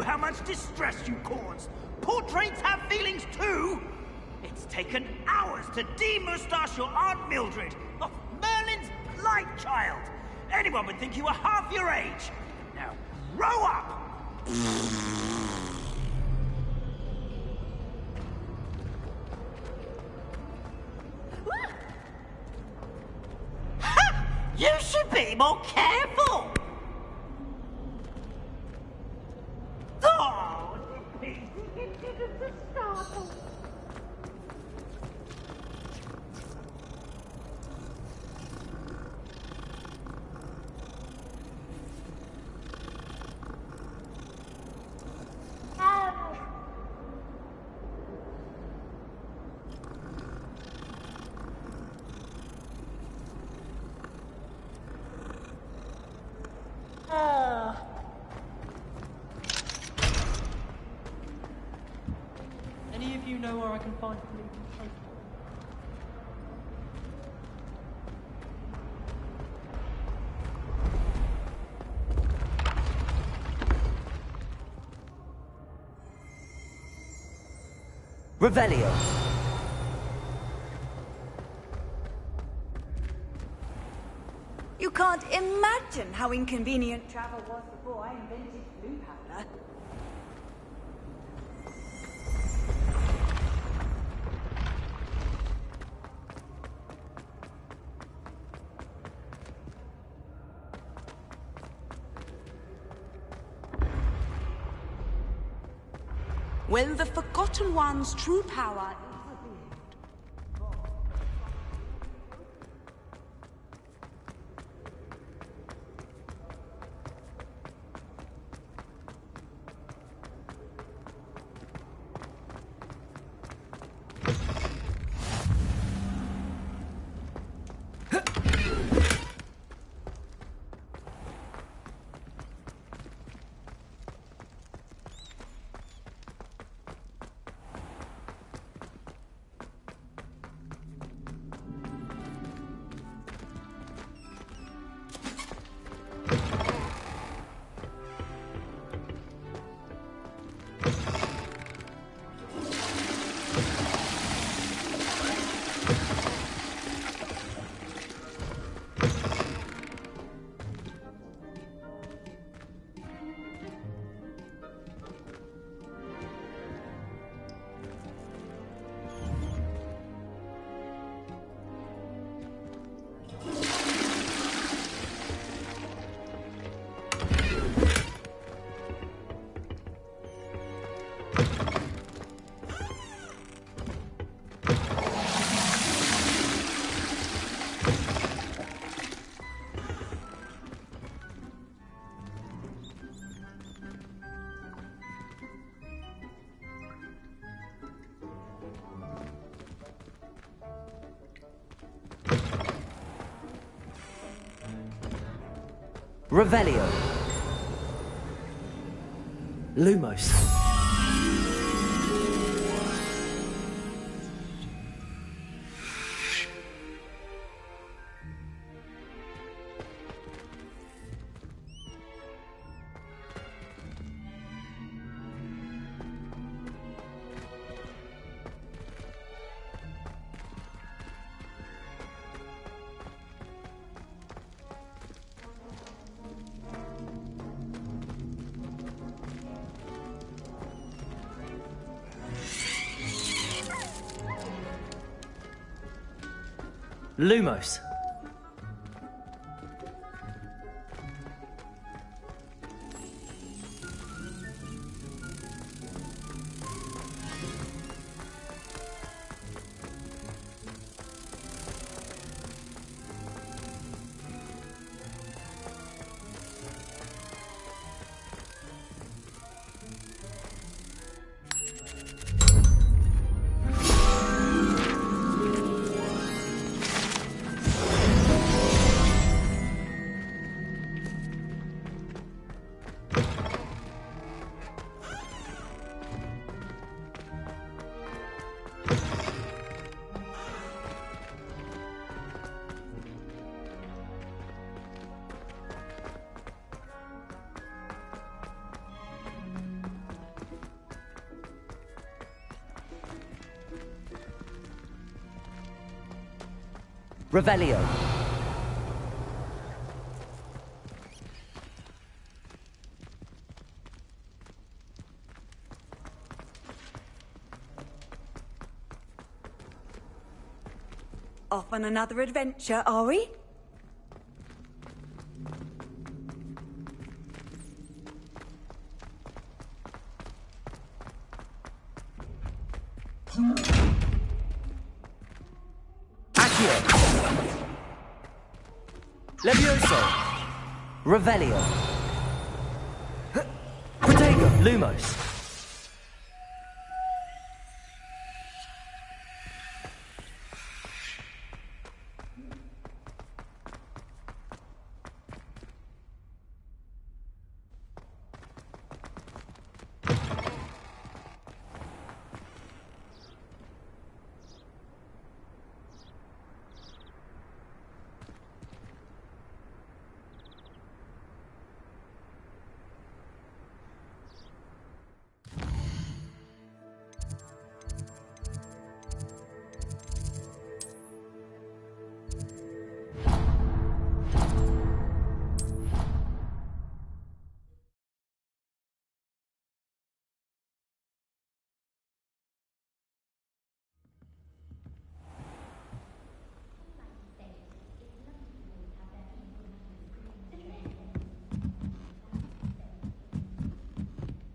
how much distress you cause. Portraits have feelings too. It's taken hours to de-moustache your Aunt Mildred, oh, Merlin's light child. Anyone would think you were half your age. Now, grow up! You should be more careful! Oh, the startle. Any of you know where I can find the legal trophy? Revelio. You can't imagine how inconvenient travel was before I invented blue powder. When the Forgotten One's true power is revealed. Revelio. Lumos. Lumos. Revelio. Off on another adventure, are we? Levioso. Revelio. Protego. Lumos.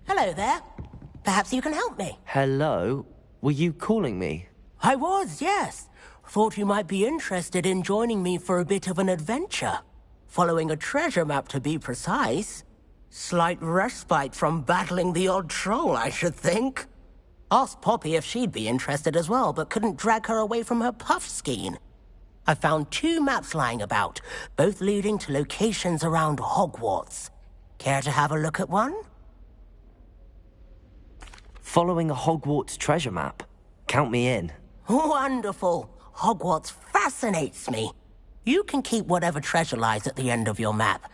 Hello there. Perhaps you can help me. Hello? Were you calling me? I was, yes. Thought you might be interested in joining me for a bit of an adventure. Following a treasure map, to be precise. Slight respite from battling the odd troll, I should think. Asked Poppy if she'd be interested as well, but couldn't drag her away from her puff skein. I found 2 maps lying about, both leading to locations around Hogwarts. Care to have a look at one? Following a Hogwarts treasure map. Count me in. Wonderful. Hogwarts fascinates me. You can keep whatever treasure lies at the end of your map.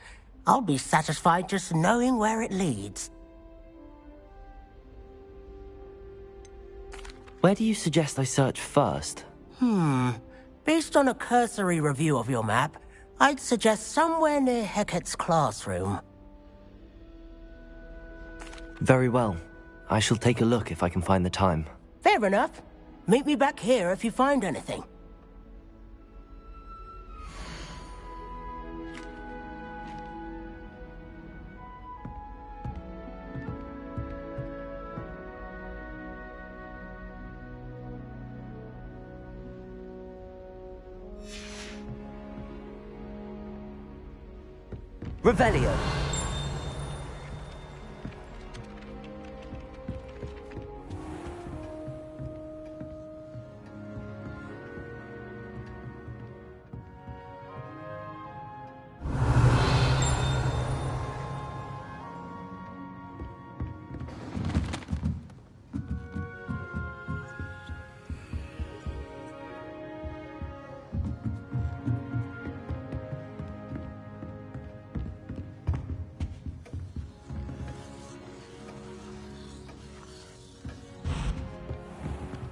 I'll be satisfied just knowing where it leads. Where do you suggest I search first? Based on a cursory review of your map, I'd suggest somewhere near Hecat's classroom. Very well. I shall take a look if I can find the time. Fair enough. Meet me back here if you find anything. Revelio.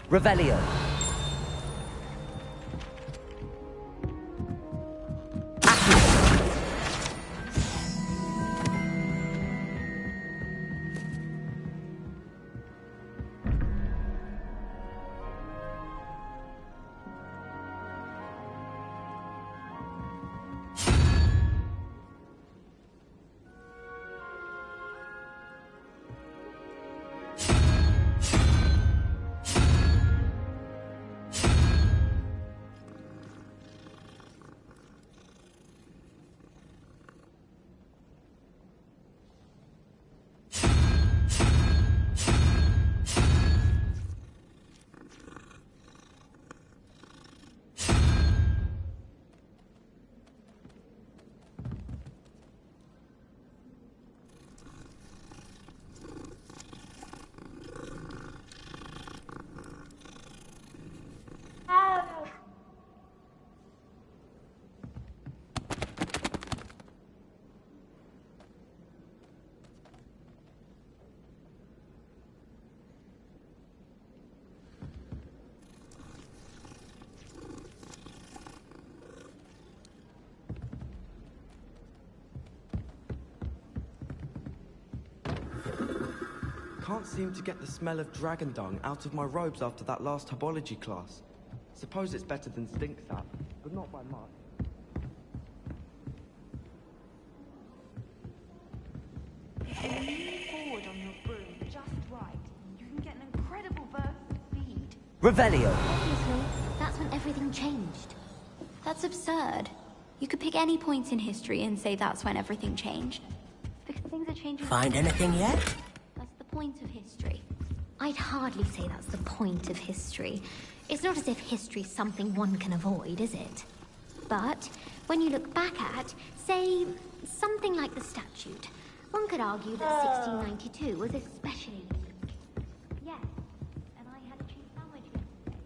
Revelio. can't seem to get the smell of dragon dung out of my robes after that last herbology class. Suppose it's better than stink sap, but not by much. If you lean forward on your broom just right, you can get an incredible burst of speed. Revelio! Obviously, that's when everything changed. That's absurd. You could pick any point in history and say that's when everything changed. Because things are changing. Find anything yet? That's the point of history. I'd hardly say that's the point of history. It's not as if history's something one can avoid, is it? But when you look back at, say, something like the statute, one could argue that 1692 was especially unique. Yes, and I had a cheese sandwich yesterday.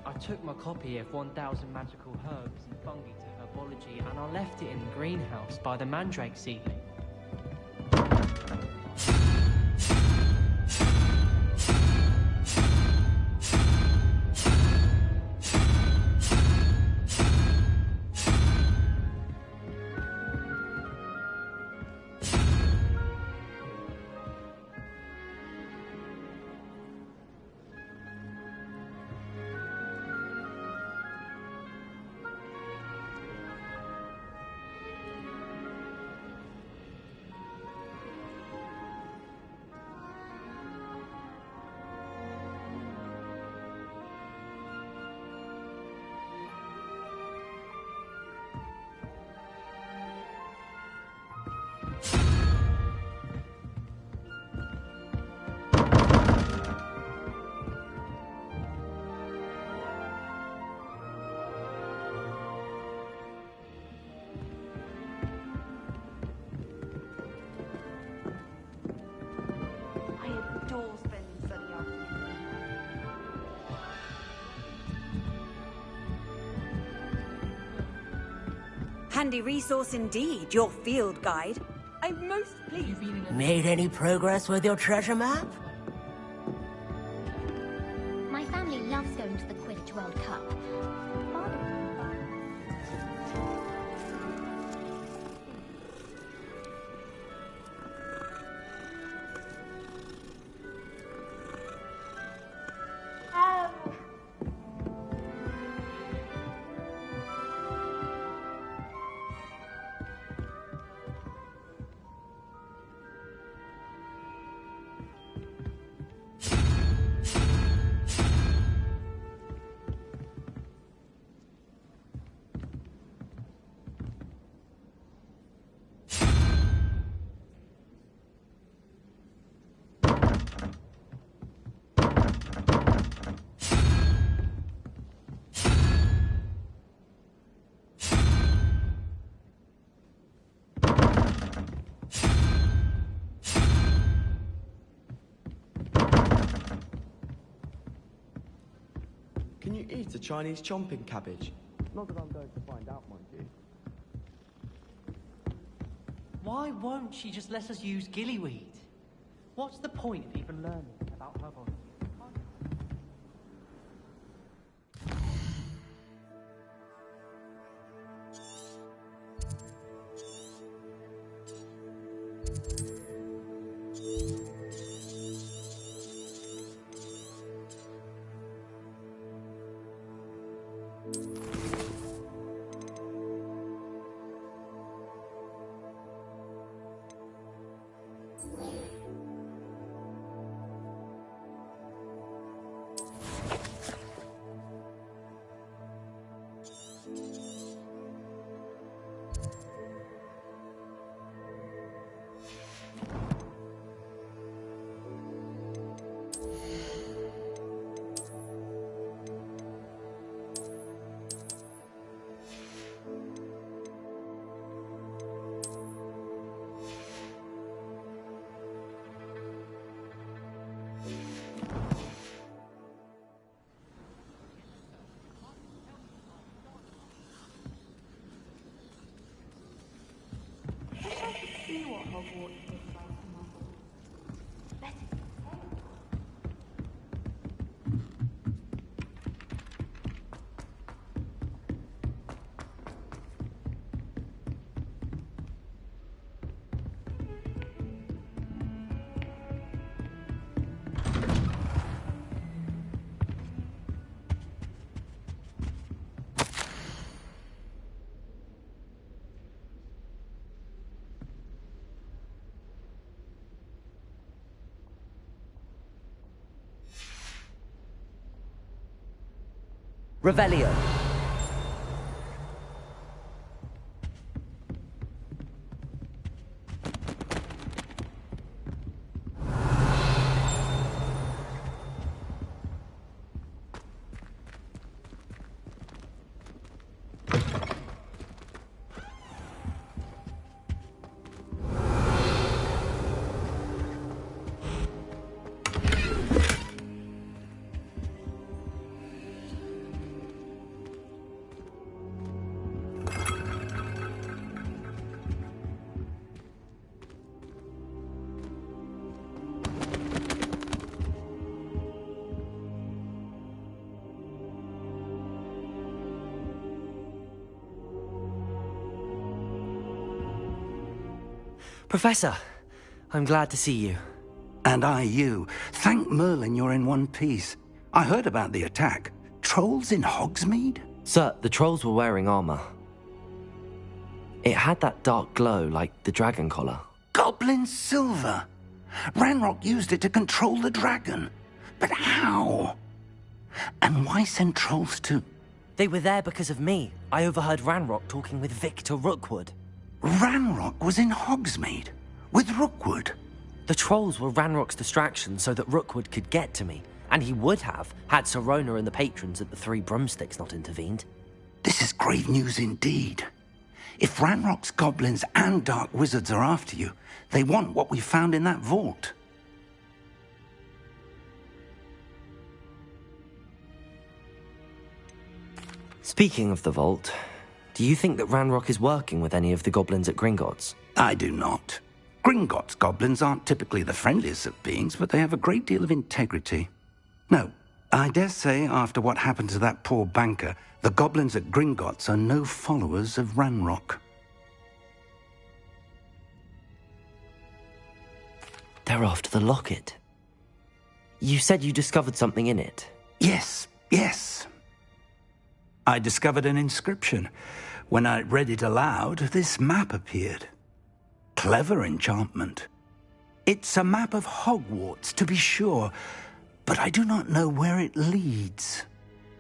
I took my copy of 1000 Magical Herbs and Fungi to Herbology and I left it in the greenhouse by the mandrake seedling. Handy resource indeed, your field guide. I'm most pleased. Made any progress with your treasure map? My family loves going to the Quidditch World Cup. Can you eat a Chinese chomping cabbage? Not that I'm going to find out, mind you. Why won't she just let us use gillyweed? What's the point of even learning about herbology? Hogwarts is like a novel. Better be careful. Revelio. Professor, I'm glad to see you. And I you. Thank Merlin you're in one piece. I heard about the attack. Trolls in Hogsmeade? Sir, the trolls were wearing armor. It had that dark glow like the dragon collar. Goblin silver! Ranrock used it to control the dragon. But how? And why send trolls to... They were there because of me. I overheard Ranrock talking with Victor Rookwood. Ranrock was in Hogsmeade? With Rookwood? The trolls were Ranrock's distraction so that Rookwood could get to me. And he would have, had Sirona and the patrons at the Three Broomsticks not intervened. This is grave news indeed. If Ranrock's goblins and dark wizards are after you, they want what we found in that vault. Speaking of the vault, do you think that Ranrock is working with any of the goblins at Gringotts? I do not. Gringotts goblins aren't typically the friendliest of beings, but they have a great deal of integrity. No, I dare say after what happened to that poor banker, the goblins at Gringotts are no followers of Ranrock. They're after the locket. You said you discovered something in it. Yes. I discovered an inscription. When I read it aloud, this map appeared. Clever enchantment. It's a map of Hogwarts, to be sure, but I do not know where it leads.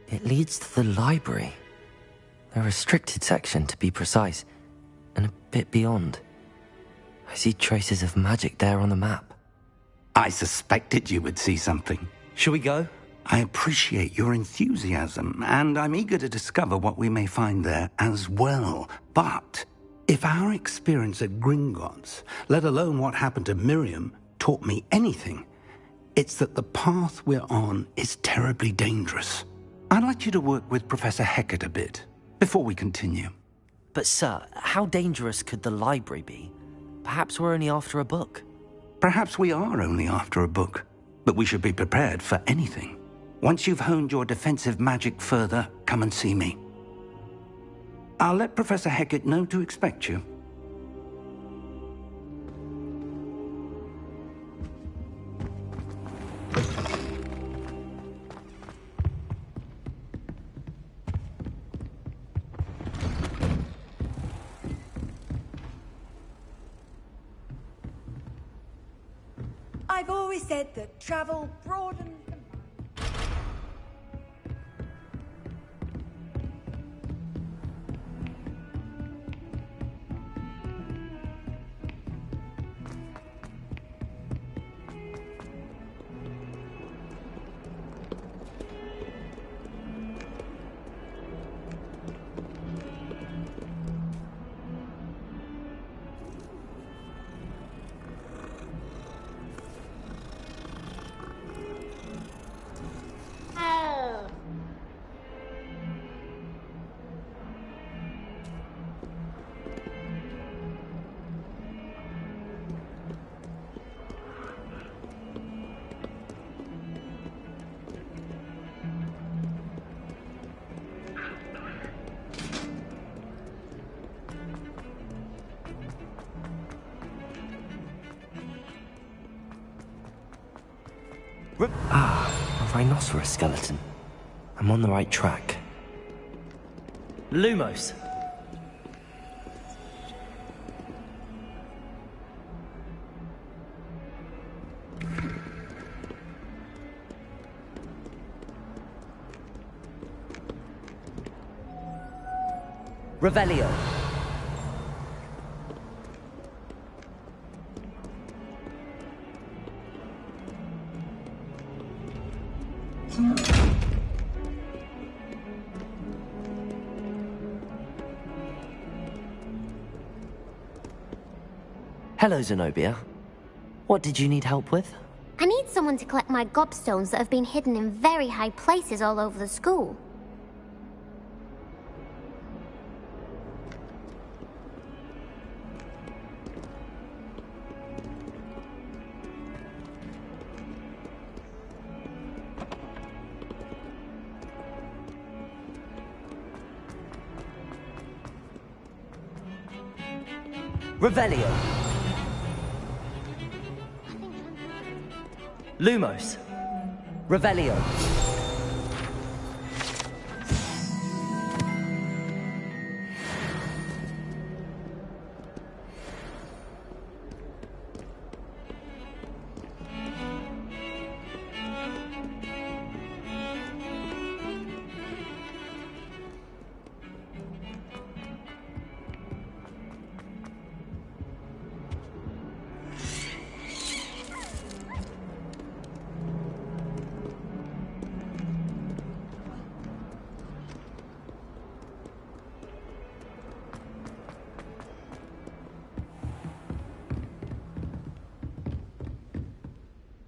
It leads to the library. A restricted section, to be precise, and a bit beyond. I see traces of magic there on the map. I suspected you would see something. Shall we go? I appreciate your enthusiasm, and I'm eager to discover what we may find there as well. But if our experience at Gringotts, let alone what happened to Miriam, taught me anything, it's that the path we're on is terribly dangerous. I'd like you to work with Professor Hecat a bit, before we continue. But sir, how dangerous could the library be? Perhaps we're only after a book. Perhaps we are only after a book, but we should be prepared for anything. Once you've honed your defensive magic further, come and see me. I'll let Professor Hecat know to expect you. I've always said that travel broadens the mind. A rhinoceros skeleton. I'm on the right track. Lumos. Revelio. Hello, Zenobia. What did you need help with? I need someone to collect my gobstones that have been hidden in very high places all over the school. Revelio. Lumos. Revelio.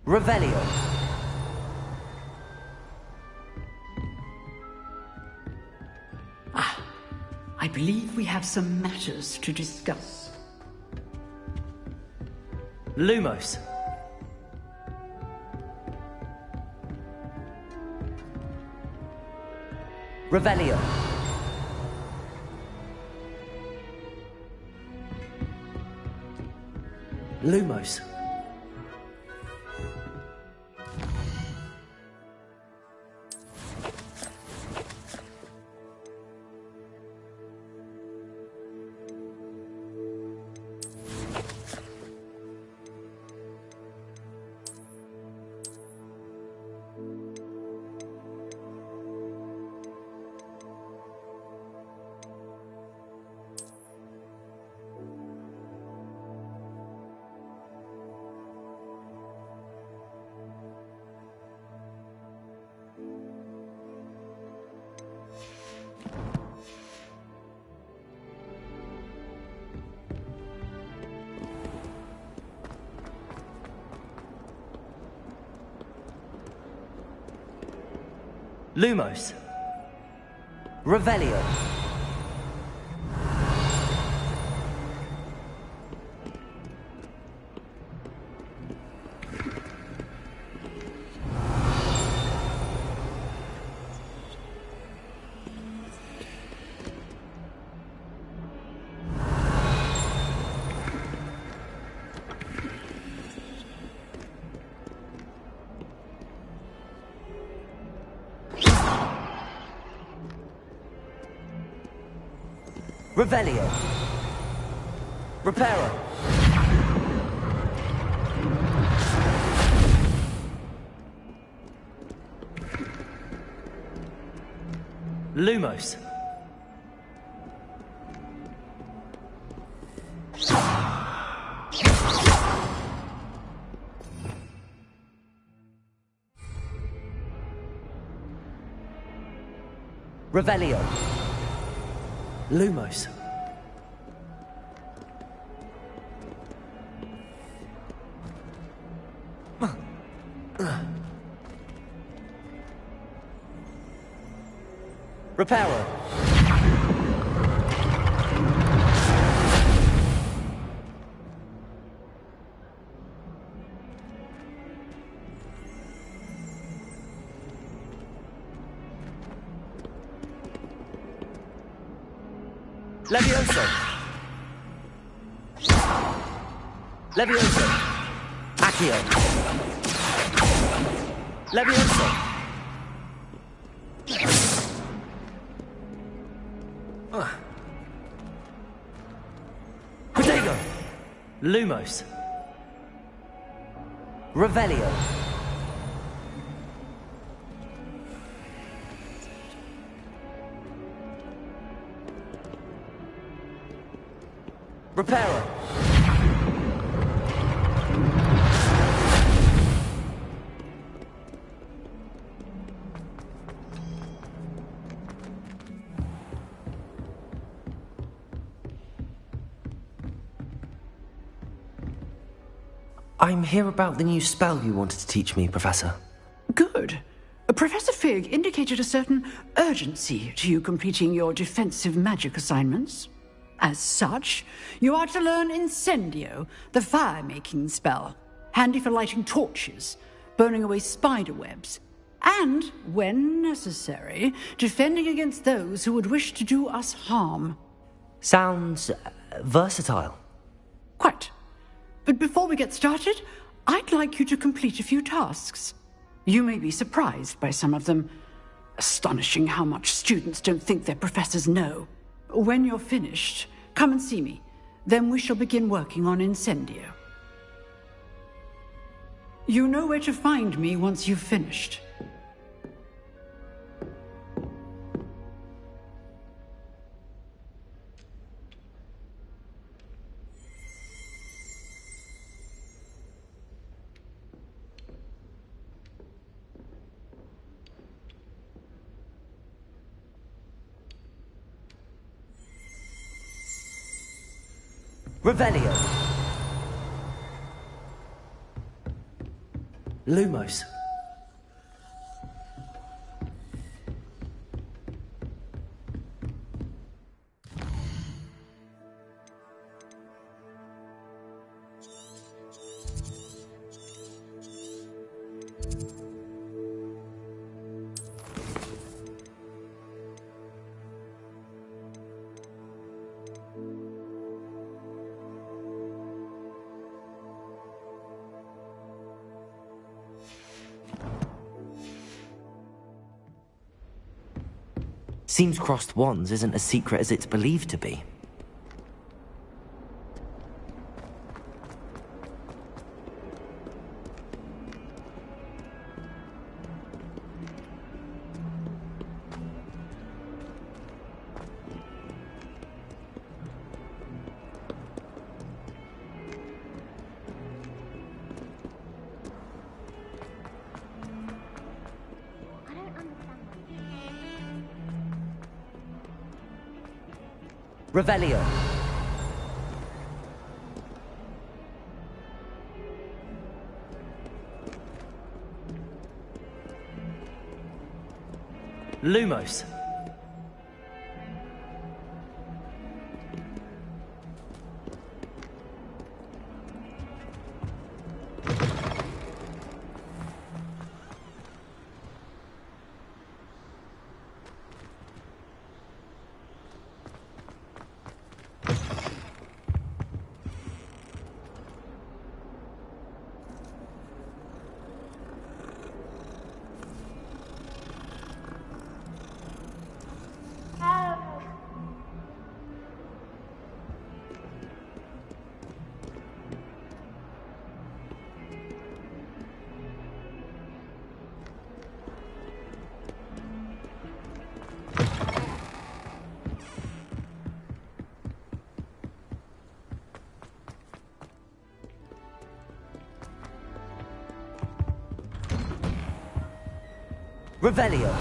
Revelio. I believe we have some matters to discuss. Lumos. Revelio. Lumos. Lumos. Revelio. Revelio. Reparo. Lumos. Revelio. Lumos. Reparo. Levioso. Levioso. Accio. Leviosa! Protego! Lumos. Revelio. Reparo. I'm here about the new spell you wanted to teach me, Professor. Good. Professor Fig indicated a certain urgency to you completing your defensive magic assignments. As such, you are to learn Incendio, the fire-making spell, handy for lighting torches, burning away spider webs, and, when necessary, defending against those who would wish to do us harm. Sounds versatile. Quite. But before we get started, I'd like you to complete a few tasks. You may be surprised by some of them. Astonishing how much students don't think their professors know. When you're finished, come and see me. Then we shall begin working on Incendio. You know where to find me once you've finished. Revelio. Lumos. Seems crossed wands isn't as secret as it's believed to be. Revelio. Lumos. Revelio.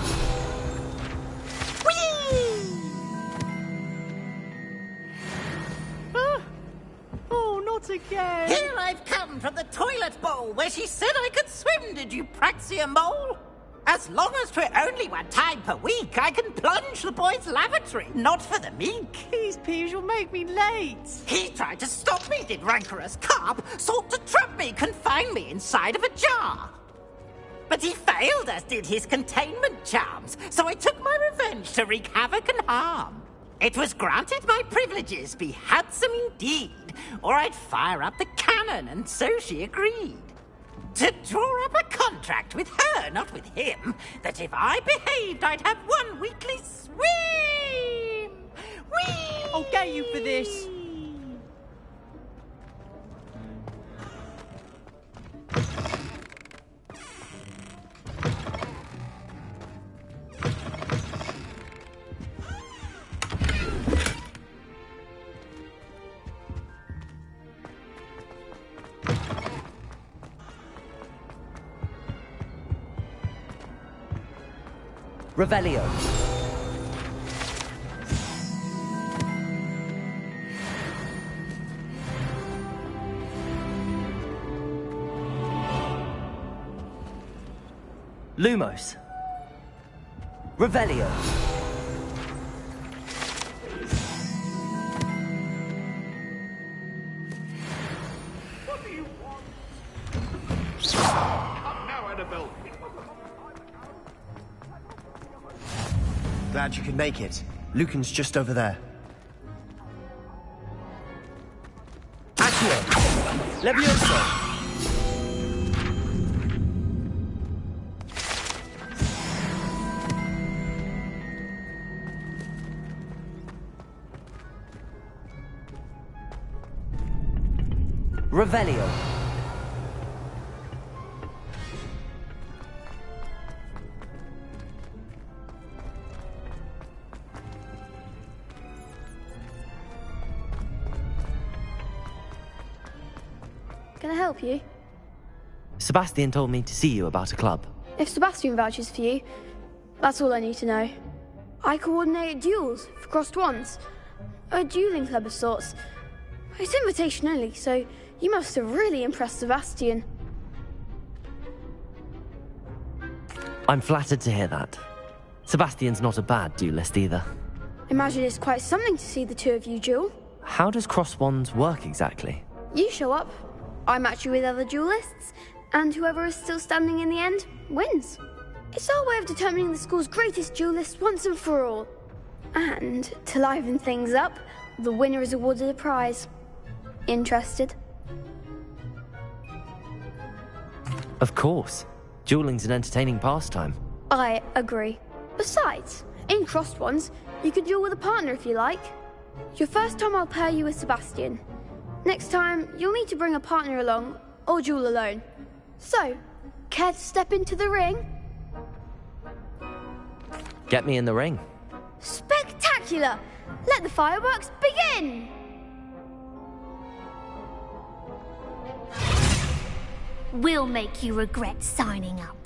Oh, not again! Here I've come from the toilet bowl where she said I could swim, did you praxia mole? As long as 'twere only one time per week, I can plunge the boy's lavatory, not for the meek. These peas will make me late. He tried to stop me, did rancorous carp, sought to trap me, confine me inside of a jar. But he failed, as did his containment charms, so I took my revenge to wreak havoc and harm. It was granted my privileges be handsome indeed, or I'd fire up the cannon, and so she agreed. To draw up a contract with her, not with him, that if I behaved, I'd have one weekly swim! Whee! I'll get you for this! Revelio. Lumos. Revelio. What do you want? I'm now, Annabelle. Glad you could make it. Lucan's just over there. Accio! Levioso! Revelio. Can I help you? Sebastian told me to see you about a club. If Sebastian vouches for you, that's all I need to know. I coordinate duels for crossed wands. A dueling club of sorts. It's invitation only, so you must have really impressed Sebastian. I'm flattered to hear that. Sebastian's not a bad duelist either. Imagine it's quite something to see the two of you duel. How does cross wands work exactly? You show up, I match you with other duelists, and whoever is still standing in the end wins. It's our way of determining the school's greatest duelist once and for all. And to liven things up, the winner is awarded a prize. Interested? Of course. Dueling's an entertaining pastime. I agree. Besides, in crossed ones, you can duel with a partner if you like. Your first time I'll pair you with Sebastian. Next time, you'll need to bring a partner along, or duel alone. So, care to step into the ring? Get me in the ring. Spectacular! Let the fireworks begin! We'll make you regret signing up.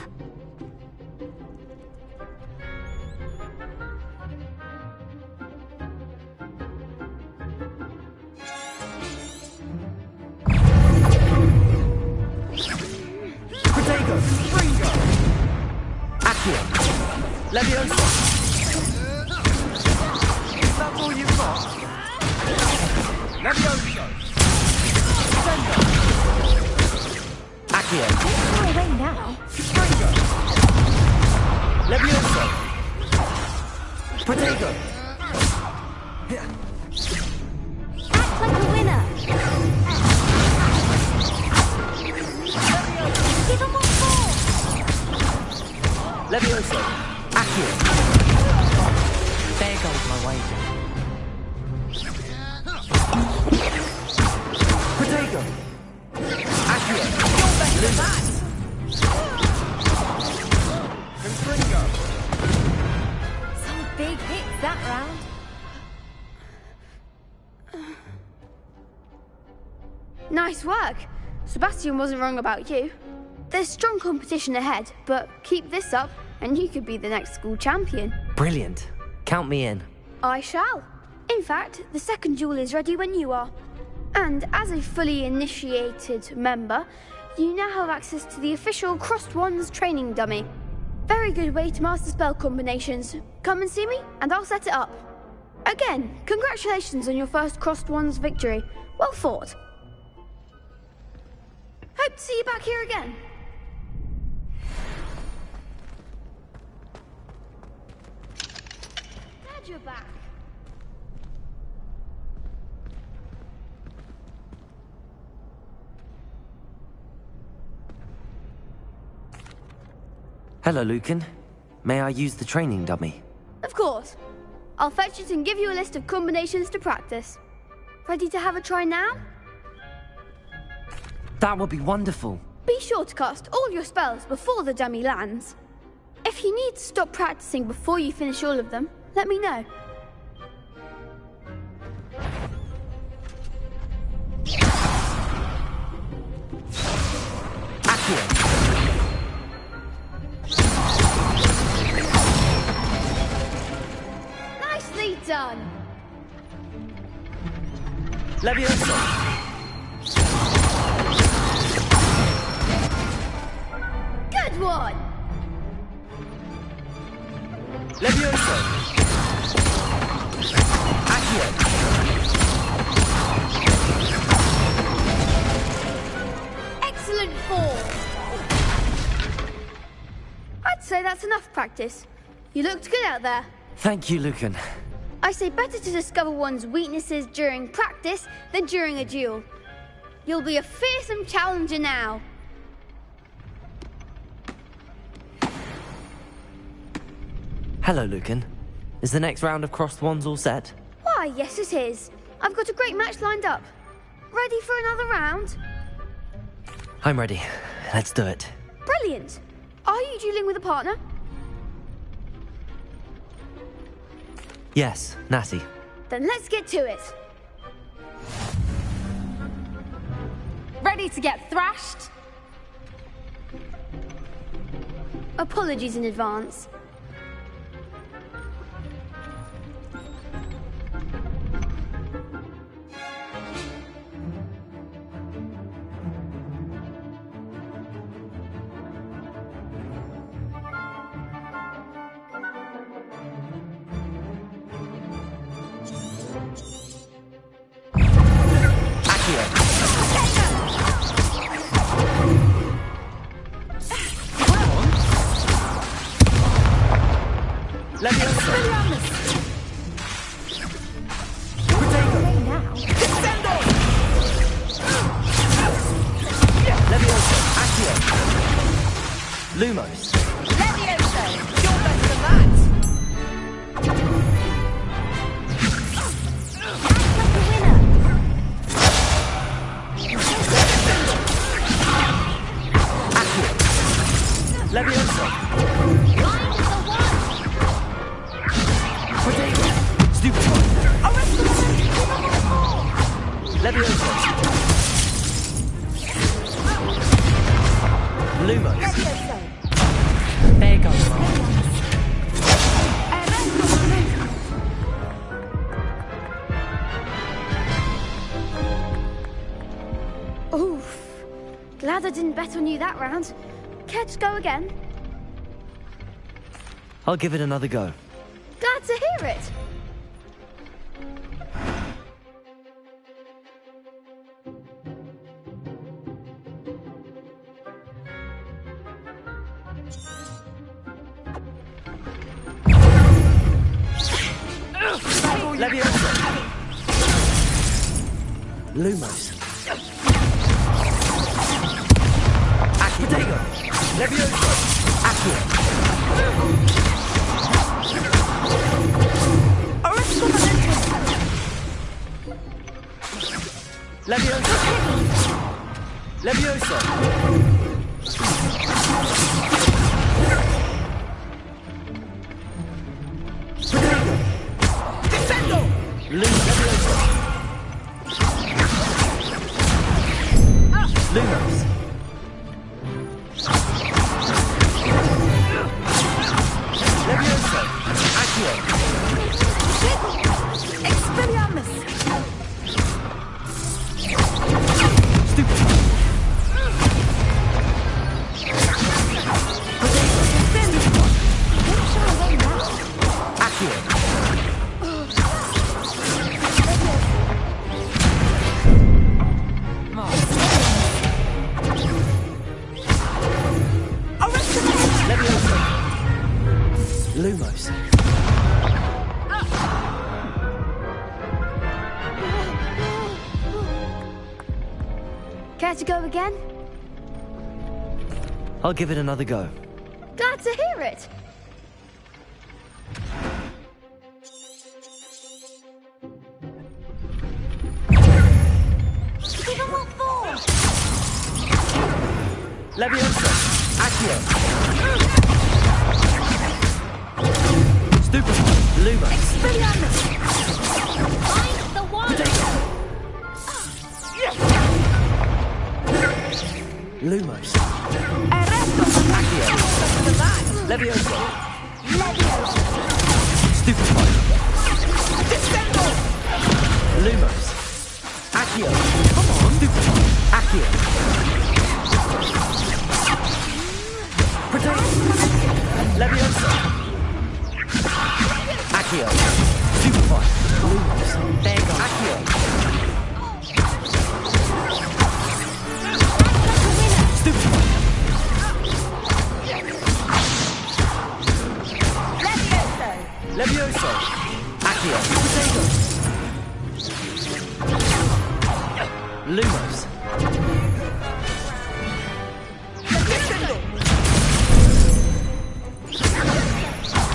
Protego! Ringo! Accio! Levioso! Is that all you've got? Levioso! Sendo! Accio! Far away now. Ringo! Levioso! Protego! Act like a winner. Give him more force. Levioso! Accio! There goes my wager. Protego! Accio! You're better than that! Confringo! Some big hits that round. Nice work. Sebastian wasn't wrong about you. There's strong competition ahead, but keep this up and you could be the next school champion. Brilliant. Count me in. I shall. In fact, the second duel is ready when you are. And as a fully initiated member, you now have access to the official Crossed Wands training dummy. Very good way to master spell combinations. Come and see me, and I'll set it up. Again, congratulations on your first Crossed Wands victory. Well fought. Hope to see you back here again. Glad you're back. Hello, Lucan. May I use the training dummy? Of course. I'll fetch it and give you a list of combinations to practice. Ready to have a try now? That would be wonderful. Be sure to cast all your spells before the dummy lands. If you need to stop practicing before you finish all of them, let me know. Nicely done. Leviosa! Good one! Leviosa! Accio! Excellent form! I'd say that's enough practice. You looked good out there. Thank you, Lucan. I say better to discover one's weaknesses during practice than during a duel. You'll be a fearsome challenger now. Hello, Lucan. Is the next round of crossed wands all set? Why, yes it is. I've got a great match lined up. Ready for another round? I'm ready. Let's do it. Brilliant. Are you dueling with a partner? Yes, Natty. Then let's get to it. Ready to get thrashed? Apologies in advance. Lumos. Levioso! You're better than that! Leviosa. Potato. Stupid. Leviosa. Lumos. There goes. Oof. Glad I didn't bet on you that round. Care to go again? I'll give it another go. Glad to hear it. Leviosa. Lumos. Potato. Leviosa. Accio. Leviosa. Leviosa. Potato. Descendo. Leviosa. Lumos. Leviosa. Accio. Expelliarmus! Stupid. Accio. Leviosa. Lumos. Care to go again? I'll give it another go. Glad to hear it. Even what for? Leviosa! Accio! Stupefy! Luma! Expelliarmus! Find the one! Potato! Lumos! Accio! Leviosa! Leviosa! Stupefy! Lumos! Accio! Come on! Stupefy! Accio! Potato! Leviosa! Accio! Stupefy! Lumos! There goes! Accio! Stupefy! Levioso! Accio! Potato! Lumos!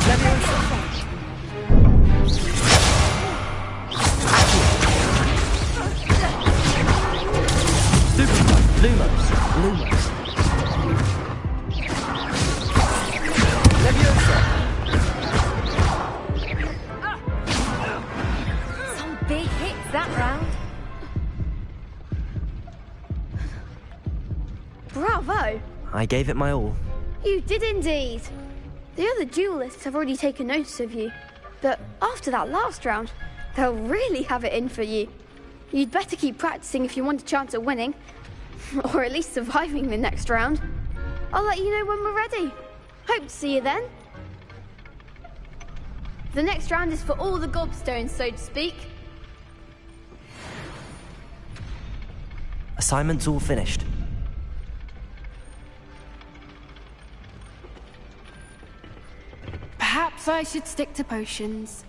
Levioso! Accio! Stupefy! Lumos! Lumos! Levioso! Some big hits that round. Bravo! I gave it my all. You did indeed. The other duelists have already taken notice of you, but after that last round, they'll really have it in for you. You'd better keep practicing if you want a chance at winning, or at least surviving the next round. I'll let you know when we're ready. Hope to see you then. The next round is for all the gobstones, so to speak. Assignment's all finished. Perhaps I should stick to potions.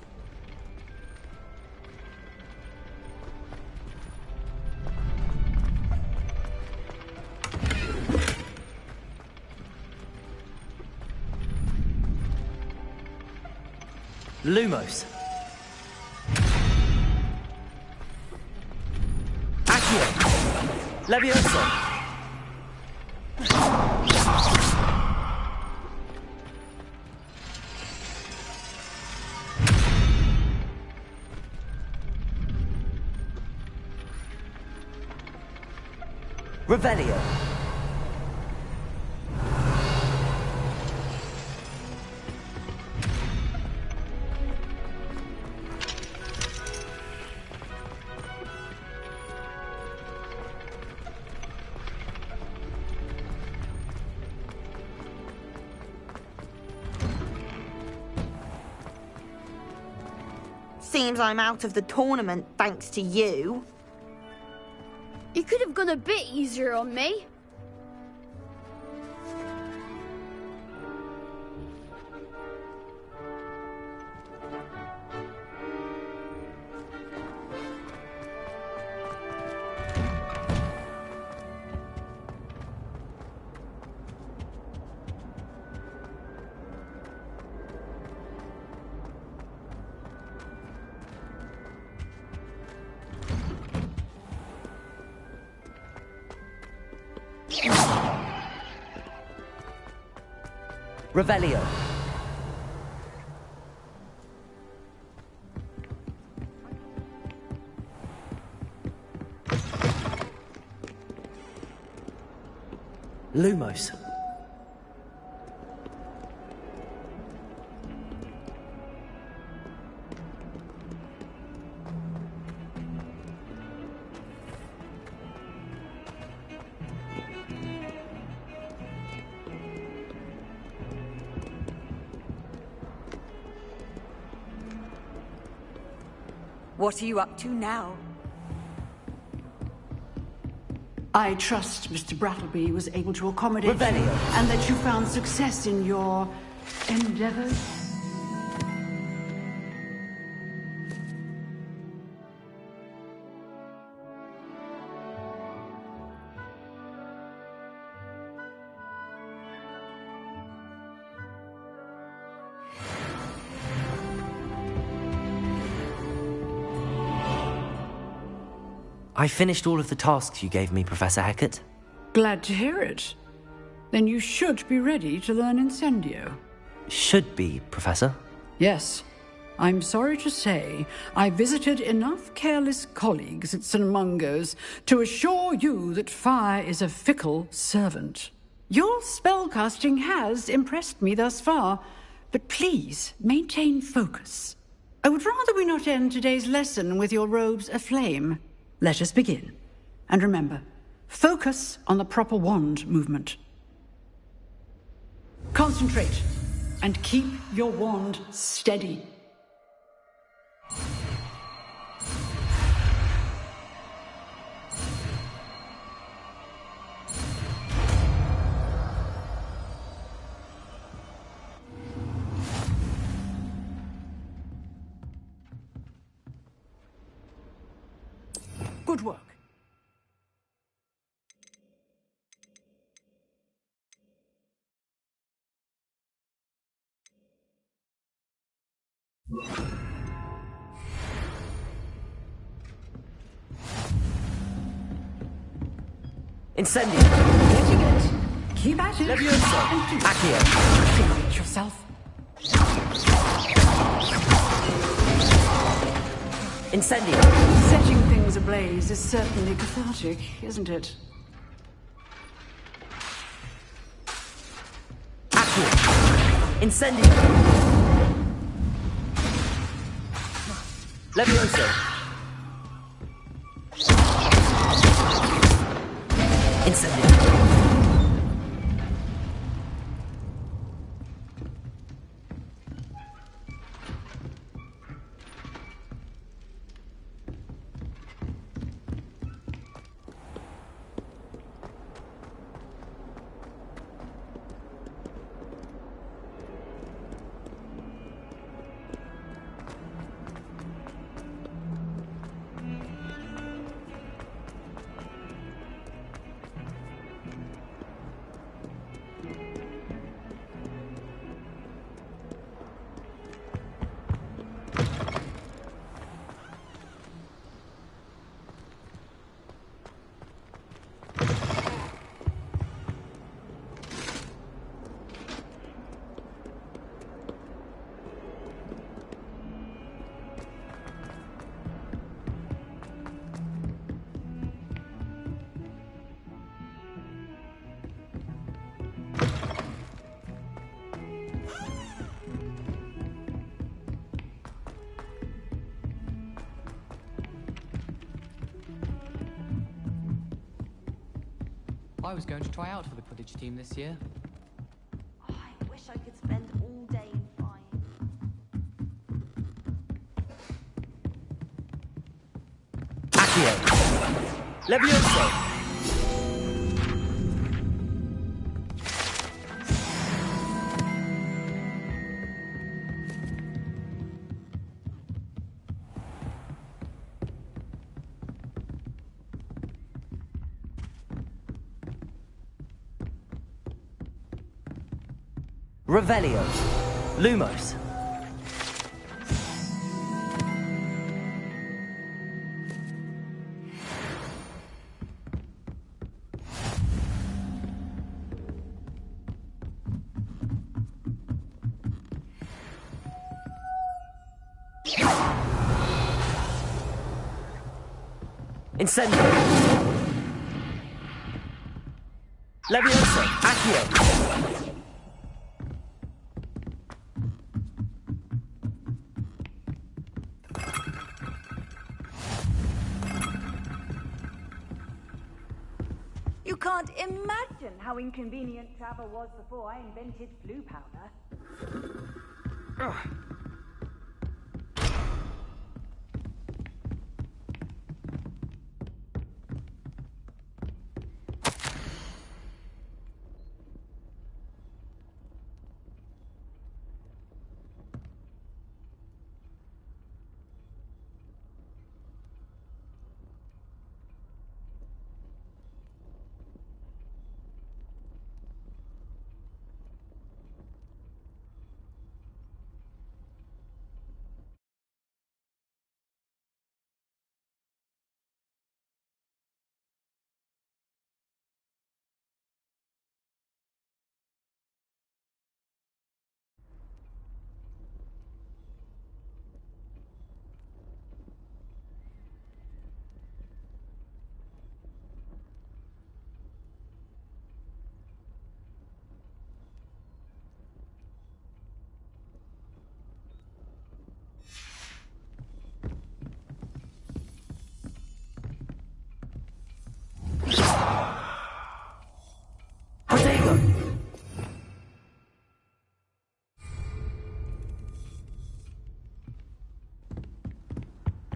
Lumos! Accio! Leviosa! Revelio! Seems I'm out of the tournament thanks to you. You could have gone a bit easier on me. Revelio! Lumos! What are you up to now? I trust Mr. Brattleby was able to accommodate you, Revelio. and that you found success in your endeavors. I finished all of the tasks you gave me, Professor Hecat. Glad to hear it. Then you should be ready to learn Incendio. Should be, Professor. Yes. I'm sorry to say, I visited enough careless colleagues at St. Mungo's to assure you that fire is a fickle servant. Your spellcasting has impressed me thus far, but please maintain focus. I would rather we not end today's lesson with your robes aflame. Let us begin. And remember, focus on the proper wand movement. Concentrate, and keep your wand steady. Good work. Incendio! Getting it. Keep at it. Levioso! Accio! Activate yourself. Incendio! Setting things ablaze is certainly cathartic, isn't it? Accio! Incendio! Levioso! Incendio! I was going to try out for the Quidditch team this year. I wish I could spend all day in flying. Accio! Levioso! Revelio. Lumos. Incendio. Levioso. Accio. You can't imagine how inconvenient travel was before I invented blue powder. Ugh.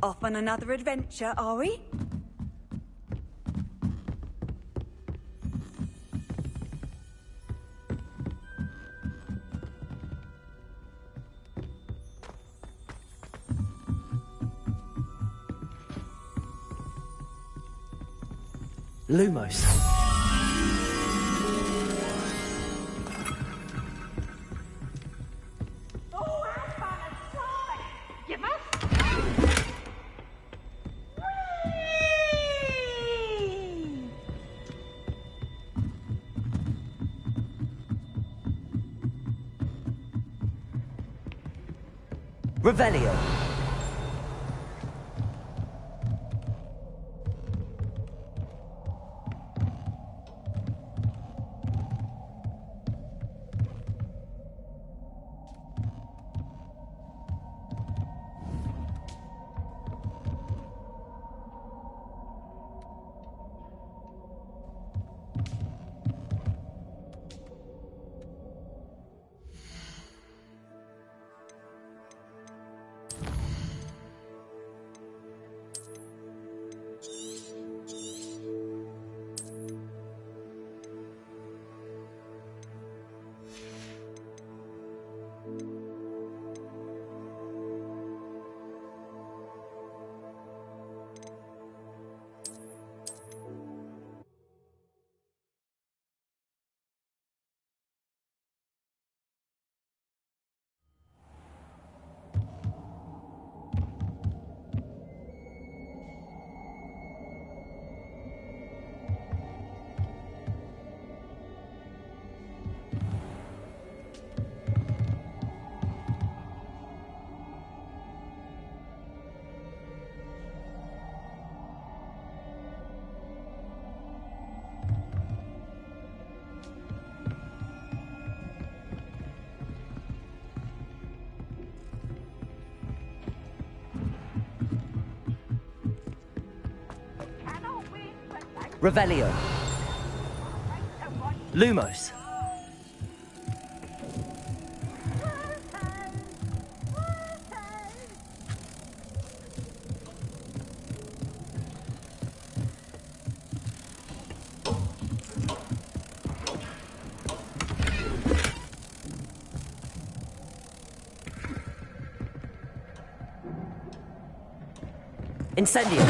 Off on another adventure, are we? Lumos. Revelio. Revelio. Lumos. Incendio.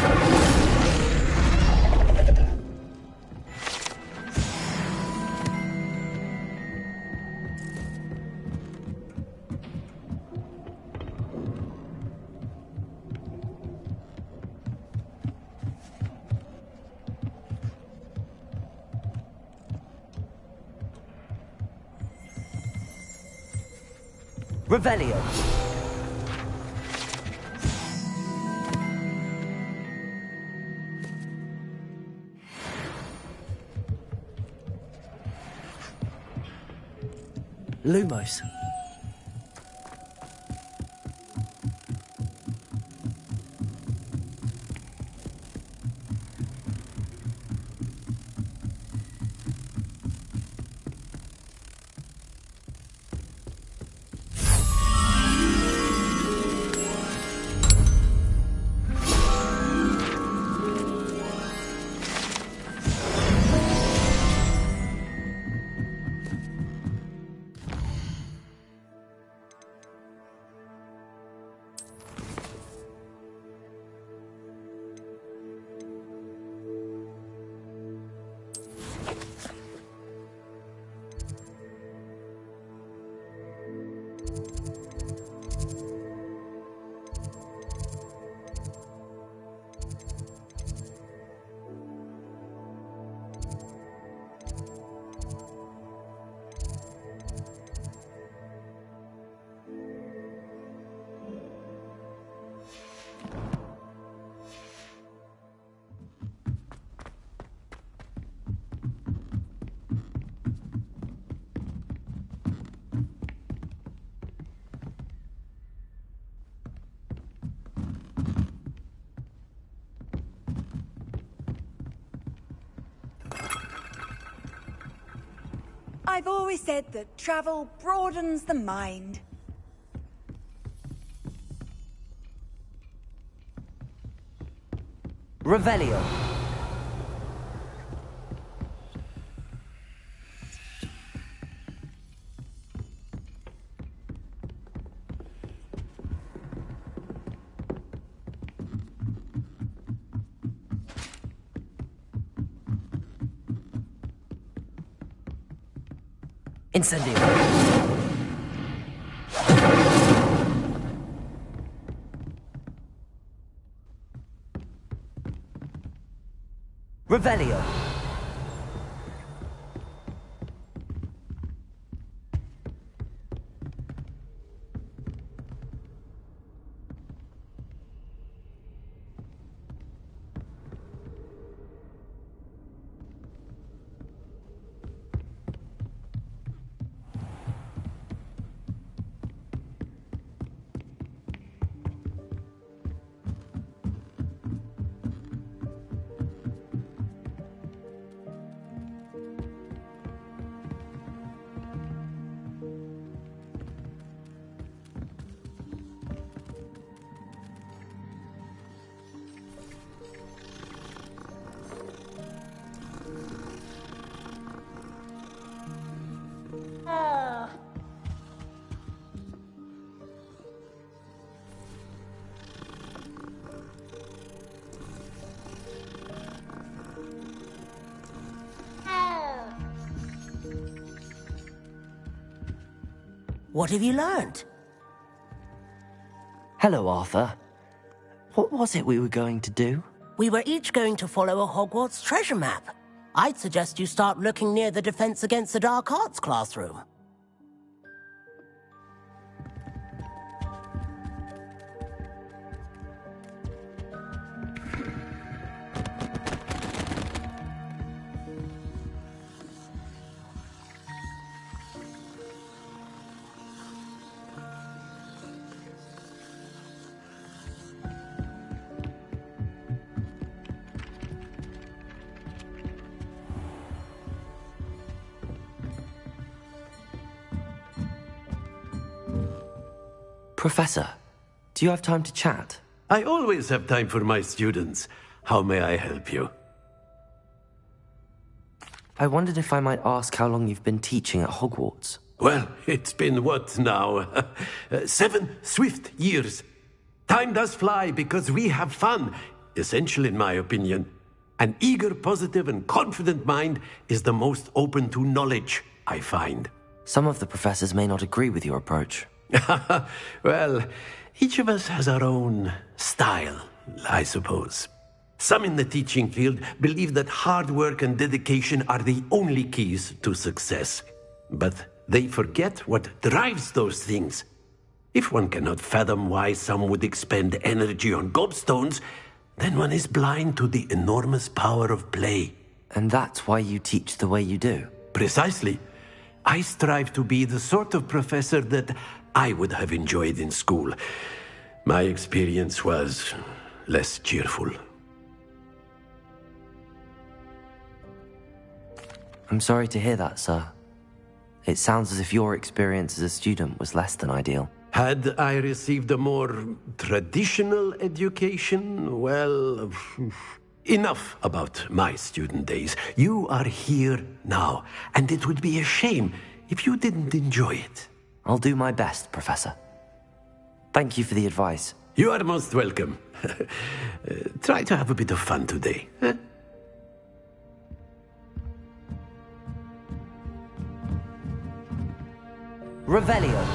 Revelio. Lumos. I've always said that travel broadens the mind. Revelio. Incendio. Revelio. What have you learned? Hello, Arthur. What was it we were going to do? We were each going to follow a Hogwarts treasure map. I'd suggest you start looking near the Defense Against the Dark Arts classroom. Professor, do you have time to chat? I always have time for my students. How may I help you? I wondered if I might ask how long you've been teaching at Hogwarts. Well, it's been what now? 7 swift years. Time does fly because we have fun, essential in my opinion. An eager, positive, and confident mind is the most open to knowledge, I find. Some of the professors may not agree with your approach. Well, each of us has our own style, I suppose. Some in the teaching field believe that hard work and dedication are the only keys to success. But they forget what drives those things. If one cannot fathom why some would expend energy on gobstones, then one is blind to the enormous power of play. And that's why you teach the way you do? Precisely. I strive to be the sort of professor that I would have enjoyed in school. My experience was less cheerful. I'm sorry to hear that, sir. It sounds as if your experience as a student was less than ideal. Had I received a more traditional education, well, enough about my student days. You are here now, and it would be a shame if you didn't enjoy it. I'll do my best, Professor. Thank you for the advice. You are most welcome. Try to have a bit of fun today. Revelio.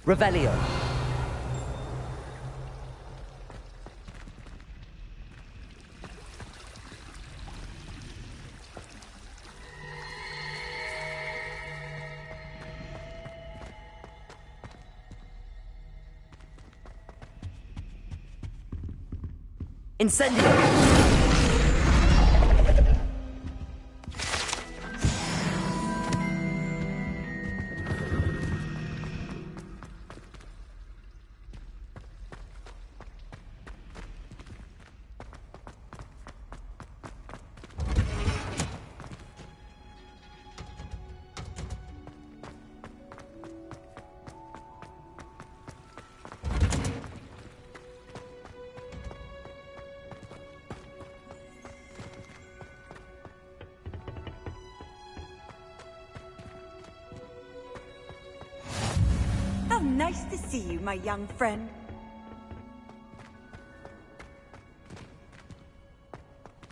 Revelio. Incendio! see you, my young friend.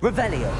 Revelio.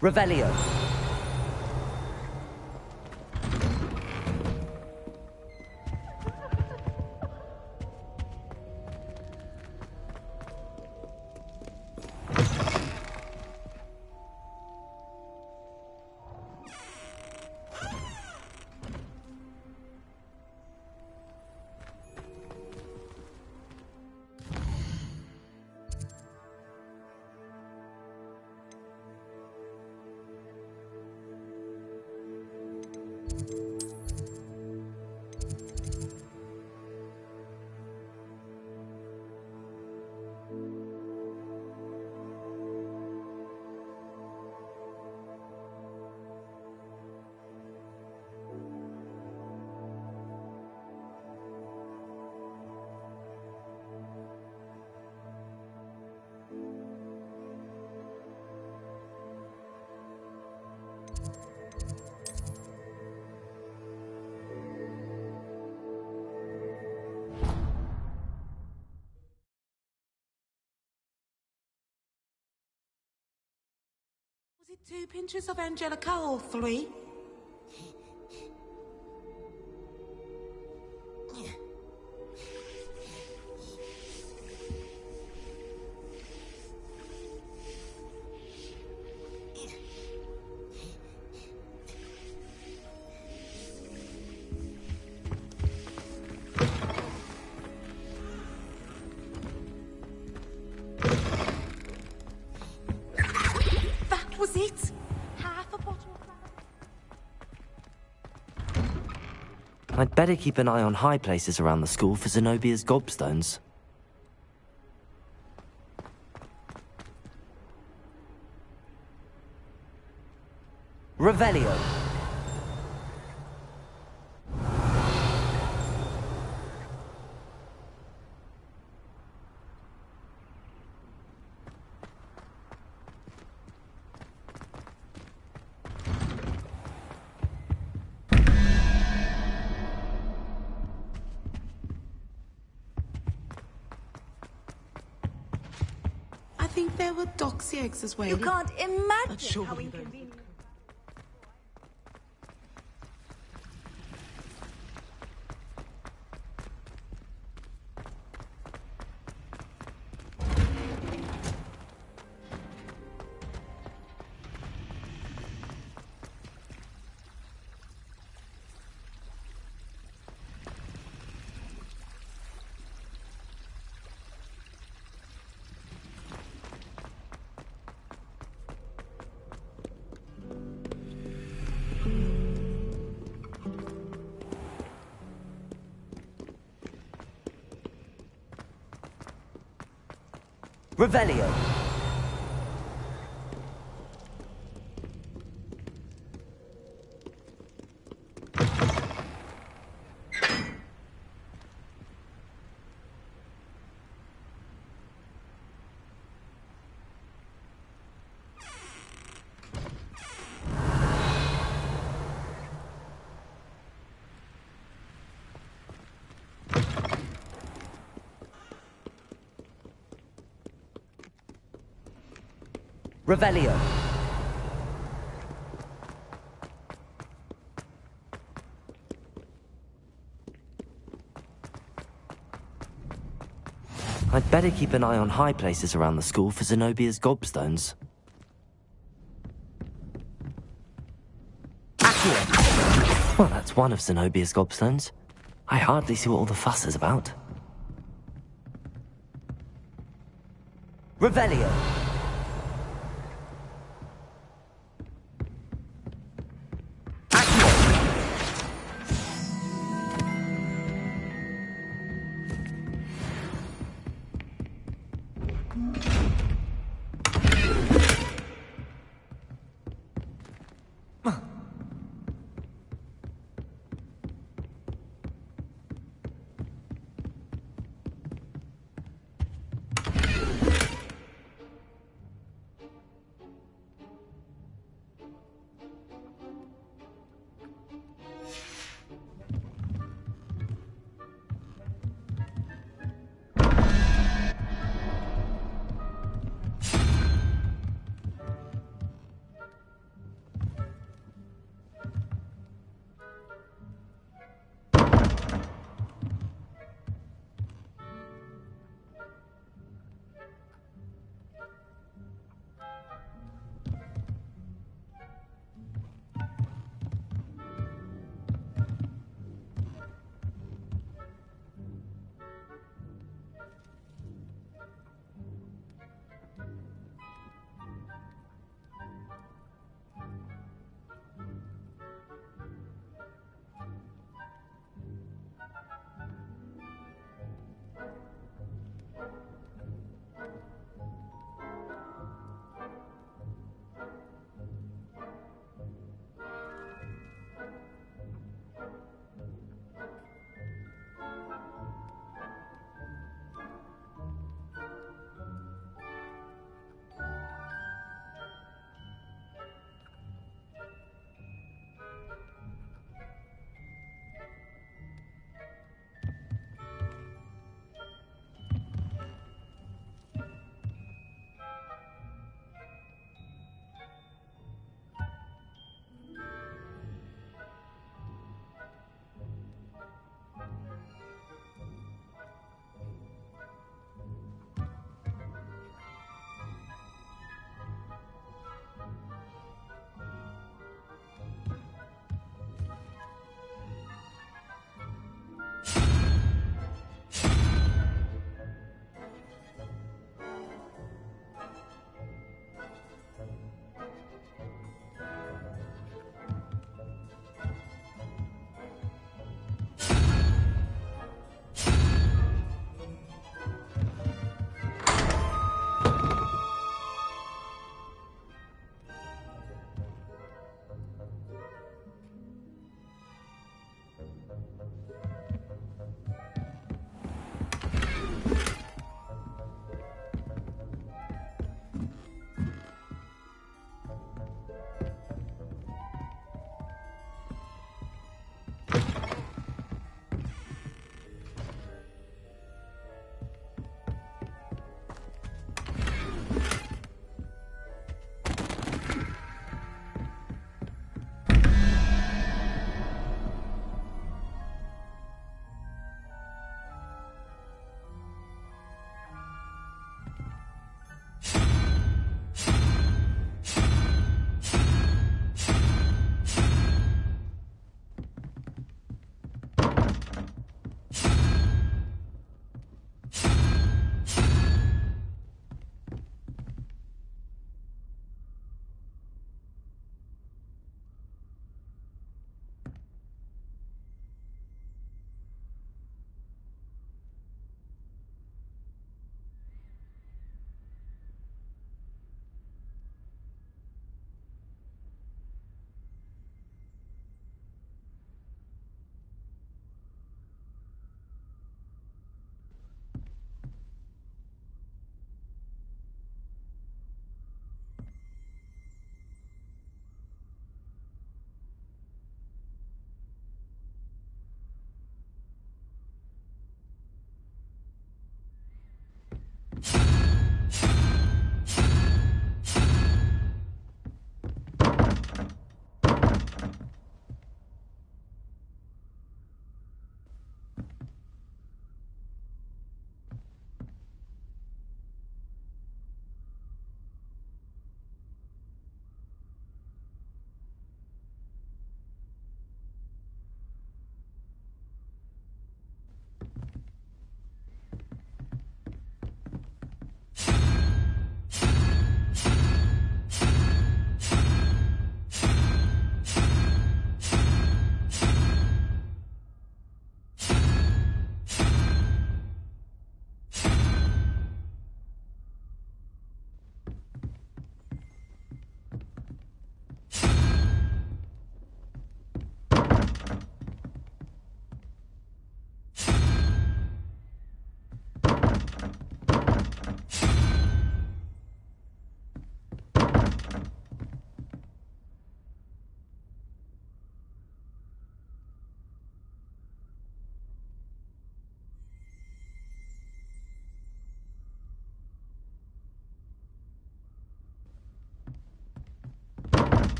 Revelio. Was it 2 pinches of Angelica or 3? Was it? Half a bottle of I'd better keep an eye on high places around the school for Zenobia's gobstones. Revelio. I think there were doxy eggs as well. You can't imagine how surely inconvenient. Revelio. Revelio. I'd better keep an eye on high places around the school for Zenobia's gobstones. Well, that's one of Zenobia's gobstones. I hardly see what all the fuss is about. Revelio.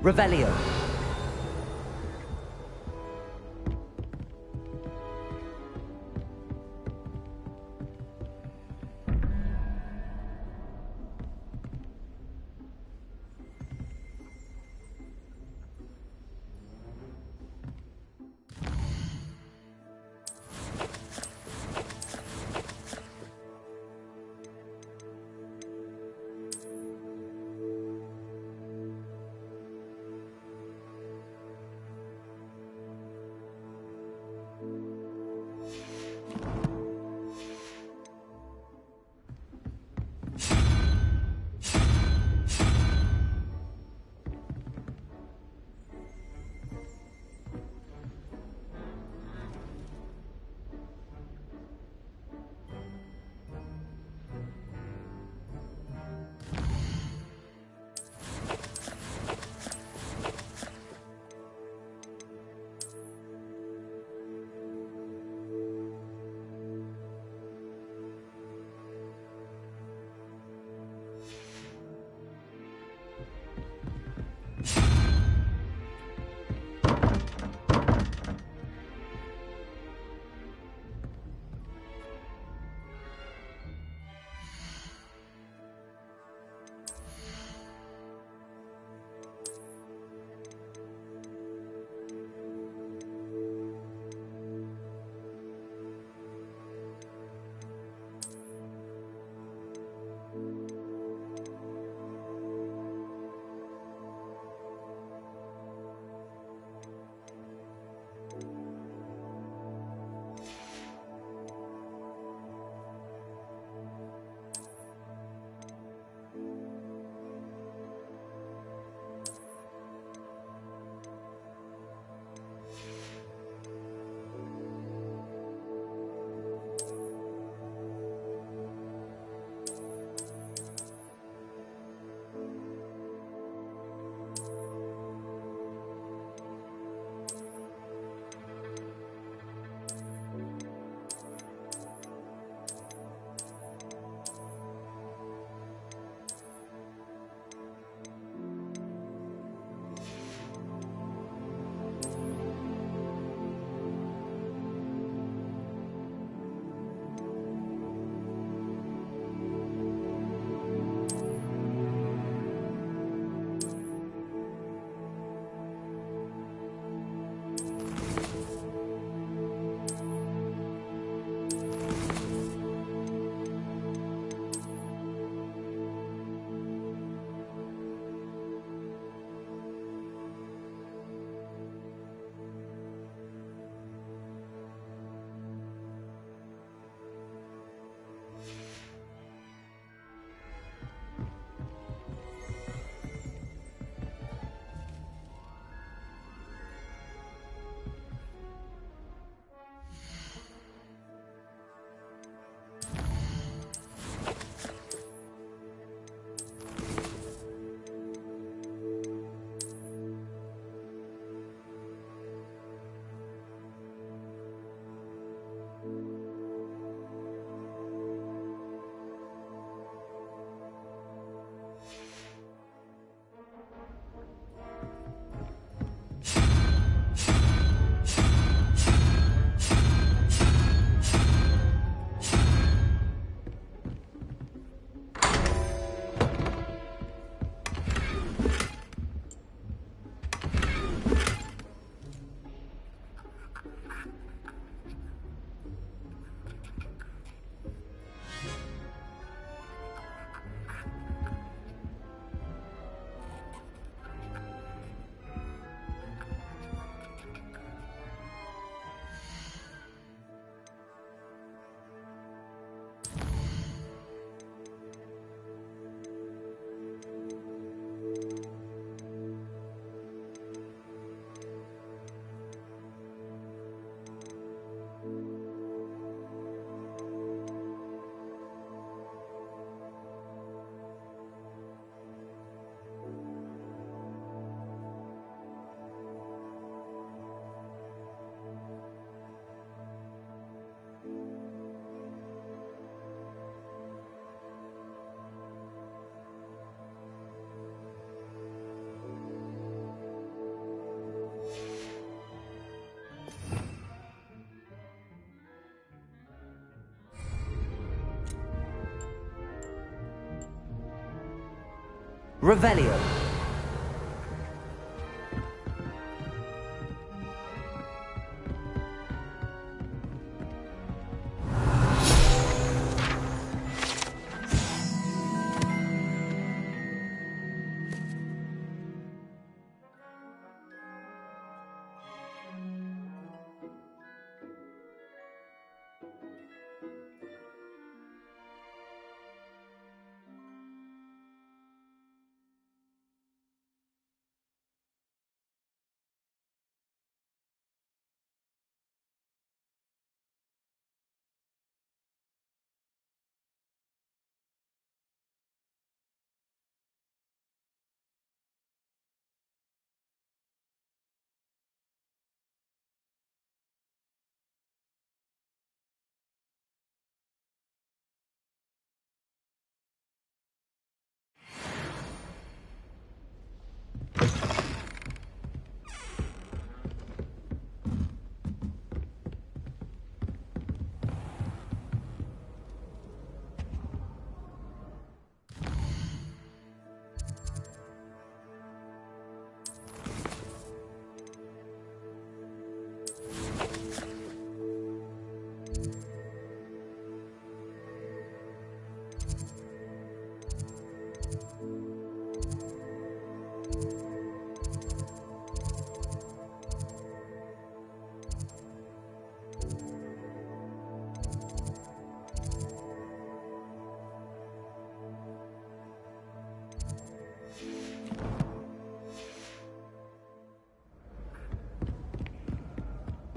Revelio. Revelio.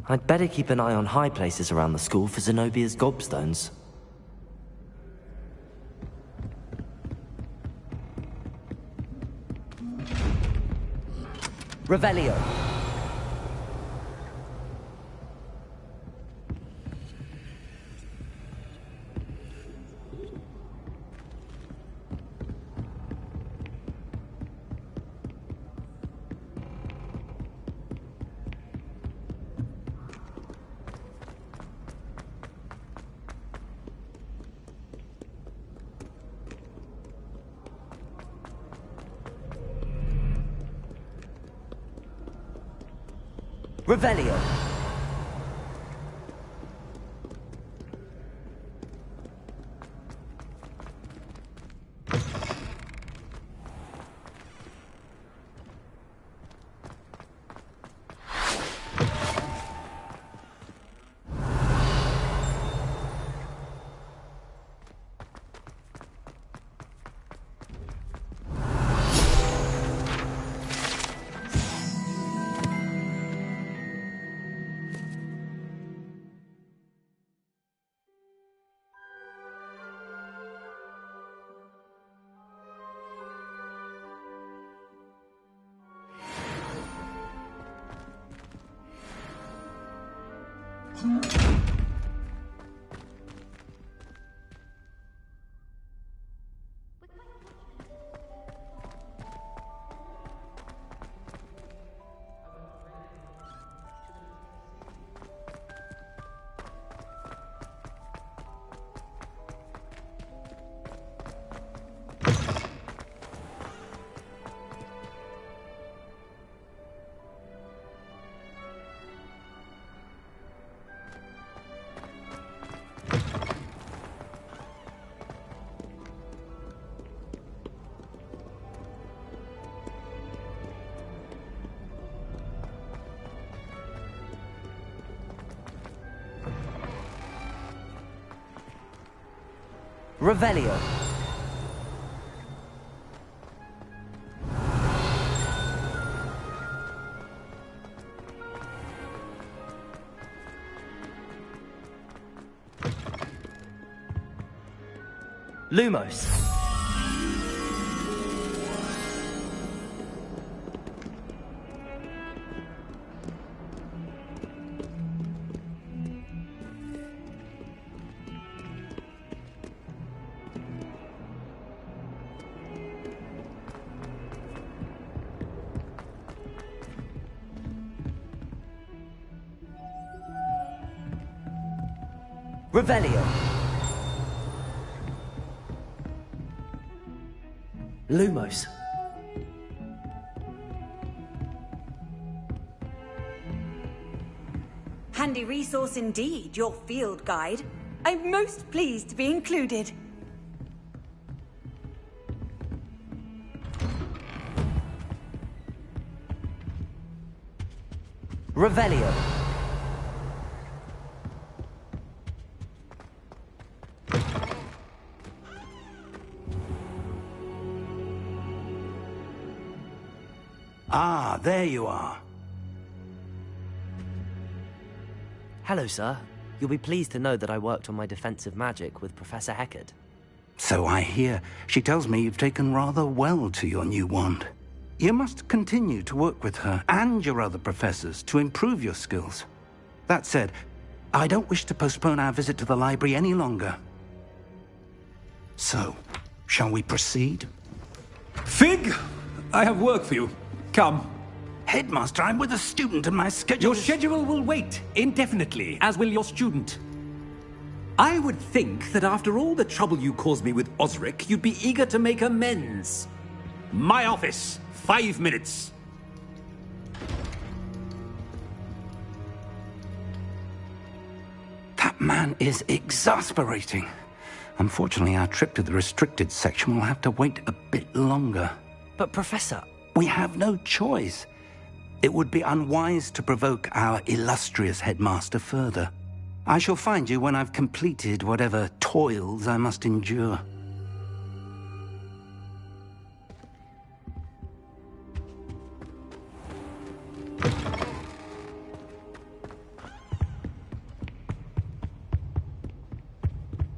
I'd better keep an eye on high places around the school for Zenobia's gobstones. Revelio. Revelio. Revelio. Lumos. Revelio. Lumos. handy resource indeed, your field guide. I'm most pleased to be included. Revelio. Ah, there you are. Hello, sir. You'll be pleased to know that I worked on my defensive magic with Professor Heckard. So I hear. She tells me you've taken rather well to your new wand. You must continue to work with her and your other professors to improve your skills. That said, I don't wish to postpone our visit to the library any longer. So, shall we proceed? Fig! I have work for you. Come. Headmaster, I'm with a student and my schedule... Your schedule will wait indefinitely, as will your student. I would think that after all the trouble you caused me with Osric, you'd be eager to make amends. My office, 5 minutes. That man is exasperating. Unfortunately, our trip to the restricted section will have to wait a bit longer. But, Professor... We have no choice. It would be unwise to provoke our illustrious headmaster further. I shall find you when I've completed whatever toils I must endure.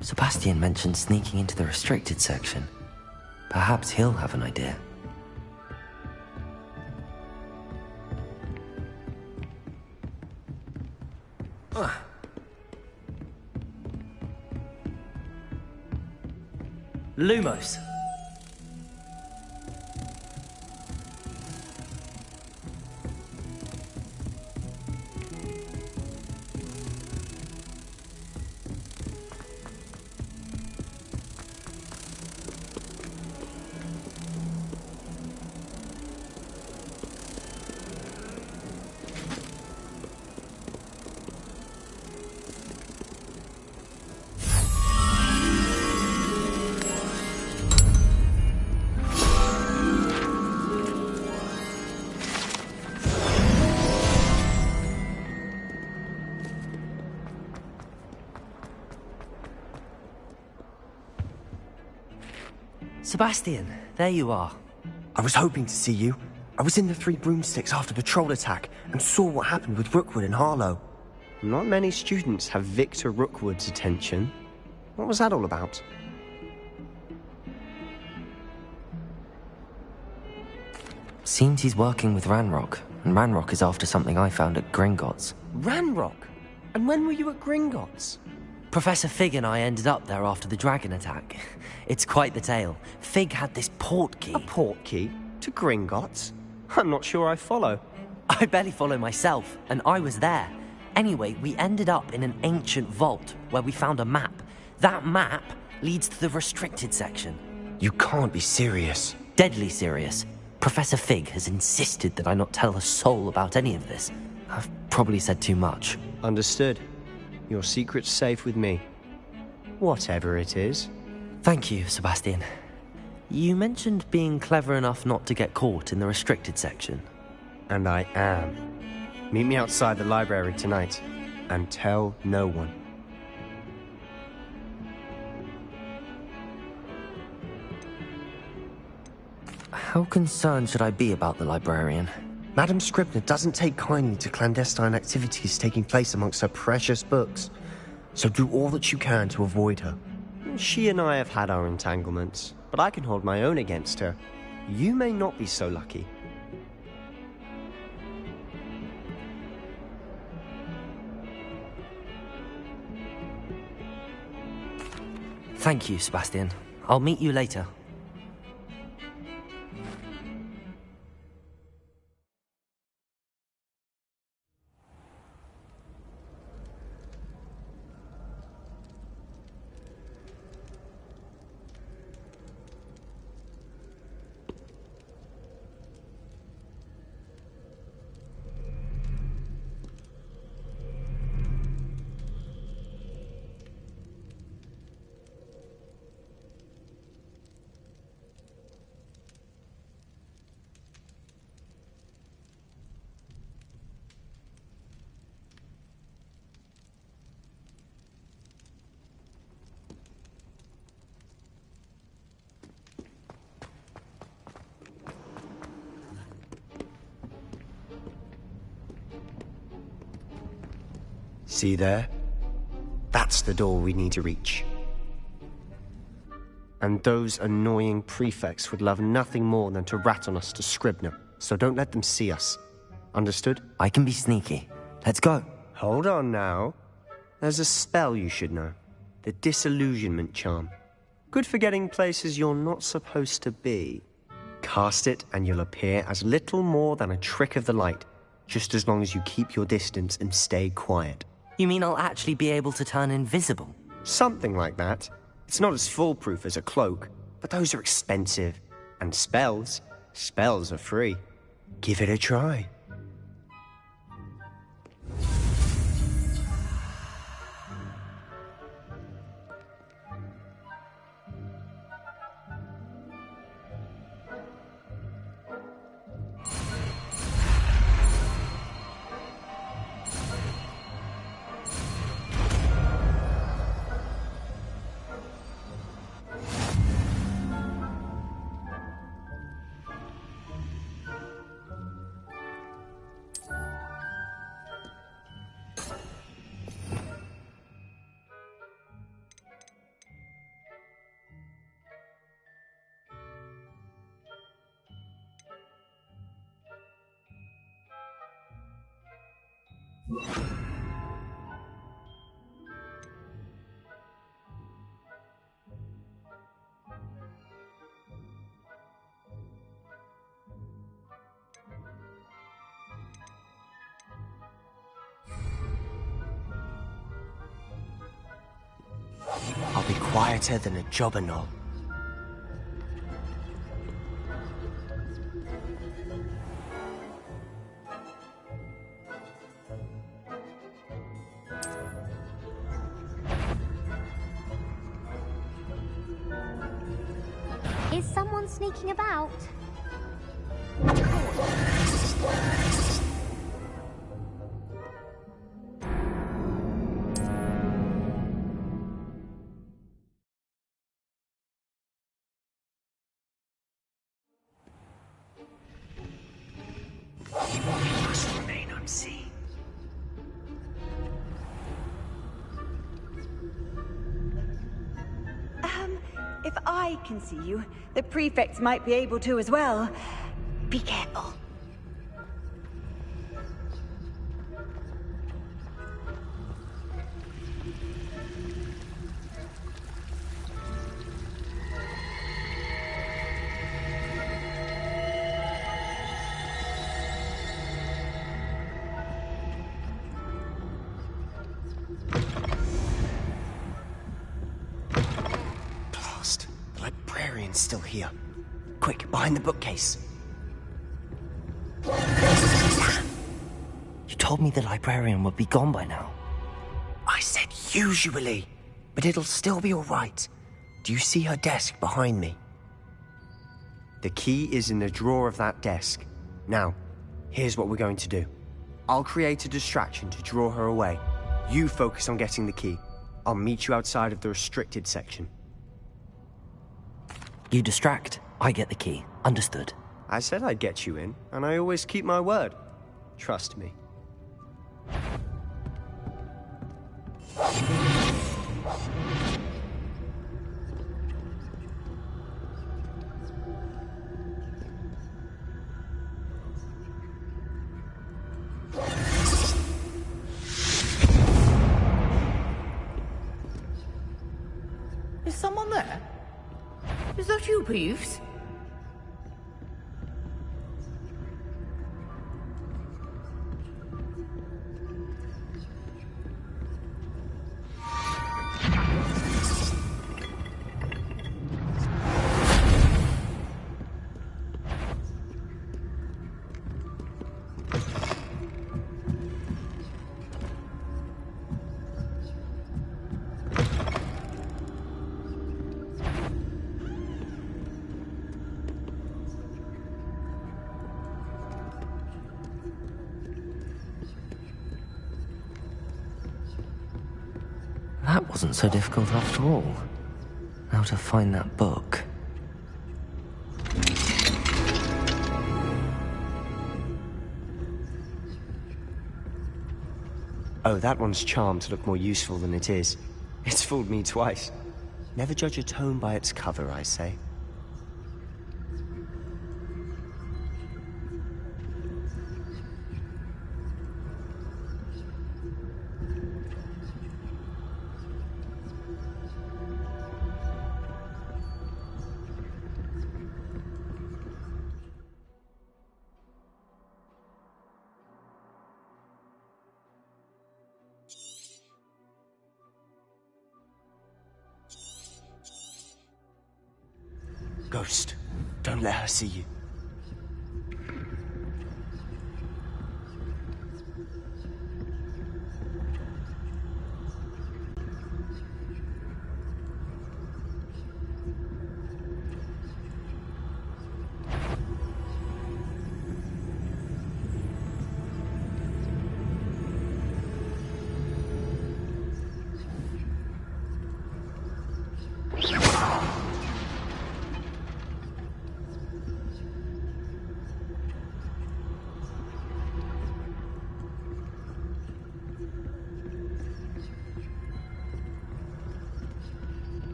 Sebastian mentioned sneaking into the restricted section. Perhaps he'll have an idea. Lumos. Sebastian, there you are. I was hoping to see you. I was in the Three Broomsticks after the troll attack and saw what happened with Rookwood and Harlow. Not many students have Victor Rookwood's attention. What was that all about? Seems he's working with Ranrock, and Ranrock is after something I found at Gringotts. Ranrock? And when were you at Gringotts? Professor Fig and I ended up there after the dragon attack. It's quite the tale. Fig had this port key. A port key? To Gringotts? I'm not sure I follow. I barely follow myself, and I was there. Anyway, we ended up in an ancient vault where we found a map. That map leads to the restricted section. You can't be serious. Deadly serious. Professor Fig has insisted that I not tell a soul about any of this. I've probably said too much. Understood. Your secret's safe with me. Whatever it is. Thank you, Sebastian. You mentioned being clever enough not to get caught in the restricted section. And I am. Meet me outside the library tonight, and tell no one. How concerned should I be about the librarian? Madam Scribner doesn't take kindly to clandestine activities taking place amongst her precious books, so do all that you can to avoid her. She and I have had our entanglements, but I can hold my own against her. You may not be so lucky. Thank you, Sebastian. I'll meet you later. See there? That's the door we need to reach. And those annoying prefects would love nothing more than to rat on us to Scribner, so don't let them see us. Understood? I can be sneaky. Let's go. Hold on now. There's a spell you should know. The Disillusionment Charm. Good for getting places you're not supposed to be. Cast it and you'll appear as little more than a trick of the light, just as long as you keep your distance and stay quiet. You mean I'll actually be able to turn invisible? Something like that. It's not as foolproof as a cloak, but those are expensive. And spells are free. Give it a try. I'll be quieter than a jobberknoll. Is someone sneaking about? Must remain unseen. If I can see you, the prefects might be able to as well. Be careful. The librarian's still here. Quick, behind the bookcase. You told me the librarian would be gone by now. I said usually, but it'll still be all right. Do you see her desk behind me? The key is in the drawer of that desk. Now, here's what we're going to do. I'll create a distraction to draw her away. You focus on getting the key. I'll meet you outside of the restricted section. You distract, I get the key. Understood. I said I'd get you in, and I always keep my word. Trust me. Is someone there? Is that you, Peeves? That wasn't so difficult after all. Now to find that book. Oh, that one's charmed to look more useful than it is. It's fooled me twice. Never judge a tome by its cover, I say. Ghost, don't let her see you.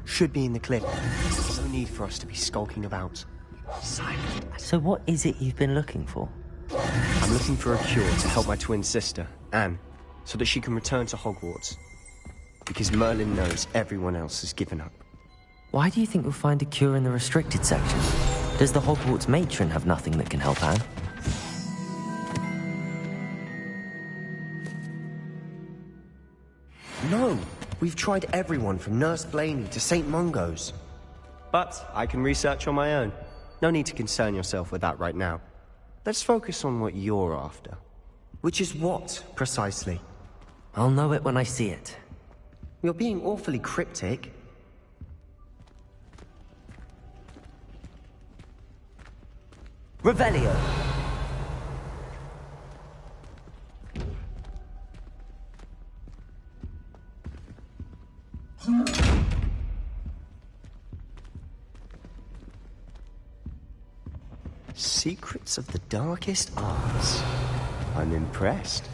Should be in the clip. There's no need for us to be skulking about. Silent. So what is it you've been looking for? I'm looking for a cure to help my twin sister, Anne, so that she can return to Hogwarts. Because Merlin knows everyone else has given up. Why do you think you'll find a cure in the restricted section? Does the Hogwarts matron have nothing that can help Anne? No! We've tried everyone from Nurse Blaney to St. Mungo's. But I can research on my own. No need to concern yourself with that right now. Let's focus on what you're after. Which is what, precisely? I'll know it when I see it. You're being awfully cryptic. Revelio! Secrets of the darkest arts. I'm impressed.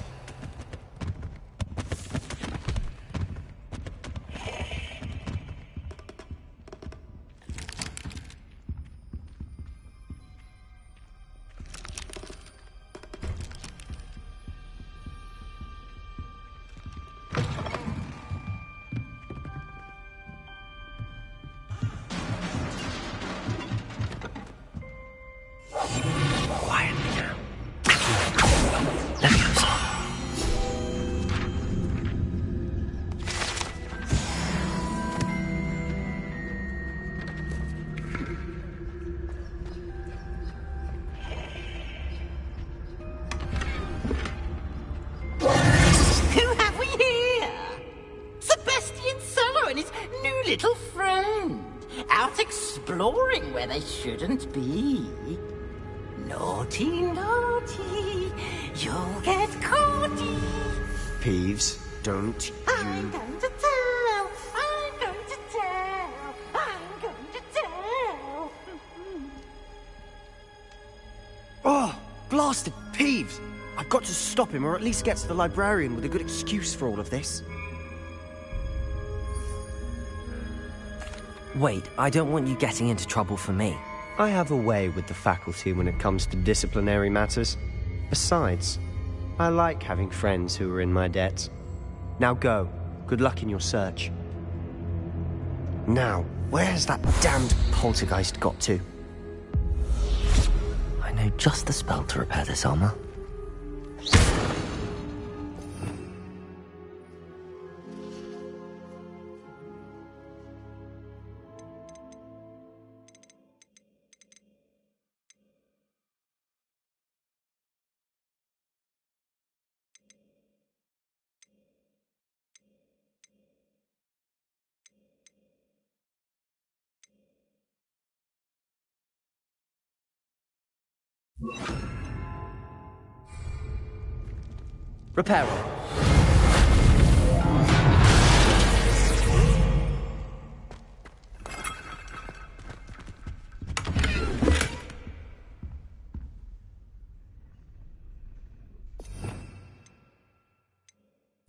Exploring where they shouldn't be. Naughty, naughty, you'll get caughty. Peeves, don't you... I'm going to tell, I'm going to tell, I'm going to tell. Oh, blasted Peeves! I've got to stop him, or at least get to the librarian with a good excuse for all of this. Wait, I don't want you getting into trouble for me. I have a way with the faculty when it comes to disciplinary matters. Besides, I like having friends who are in my debt. Now go. Good luck in your search. Now, where's that damned poltergeist got to? I know just the spell to repair this armor. Reparo.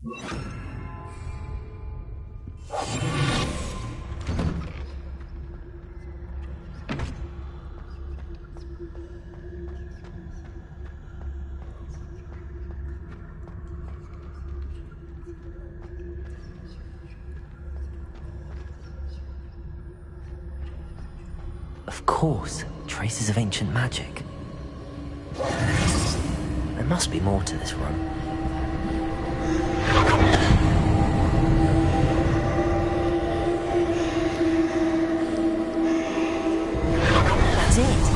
Of course, traces of ancient magic. There must be more to this room. That's it.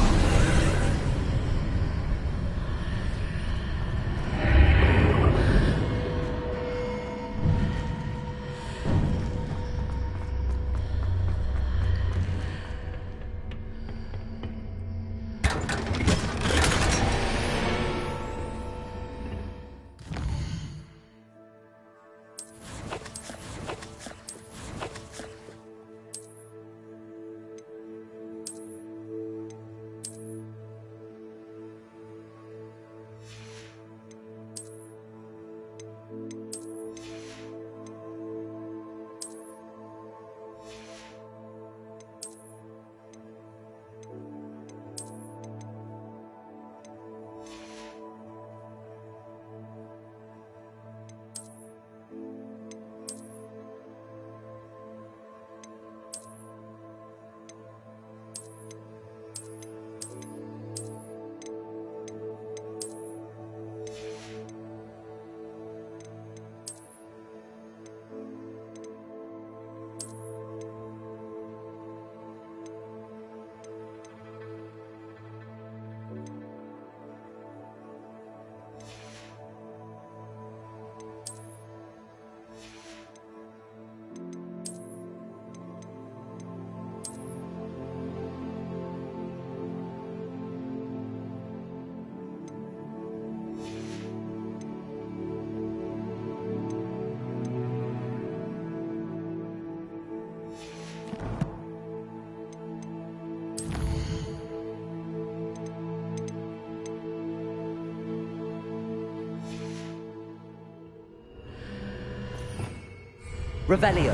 Revelio.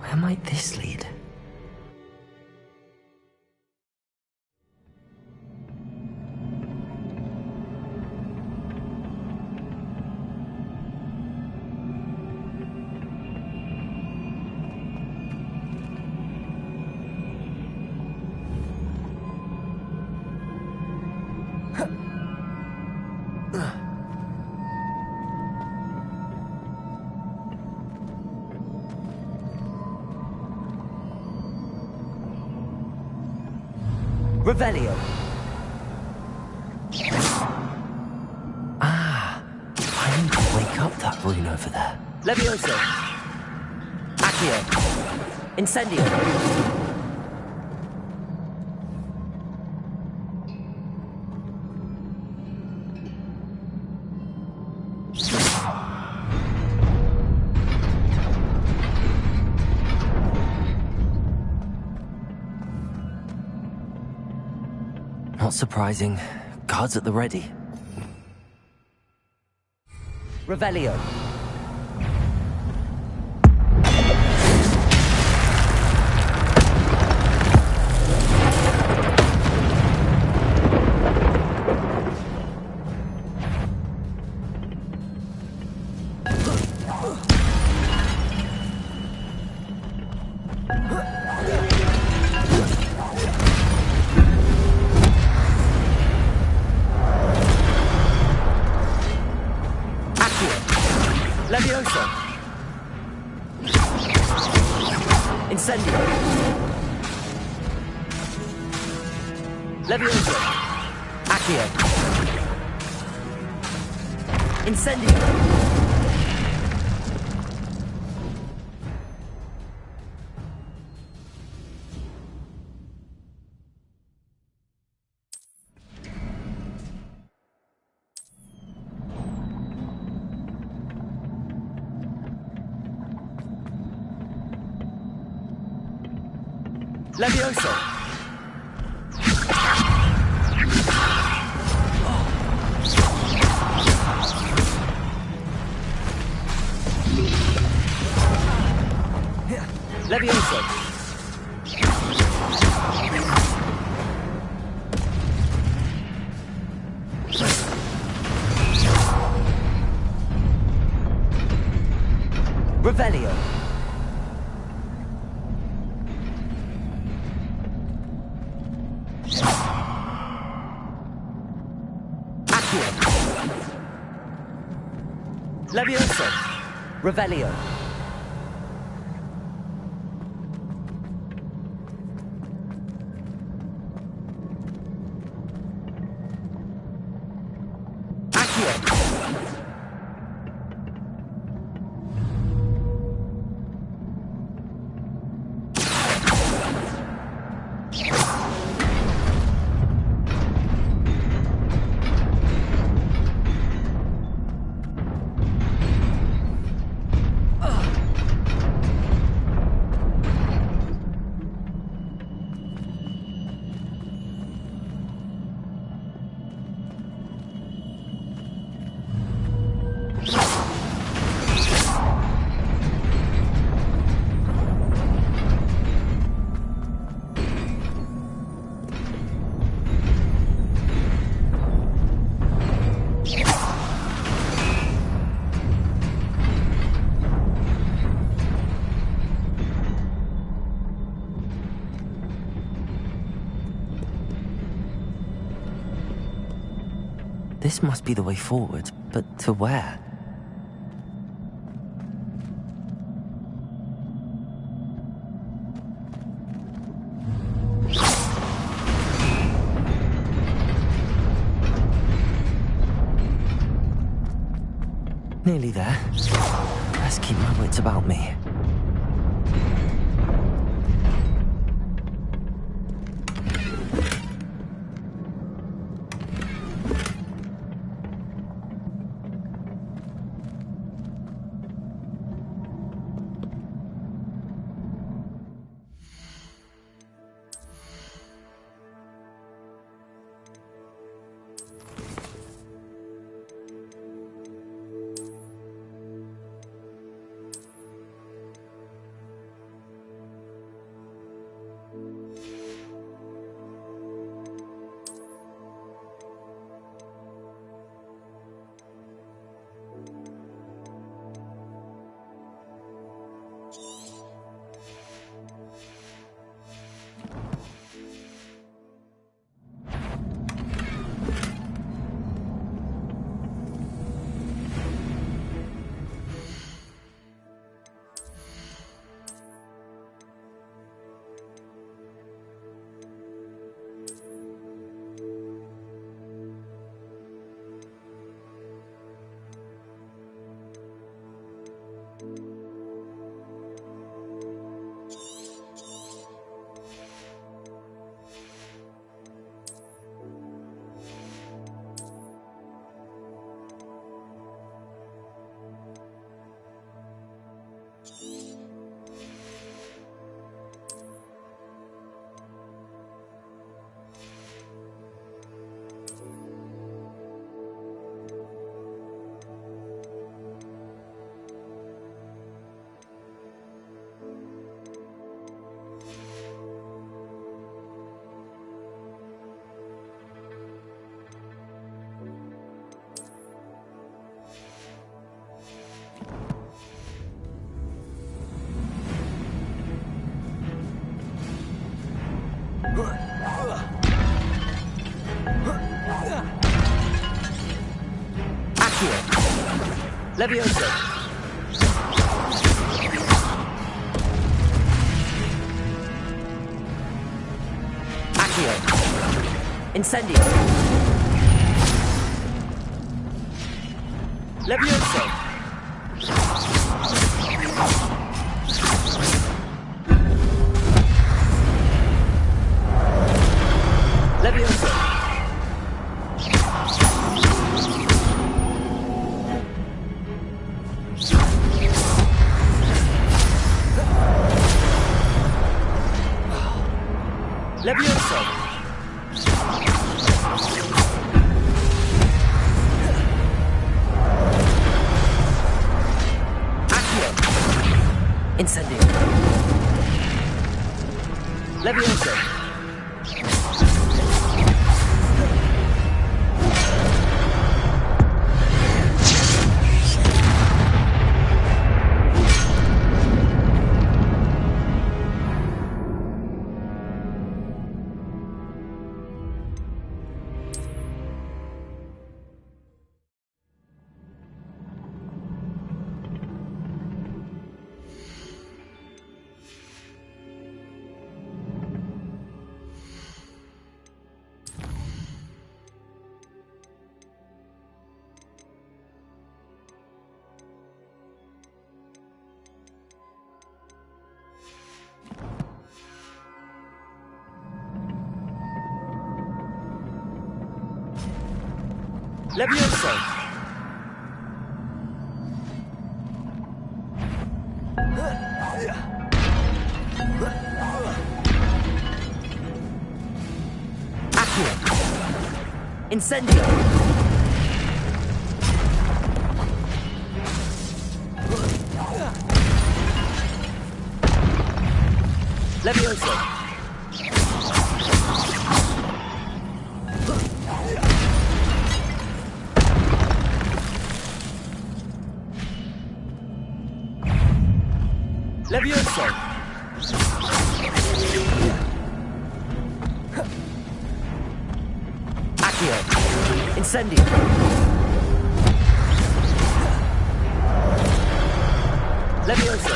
Where might this lead? Revelio. Ah, I need to wake up that rune over there. Levioso. Accio. Incendio. Not surprising. Guards at the ready. Revelio. Levioso. Incendio. Levioso. Accio. Incendio. Levioso. Levioso. Revelio. Accio. Levioso. Revelio. This must be the way forward, but to where? Nearly there. Best keep my wits about me. Levioso. Accio. Incendio. Levioso. Levioso. Levioso. Accio. Incendio. Levioso. Levioso. Accio. Incendio. Levioso. Levioso! Accio! Incendio! Levioso!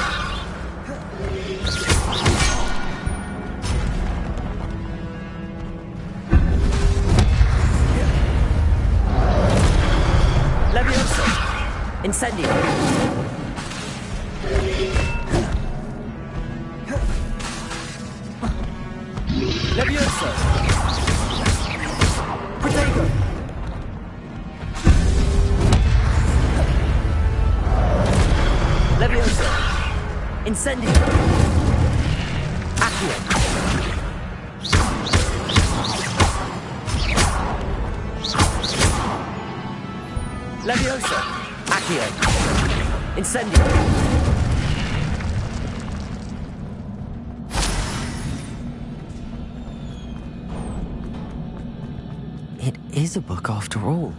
Levioso! Incendio! Levioso! Protego! Levioso! Incendio! Accio! Levioso! Accio! Incendio! It is a book after all.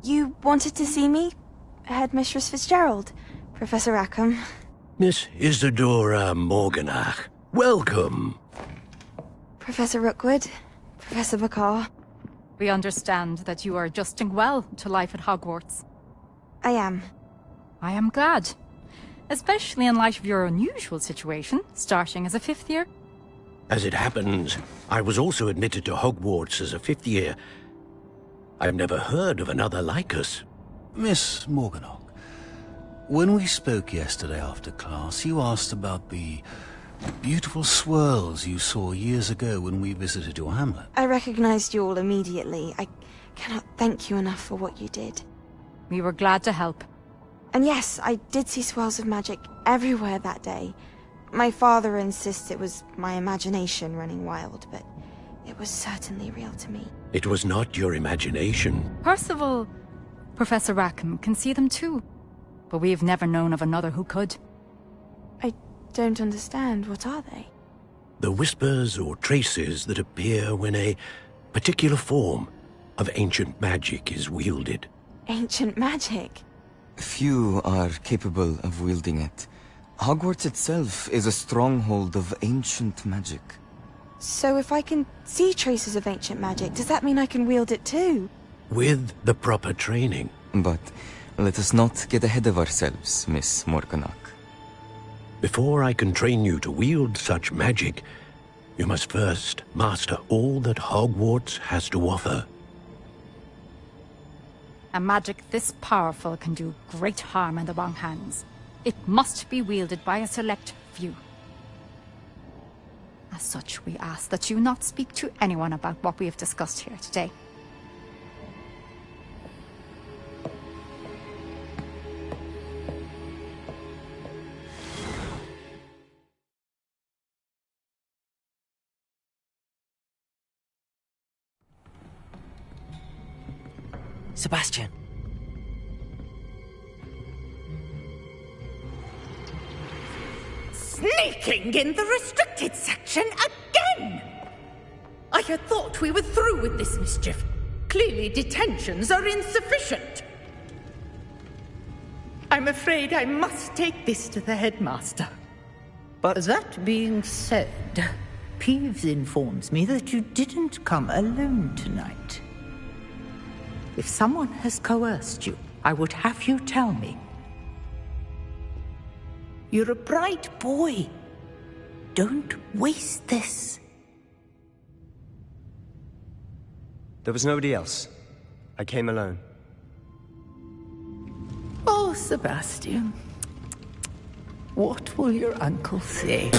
You wanted to see me? Headmistress Fitzgerald, Professor Rackham. Miss Isadora Morganach, welcome. Professor Rookwood, Professor Bakar. We understand that you are adjusting well to life at Hogwarts. I am. I am glad. Especially in light of your unusual situation, starting as a 5th year. As it happens, I was also admitted to Hogwarts as a 5th year. I've never heard of another like us. Miss Morganach, when we spoke yesterday after class, you asked about the beautiful swirls you saw years ago when we visited your hamlet. I recognized you all immediately. I cannot thank you enough for what you did. We were glad to help. And yes, I did see swirls of magic everywhere that day. My father insists it was my imagination running wild, but it was certainly real to me. It was not your imagination. Percival, Professor Rackham can see them too. But we've never known of another who could. I don't understand. What are they? The whispers or traces that appear when a particular form of ancient magic is wielded. Ancient magic? Few are capable of wielding it. Hogwarts itself is a stronghold of ancient magic. So if I can see traces of ancient magic, does that mean I can wield it too? With the proper training. But let us not get ahead of ourselves, Miss Morganach. Before I can train you to wield such magic, you must first master all that Hogwarts has to offer. A magic this powerful can do great harm in the wrong hands. It must be wielded by a select few. As such, we ask that you not speak to anyone about what we have discussed here today. Sebastian. Sneaking in the restricted section again! I had thought we were through with this mischief. Clearly detentions are insufficient. I'm afraid I must take this to the headmaster. But that being said, Peeves informs me that you didn't come alone tonight. If someone has coerced you, I would have you tell me. You're a bright boy. Don't waste this. There was nobody else. I came alone. Oh, Sebastian. What will your uncle say?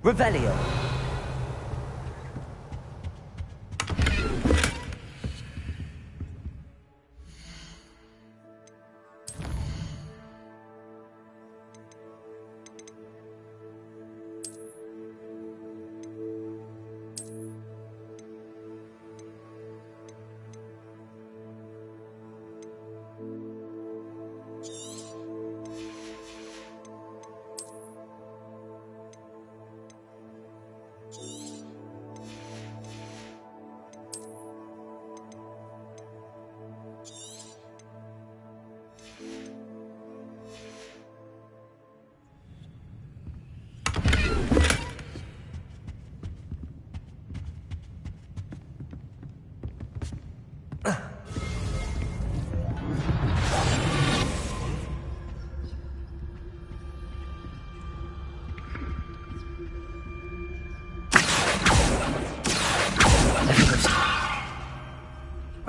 Revelio.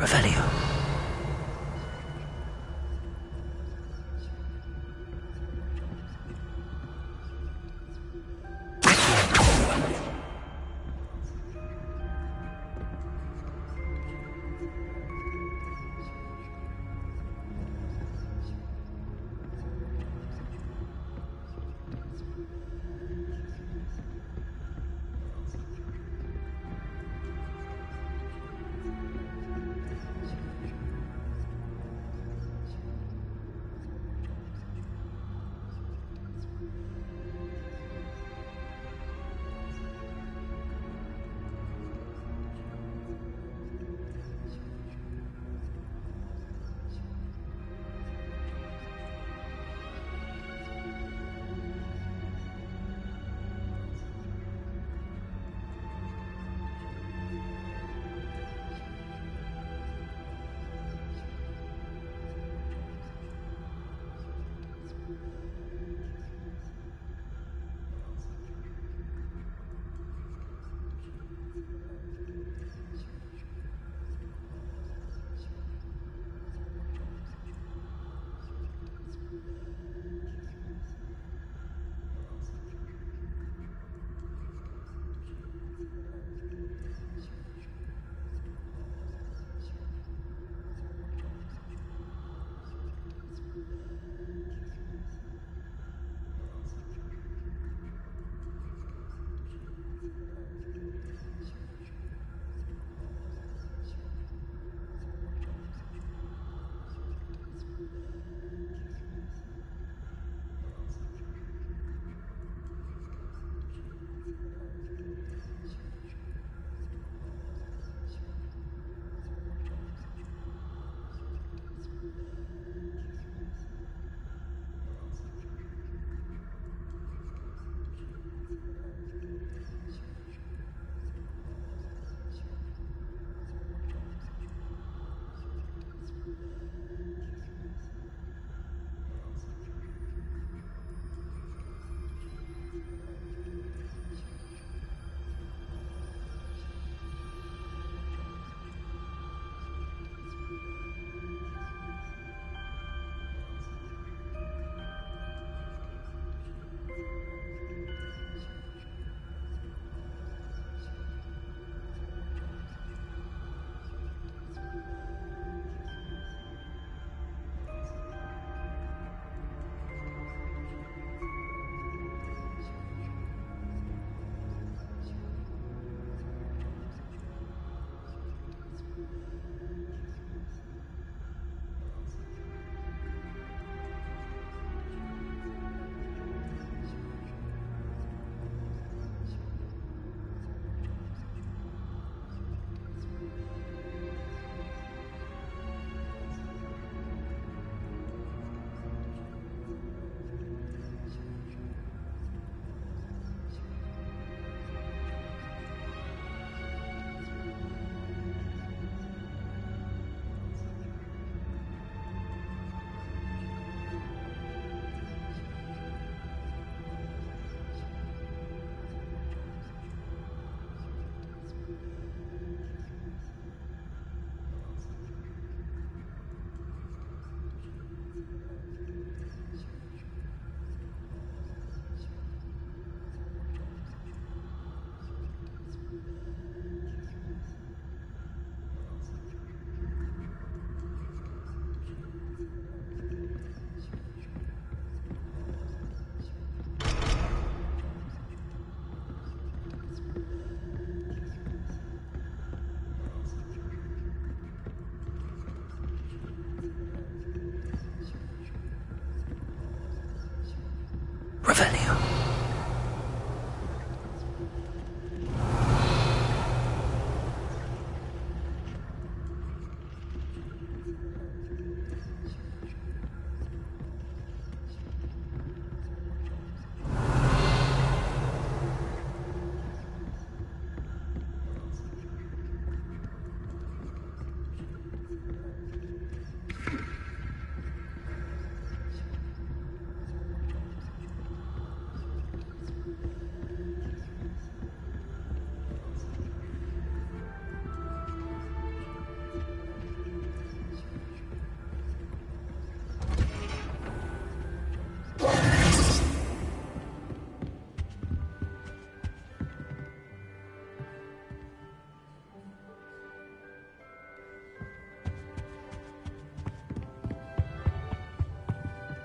Revelio.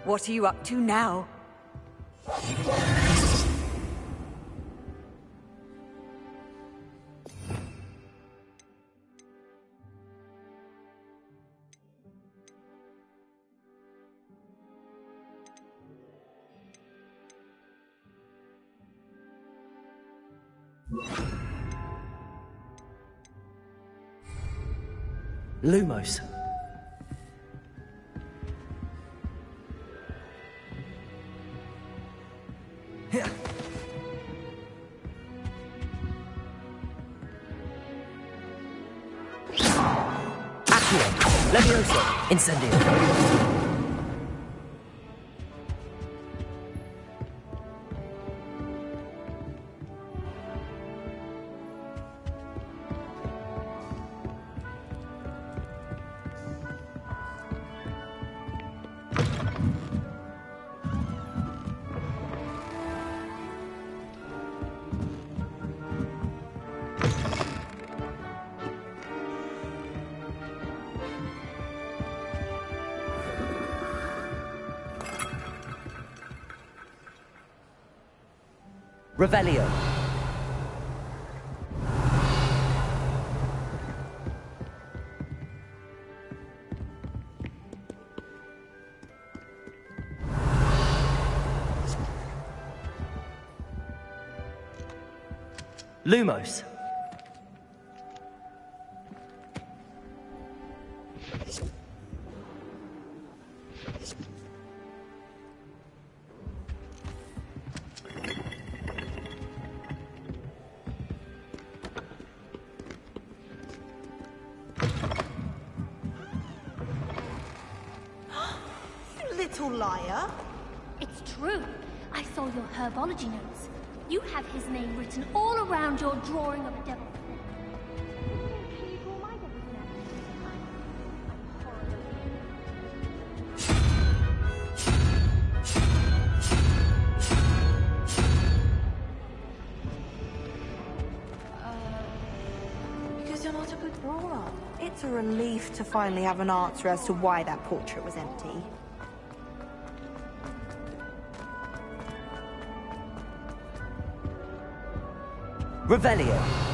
What are you up to now? Lumos. Accio. Levioso. Incendio. Revelio. Lumos. Little liar. It's true. I saw your herbology notes. You have his name written all around your drawing of a devil. Can you draw my devil's Because you're not a good drawer. It's a relief to finally have an answer as to why that portrait was empty. Revelio.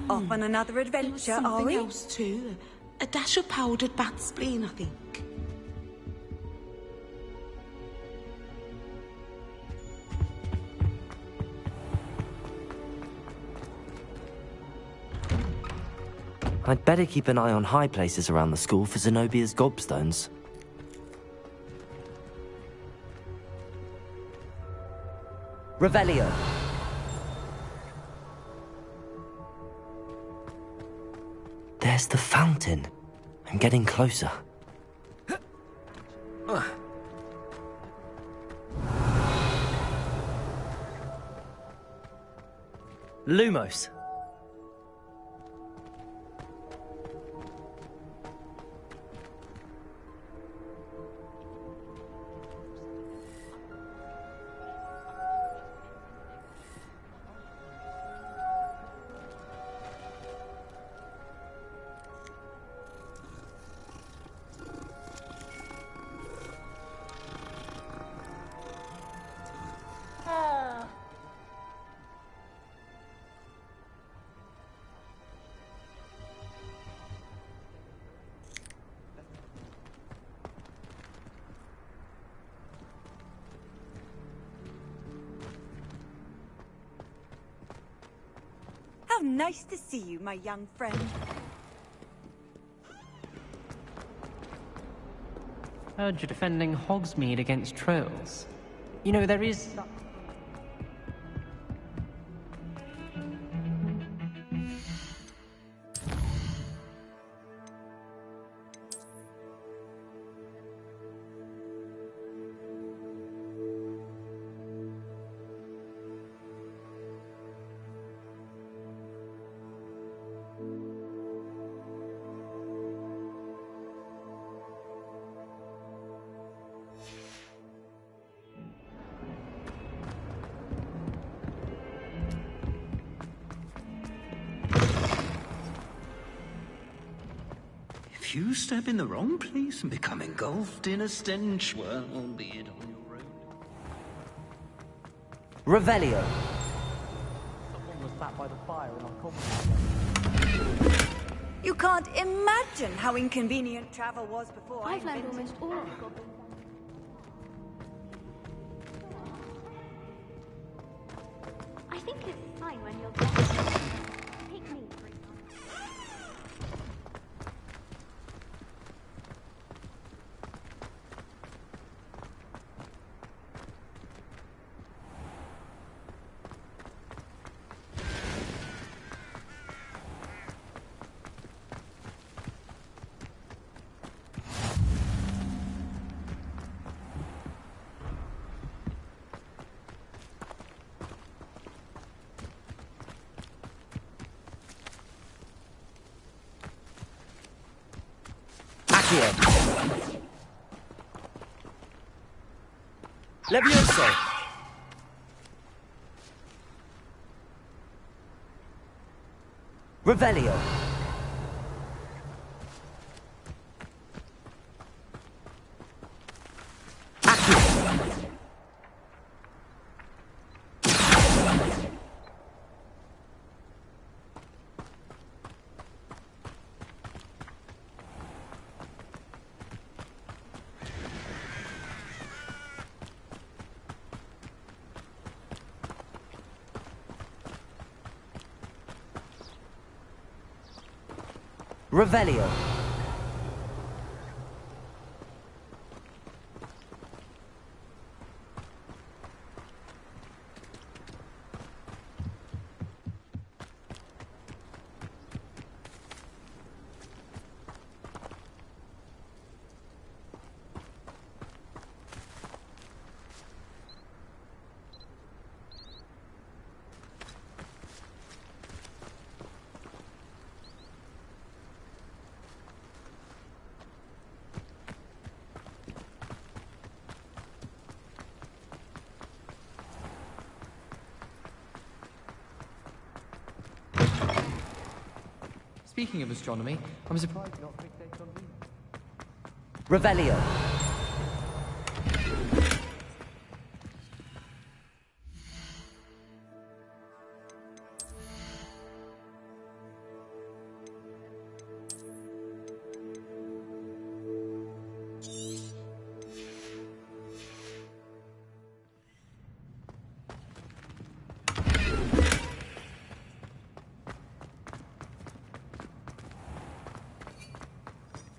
Off on another adventure, are we? Something else too. A dash of powdered bat spleen, I think. I'd better keep an eye on high places around the school for Zenobia's gobstones. Revelio. There's the fountain. I'm getting closer. Lumos. How nice to see you, my young friend. Heard you're defending Hogsmeade against trolls. You know, there is... If you step in the wrong place and become engulfed in a stench, well, be it on your own. Revelio. Someone was sat by the fire in our common. You can't imagine how inconvenient travel was before I I've learned invented almost all of the goblins. I think it's fine when you're there. Take me, for example. Levioso. Revelio. Revelio. Speaking of astronomy, I'm surprised you're not fixated on Venus. Revelio.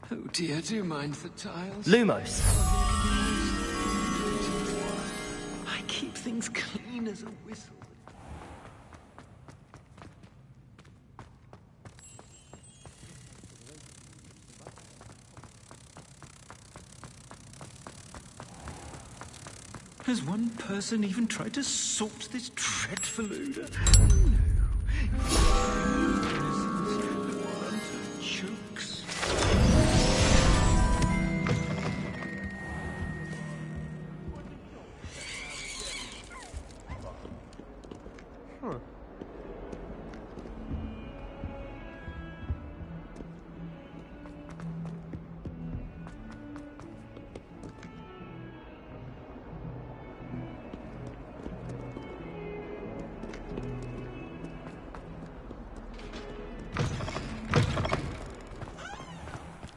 Oh dear, do you mind the tiles? Lumos. I keep things clean as a whistle. Has one person even tried to sort this dreadful odor? No. Chokes.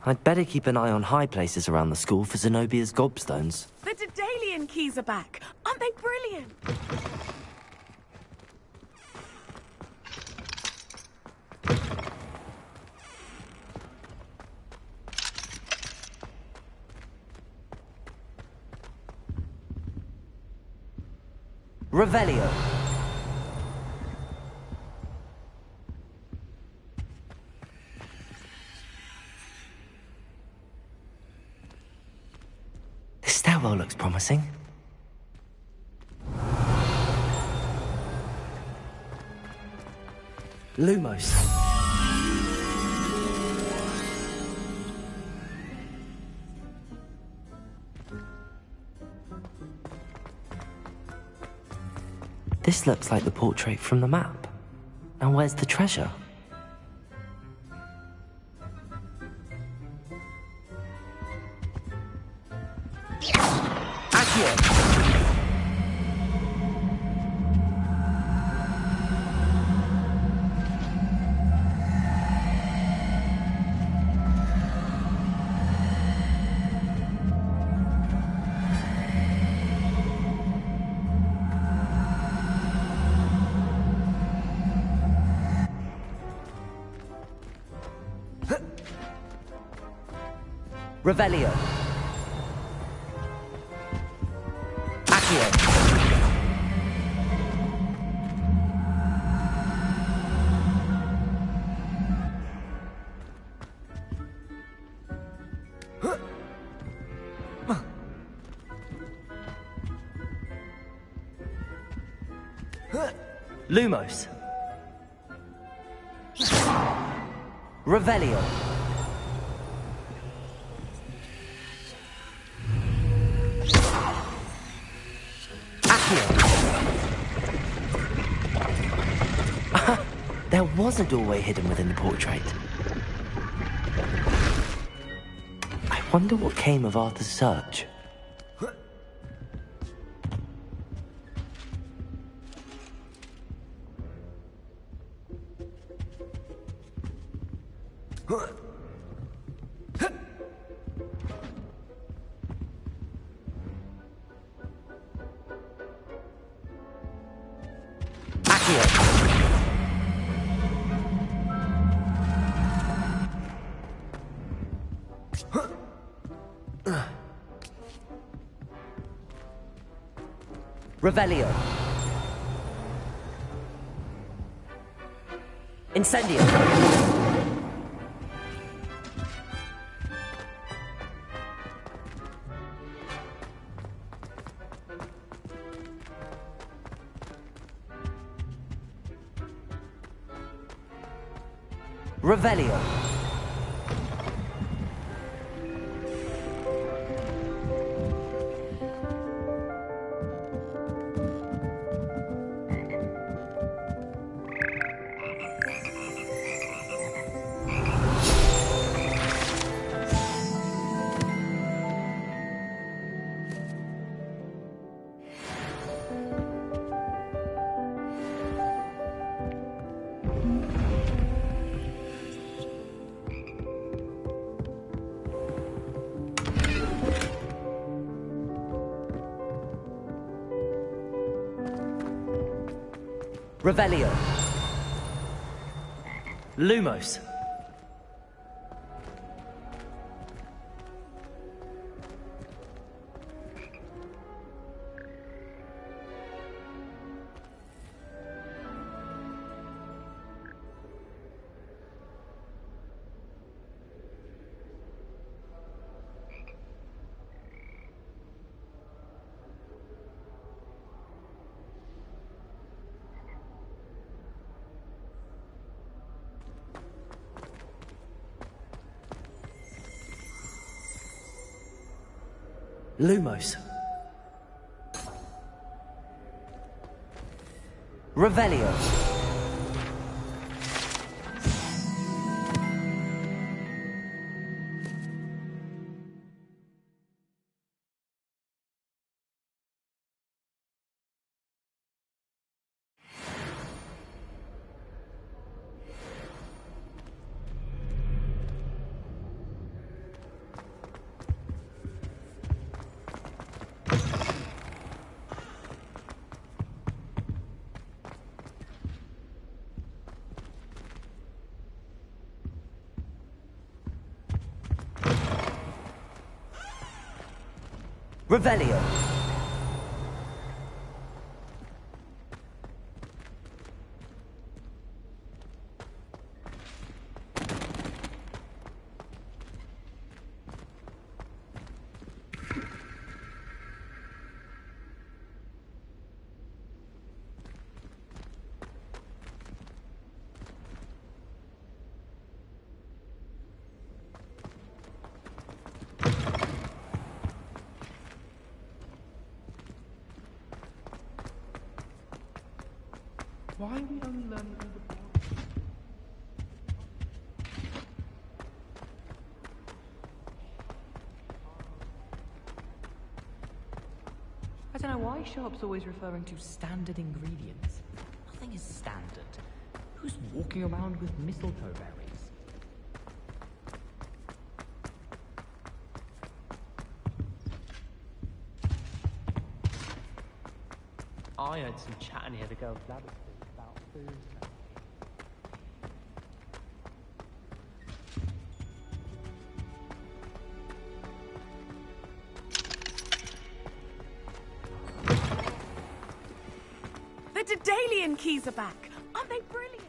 I'd better keep an eye on high places around the school for Zenobia's gobstones. The Daedalian keys are back. Aren't they brilliant? Revelio. This stairwell looks promising. Lumos. This looks like the portrait from the map. Now where's the treasure? Revelio. Accio. Lumos. Revelio. There was a doorway hidden within the portrait. I wonder what came of Arthur's search. Revelio. Incendio. Revelio. Revelio. Lumos. Lumos. Revelio. Revelio. Why are we only learning all the I don't know why Sharp's always referring to standard ingredients. Nothing is standard. Who's walking around with mistletoe berries? I heard some chat near the girls' laboratory about food. The Daedalian keys are back. Aren't they brilliant?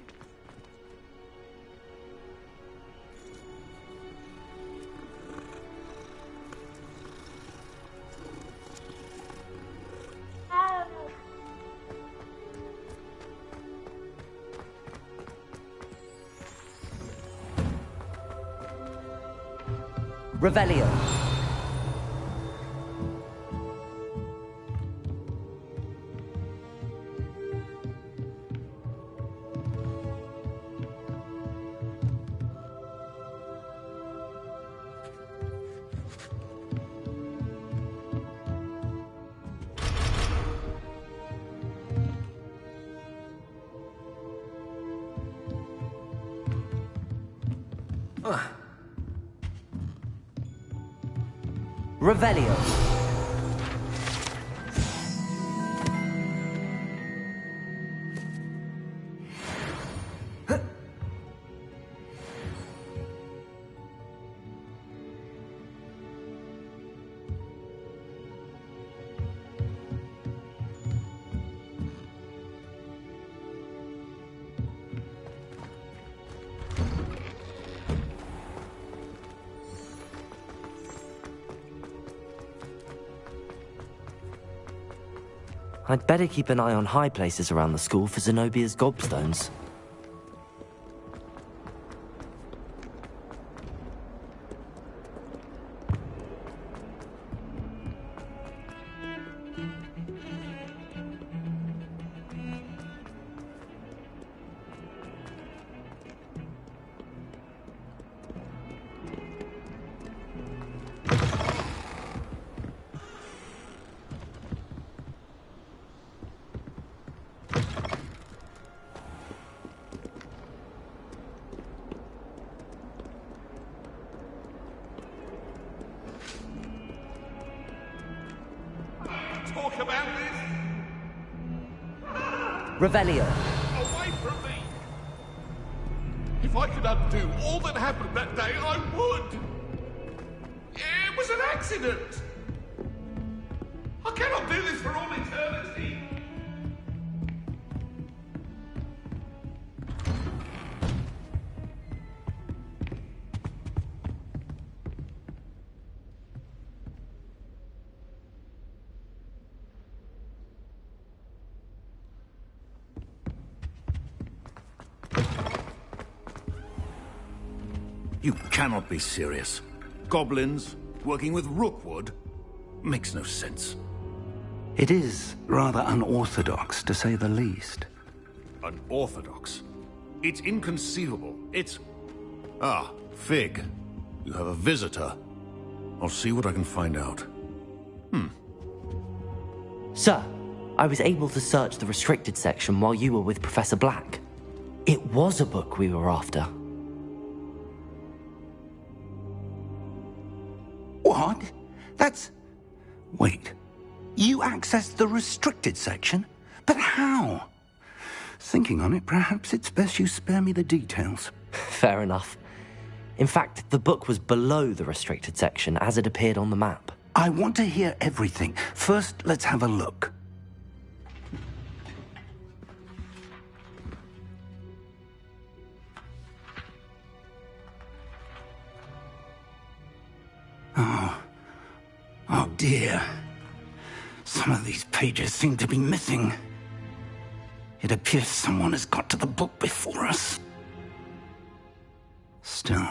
Revelio. Revelio. I'd better keep an eye on high places around the school for Zenobia's gobstones. Talk about this? Revelio. Away from me! If I could undo all that happened that day, I would! It was an accident! I cannot do this for all eternity! You cannot be serious. Goblins, working with Rookwood? makes no sense. It is rather unorthodox, to say the least. Unorthodox? It's inconceivable. It's... Ah, Fig. You have a visitor. I'll see what I can find out. Sir, I was able to search the restricted section while you were with Professor Black. It was a book we were after. What? That's... Wait. You accessed the restricted section? But how? Thinking on it, perhaps it's best you spare me the details. Fair enough. In fact, the book was below the restricted section as it appeared on the map. I want to hear everything. First, let's have a look. Oh dear. Some of these pages seem to be missing. It appears someone has got to the book before us. Still,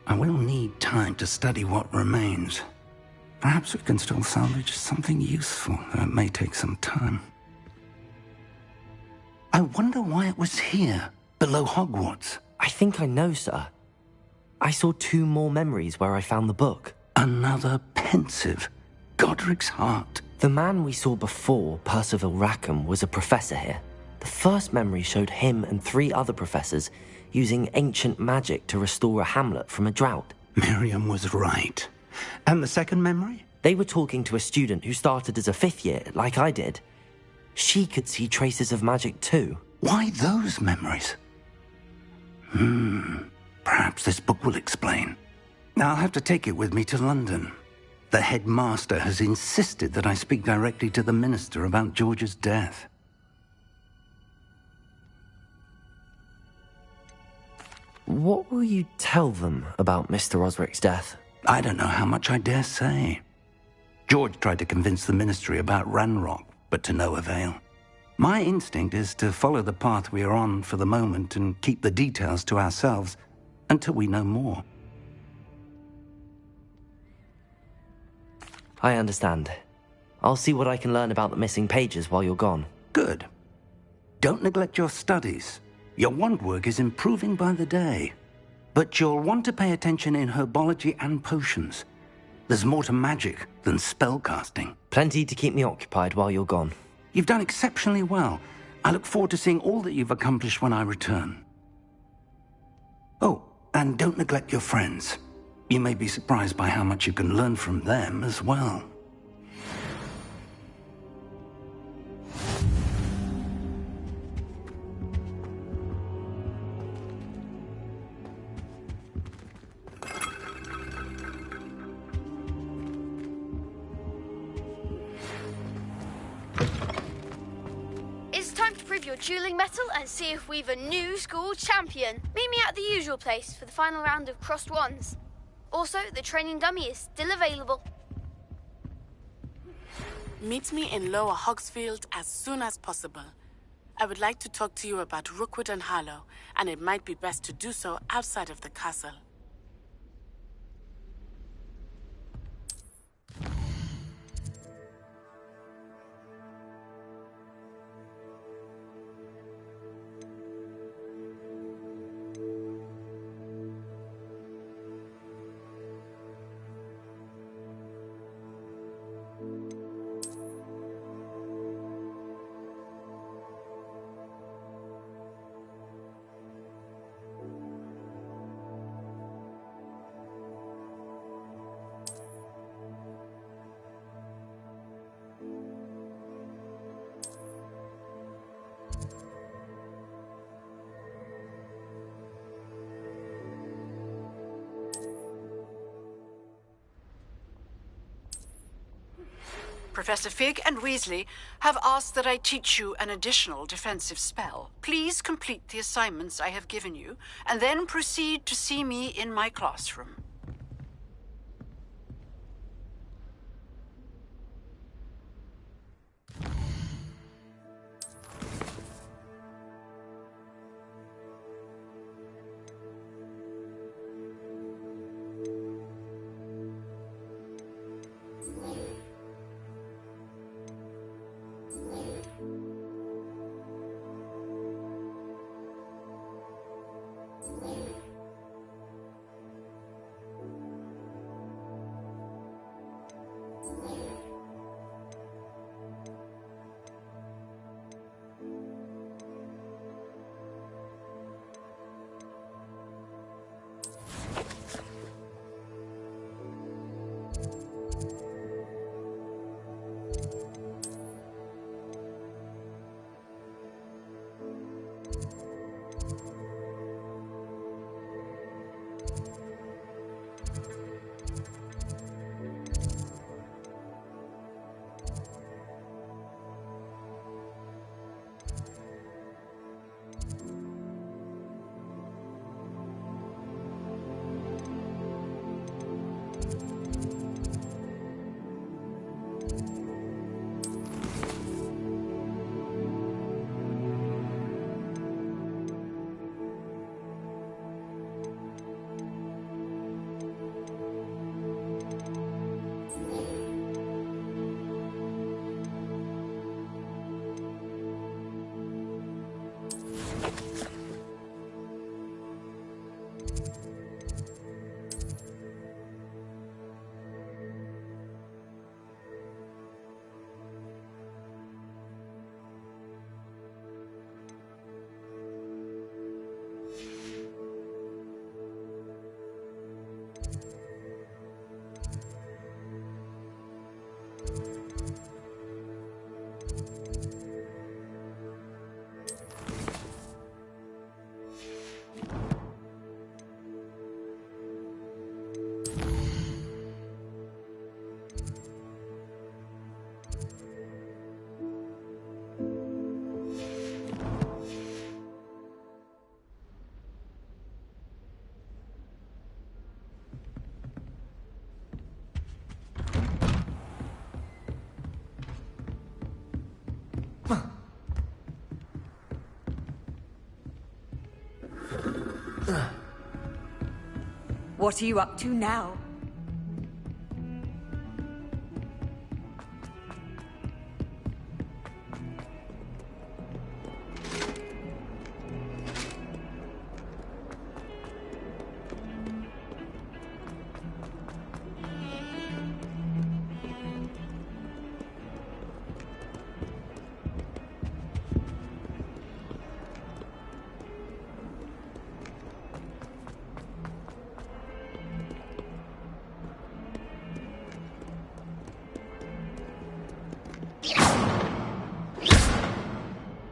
I will need time to study what remains. Perhaps we can still salvage something useful, though it may take some time. I wonder why it was here, below Hogwarts. I think I know, sir. I saw 2 more memories where I found the book. Another pensive. Godric's heart. The man we saw before, Percival Rackham, was a professor here. The first memory showed him and 3 other professors using ancient magic to restore a hamlet from a drought. Miriam was right. And the second memory? They were talking to a student who started as a 5th year, like I did. She could see traces of magic too. Why those memories? Perhaps this book will explain. I'll have to take it with me to London. The headmaster has insisted that I speak directly to the minister about George's death. What will you tell them about Mr. Osric's death? I don't know how much I dare say. George tried to convince the ministry about Ranrock, but to no avail. My instinct is to follow the path we are on for the moment and keep the details to ourselves until we know more. I understand. I'll see what I can learn about the missing pages while you're gone. Good. Don't neglect your studies. Your wand work is improving by the day. But you'll want to pay attention in herbology and potions. There's more to magic than spellcasting. Plenty to keep me occupied while you're gone. You've done exceptionally well. I look forward to seeing all that you've accomplished when I return. Oh, and don't neglect your friends. You may be surprised by how much you can learn from them as well. It's time to prove your dueling mettle and see if we've a new school champion. Meet me at the usual place for the final round of crossed wands. Also, the training dummy is still available. Meet me in Lower Hogsfield as soon as possible. I would like to talk to you about Rookwood and Harlow, and it might be best to do so outside of the castle. Professor Fig and Weasley have asked that I teach you an additional defensive spell. Please complete the assignments I have given you, and then proceed to see me in my classroom. What are you up to now?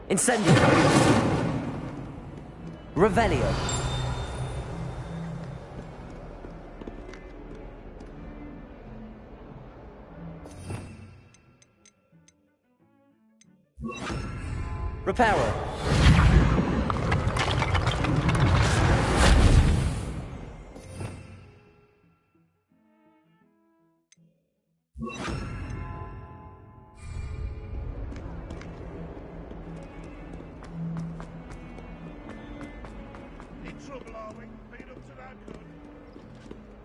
Incendio. Revelio. Reparo.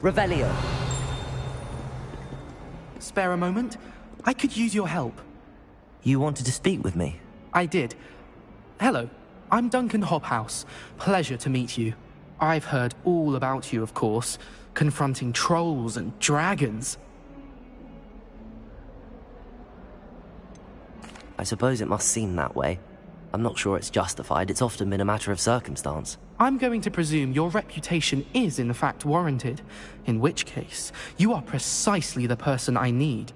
Revelio. Spare a moment? I could use your help. You wanted to speak with me? I did. Hello, I'm Duncan Hobhouse. Pleasure to meet you. I've heard all about you, of course, confronting trolls and dragons. I suppose it must seem that way. I'm not sure it's justified. It's often been a matter of circumstance. I'm going to presume your reputation is in fact warranted, in which case, you are precisely the person I need.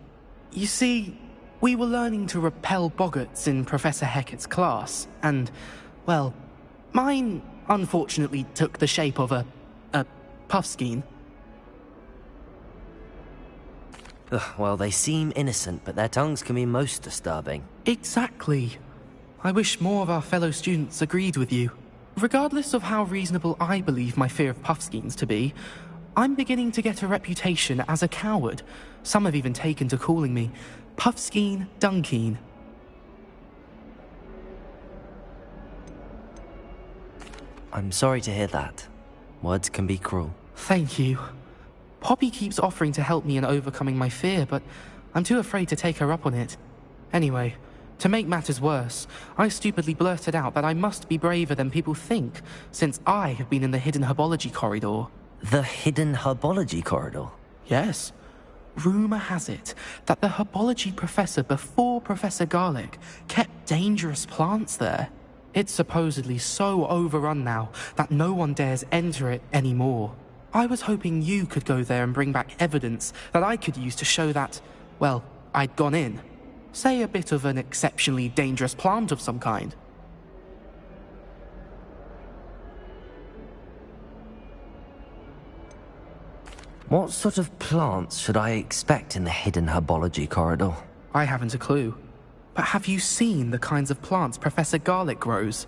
You see, we were learning to repel boggarts in Professor Hecat's class, and, well, mine unfortunately took the shape of a puffskein. Well, they seem innocent, but their tongues can be most disturbing. Exactly. I wish more of our fellow students agreed with you. Regardless of how reasonable I believe my fear of puffskeins to be, I'm beginning to get a reputation as a coward. Some have even taken to calling me Puffskeen Dunkeen. I'm sorry to hear that. Words can be cruel. Thank you. Poppy keeps offering to help me in overcoming my fear, but I'm too afraid to take her up on it. Anyway, to make matters worse, I stupidly blurted out that I must be braver than people think, since I have been in the hidden herbology corridor. The hidden herbology corridor? Yes. Rumour has it that the herbology professor before Professor Garlic kept dangerous plants there. It's supposedly so overrun now that no one dares enter it anymore. I was hoping you could go there and bring back evidence that I could use to show that, well, I'd gone in. Say a bit of an exceptionally dangerous plant of some kind. What sort of plants should I expect in the hidden herbology corridor? I haven't a clue. But have you seen the kinds of plants Professor Garlic grows?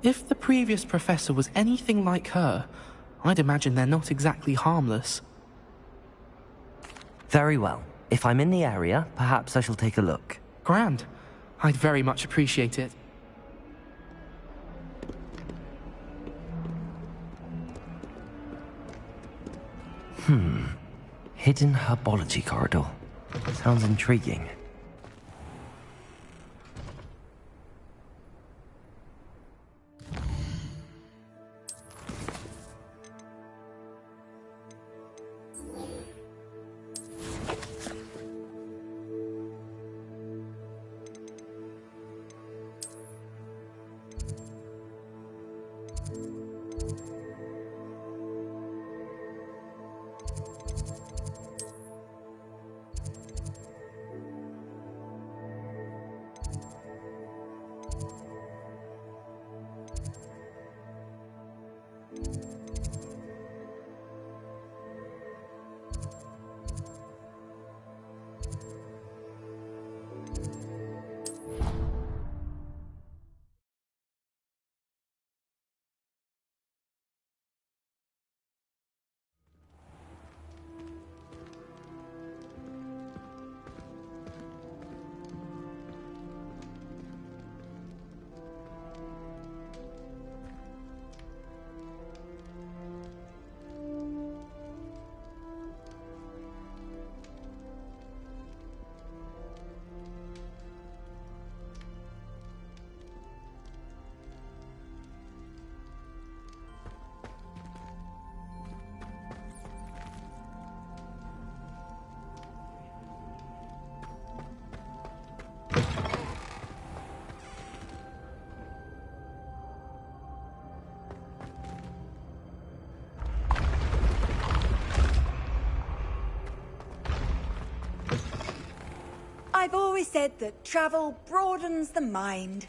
If the previous professor was anything like her, I'd imagine they're not exactly harmless. Very well. If I'm in the area, perhaps I shall take a look. Grand. I'd very much appreciate it. Hidden herbology corridor. Sounds intriguing. I've always said that travel broadens the mind.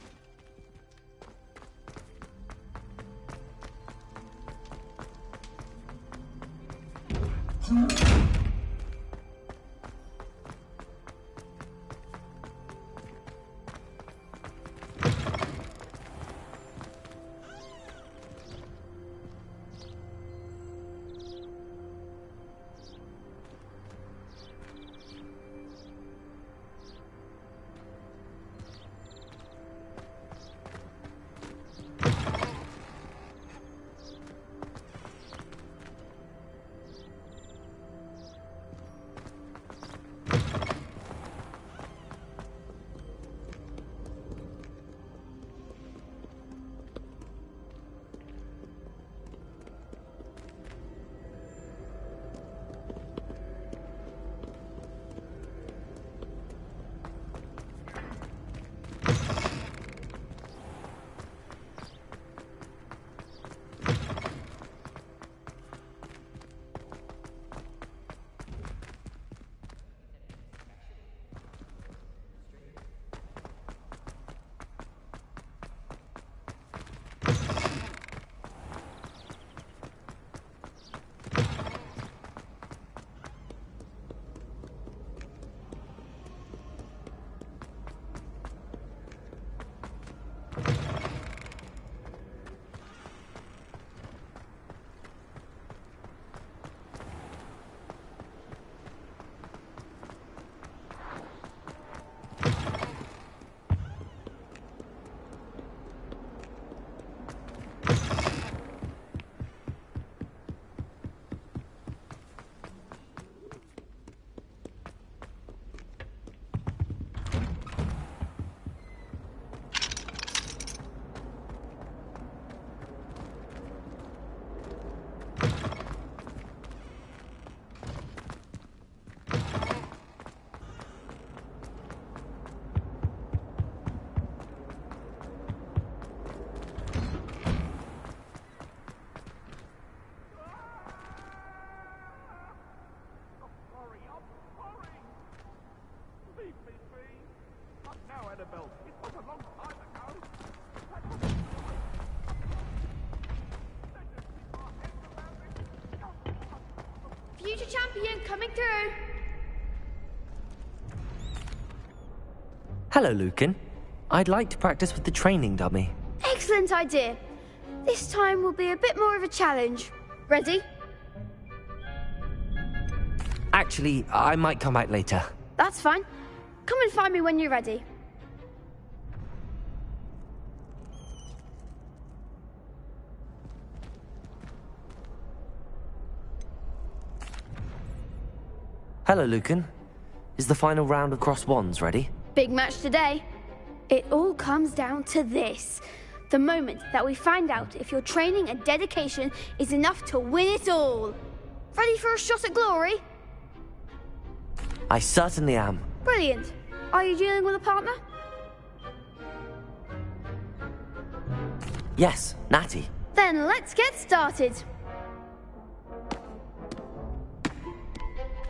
Future champion coming through. Hello, Lucan. I'd like to practice with the training dummy. Excellent idea. This time will be a bit more of a challenge. Ready? Actually, I might come back later. That's fine. Come and find me when you're ready. Hello, Lucan. Is the final round of Cross Wands ready? Big match today. It all comes down to this. The moment that we find out if your training and dedication is enough to win it all. Ready for a shot at glory? I certainly am. Brilliant. Are you dealing with a partner? Yes, Natty. Then let's get started.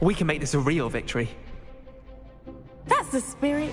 We can make this a real victory. That's the spirit.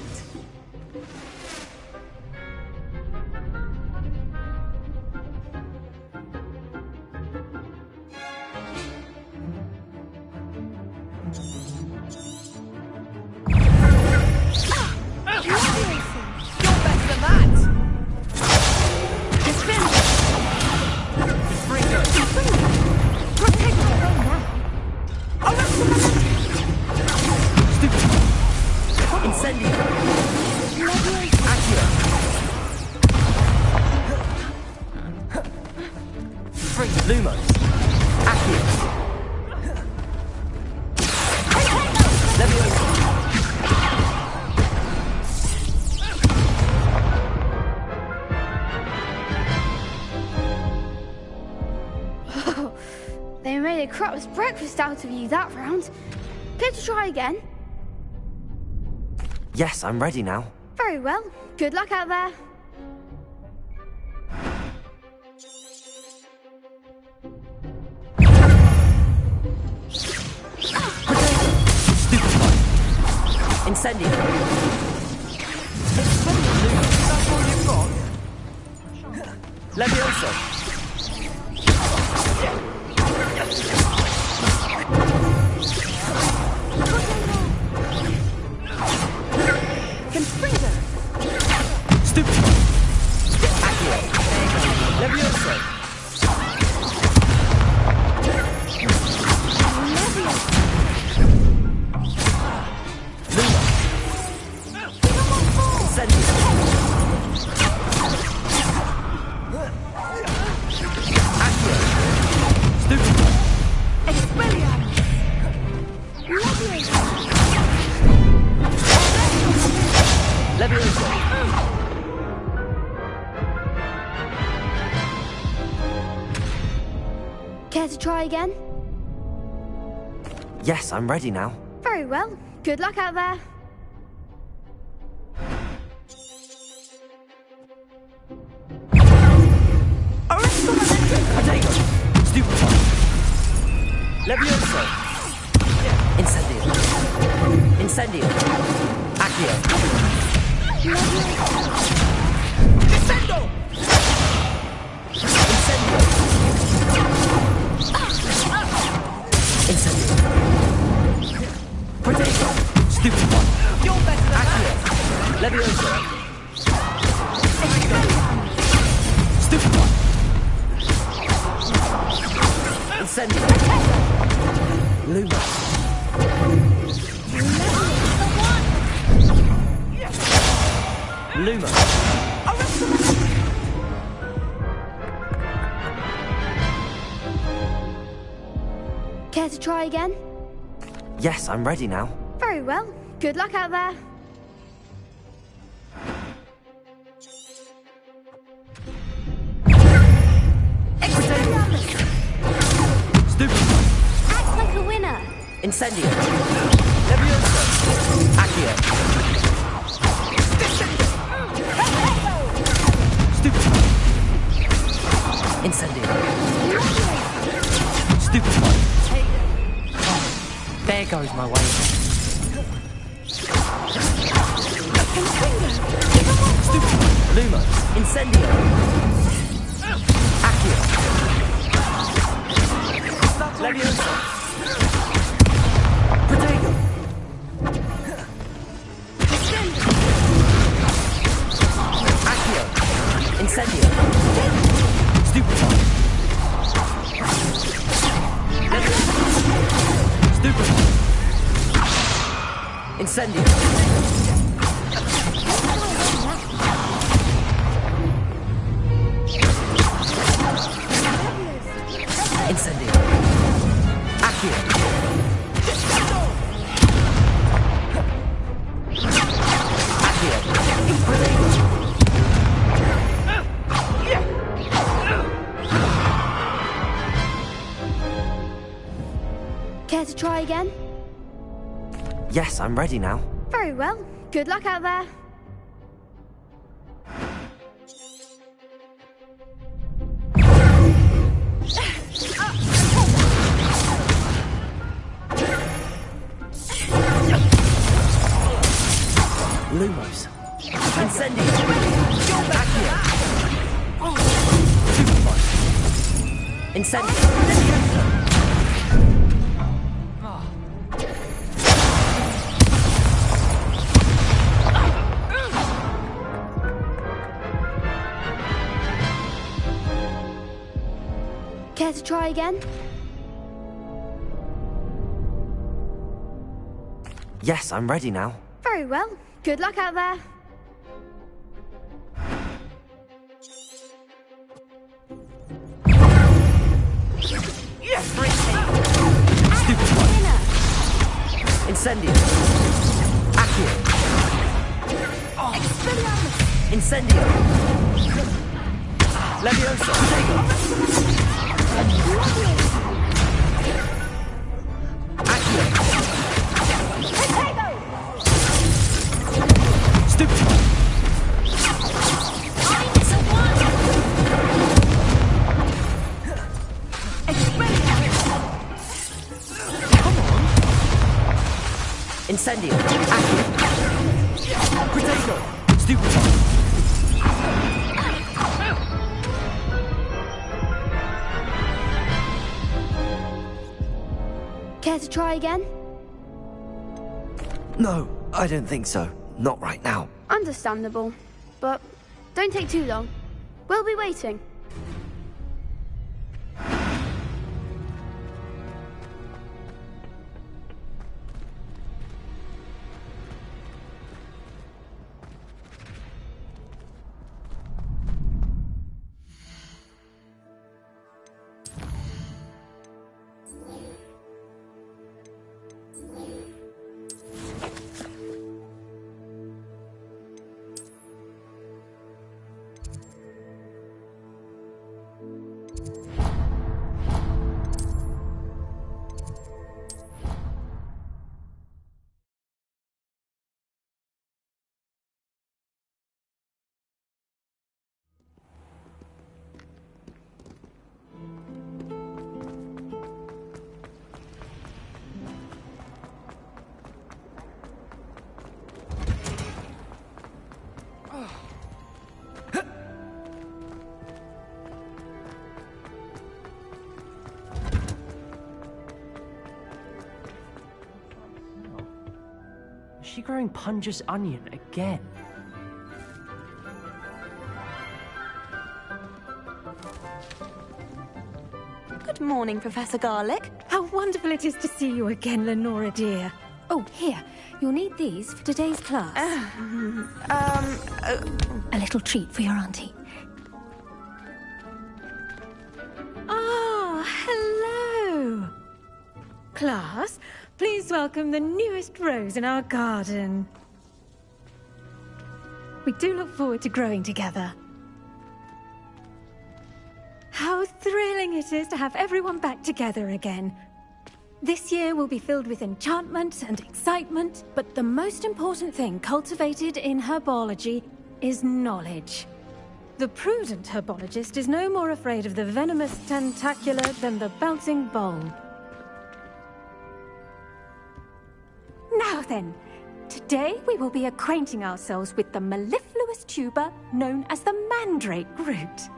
They made a crap's breakfast out of you that round. Care to try again? Yes, I'm ready now. Very well. Good luck out there. Incendio. Levioso! Confringo! Stupid! Accio! Levioso! Luma! Incendio! Accio! Stupid! Expelliarmus! Levioso! Care to try again? Yes, I'm ready now. Very well. Good luck out there. Protego! Stupefy! Levioso! Incendio! Incendio! Accio! Descendo! Incendio! Incendio! Protego! Stupefy! You're better than Accio! Levioso! Stupefy! Incendio! Luma! Luma! Care to try again? Yes, I'm ready now. Very well. Good luck out there. Stupefy! Act like a winner. Incendio! Levioso! Accio! Stupefy! Incendio! Stupefy! There goes my way. Stupefy! Luma! Incendio! Accio! Levioso! Protego! Accio! Incendio! Stupefy! Stupefy! Incendio! Incendio! Accio! Accio! Care to try again? Yes, I'm ready now. Very well. Good luck out there. Lumos! Incendio! Accio! Stupefy! Incendio! Care to try again? Yes, I'm ready now. Very well. Good luck out there. Stupefy! Incendio! Accio! Incendio! Levioso! Accio! Stupefy! Incendio! Accio! Protego! Stupefy! to try again? No, I don't think so. Not right now. Understandable. But don't take too long. We'll be waiting. Is she growing Punja's onion again? Good morning, Professor Garlic. How wonderful it is to see you again, Lenora dear. Oh, here. You'll need these for today's class. A little treat for your auntie. Ah, hello. Class, please welcome the newest rose in our garden. We do look forward to growing together. How thrilling it is to have everyone back together again. This year will be filled with enchantment and excitement, but the most important thing cultivated in herbology is knowledge. The prudent herbologist is no more afraid of the venomous tentacula than the bouncing bulb. Now then, today we will be acquainting ourselves with the mellifluous tuber known as the mandrake root.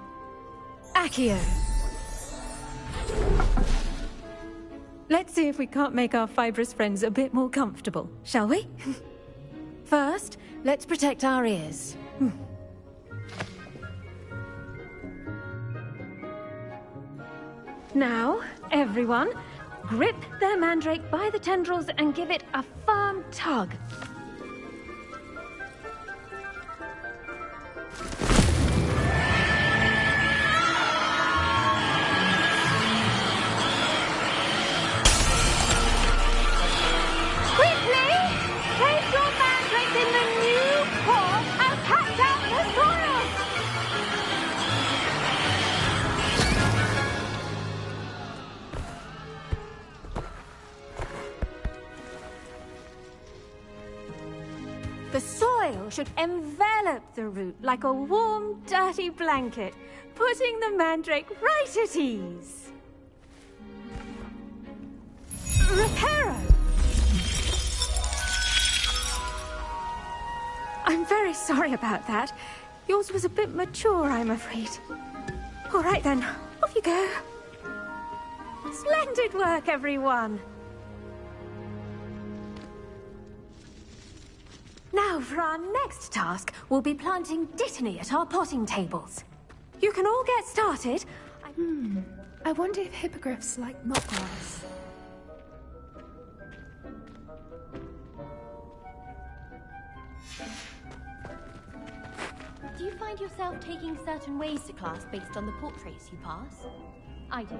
Accio. Let's see if we can't make our fibrous friends a bit more comfortable, shall we? First, let's protect our ears. Now, everyone, grip their mandrake by the tendrils and give it a firm tug. The soil should envelop the root like a warm, dirty blanket, putting the mandrake right at ease. Reparo! I'm very sorry about that. Yours was a bit mature, I'm afraid. All right then, off you go. Splendid work, everyone! Now, for our next task, we'll be planting dittany at our potting tables. You can all get started. I wonder if hippogriffs like milk grass. Do you find yourself taking certain ways to class based on the portraits you pass? I do.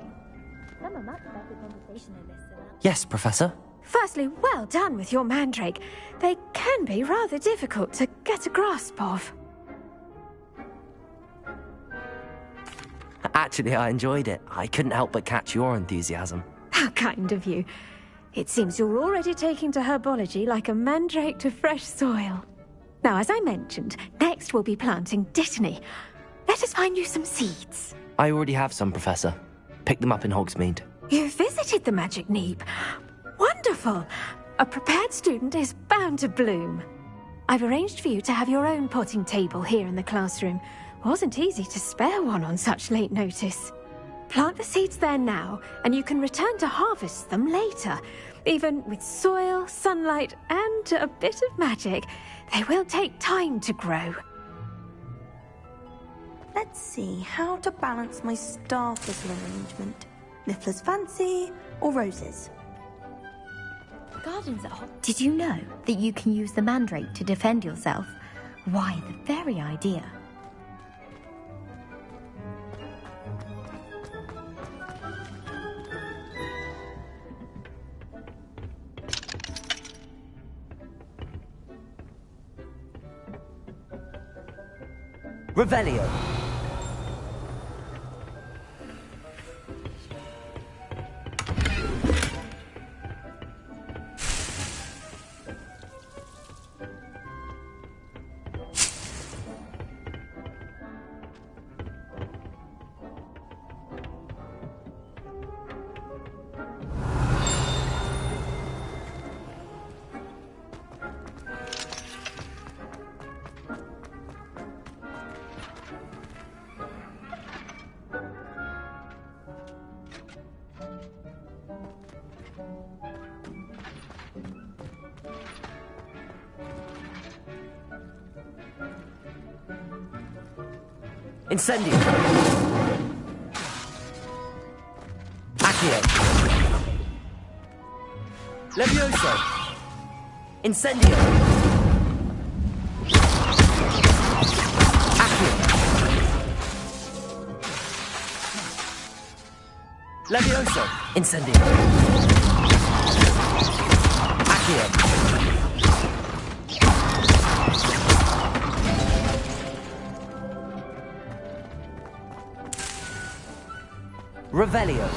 Some are much better conversationalists than others. Yes, Professor. Firstly, well done with your mandrake. They can be rather difficult to get a grasp of. Actually, I enjoyed it. I couldn't help but catch your enthusiasm. How kind of you. It seems you're already taking to herbology like a mandrake to fresh soil. Now, as I mentioned, next we'll be planting dittany. Let us find you some seeds. I already have some, Professor. Picked them up in Hogsmeade. You visited the Magic Neep. Wonderful! A prepared student is bound to bloom. I've arranged for you to have your own potting table here in the classroom. Wasn't easy to spare one on such late notice. Plant the seeds there now, and you can return to harvest them later. Even with soil, sunlight, and a bit of magic, they will take time to grow. Let's see how to balance my star thistle arrangement. Niffler's fancy or roses? Gardens at Hogwarts. Did you know that you can use the mandrake to defend yourself? Why, the very idea. Revelio. Incendio. Accio. Levioso. Incendio. Accio. Levioso. Incendio. Accio. Revelio.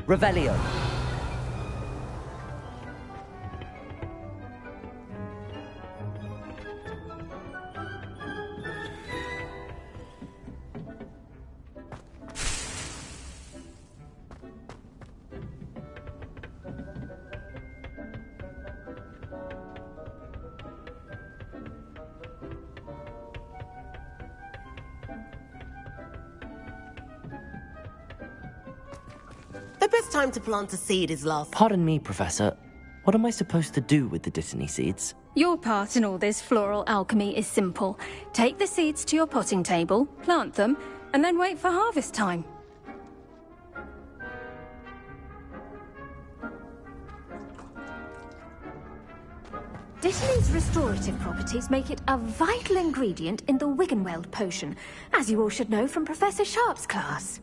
Revelio. The best time to plant a seed is last. Pardon me, Professor. What am I supposed to do with the Dittany seeds? Your part in all this floral alchemy is simple. Take the seeds to your potting table, plant them, and then wait for harvest time. Dittany's restorative properties make it a vital ingredient in the Wiggenweld potion, as you all should know from Professor Sharp's class.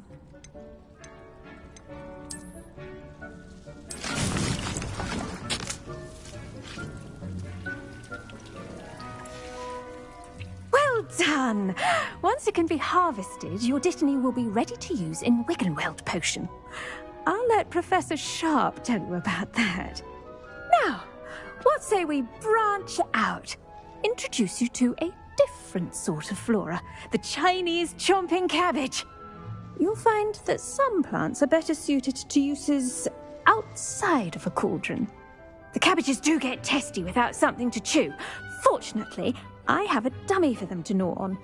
Well done! Once it can be harvested, your Dittany will be ready to use in Wiggenweld potion. I'll let Professor Sharp tell you about that. Now, what say we branch out? Introduce you to a different sort of flora, the Chinese chomping cabbage. You'll find that some plants are better suited to uses outside of a cauldron. The cabbages do get testy without something to chew. Fortunately, I have a dummy for them to gnaw on.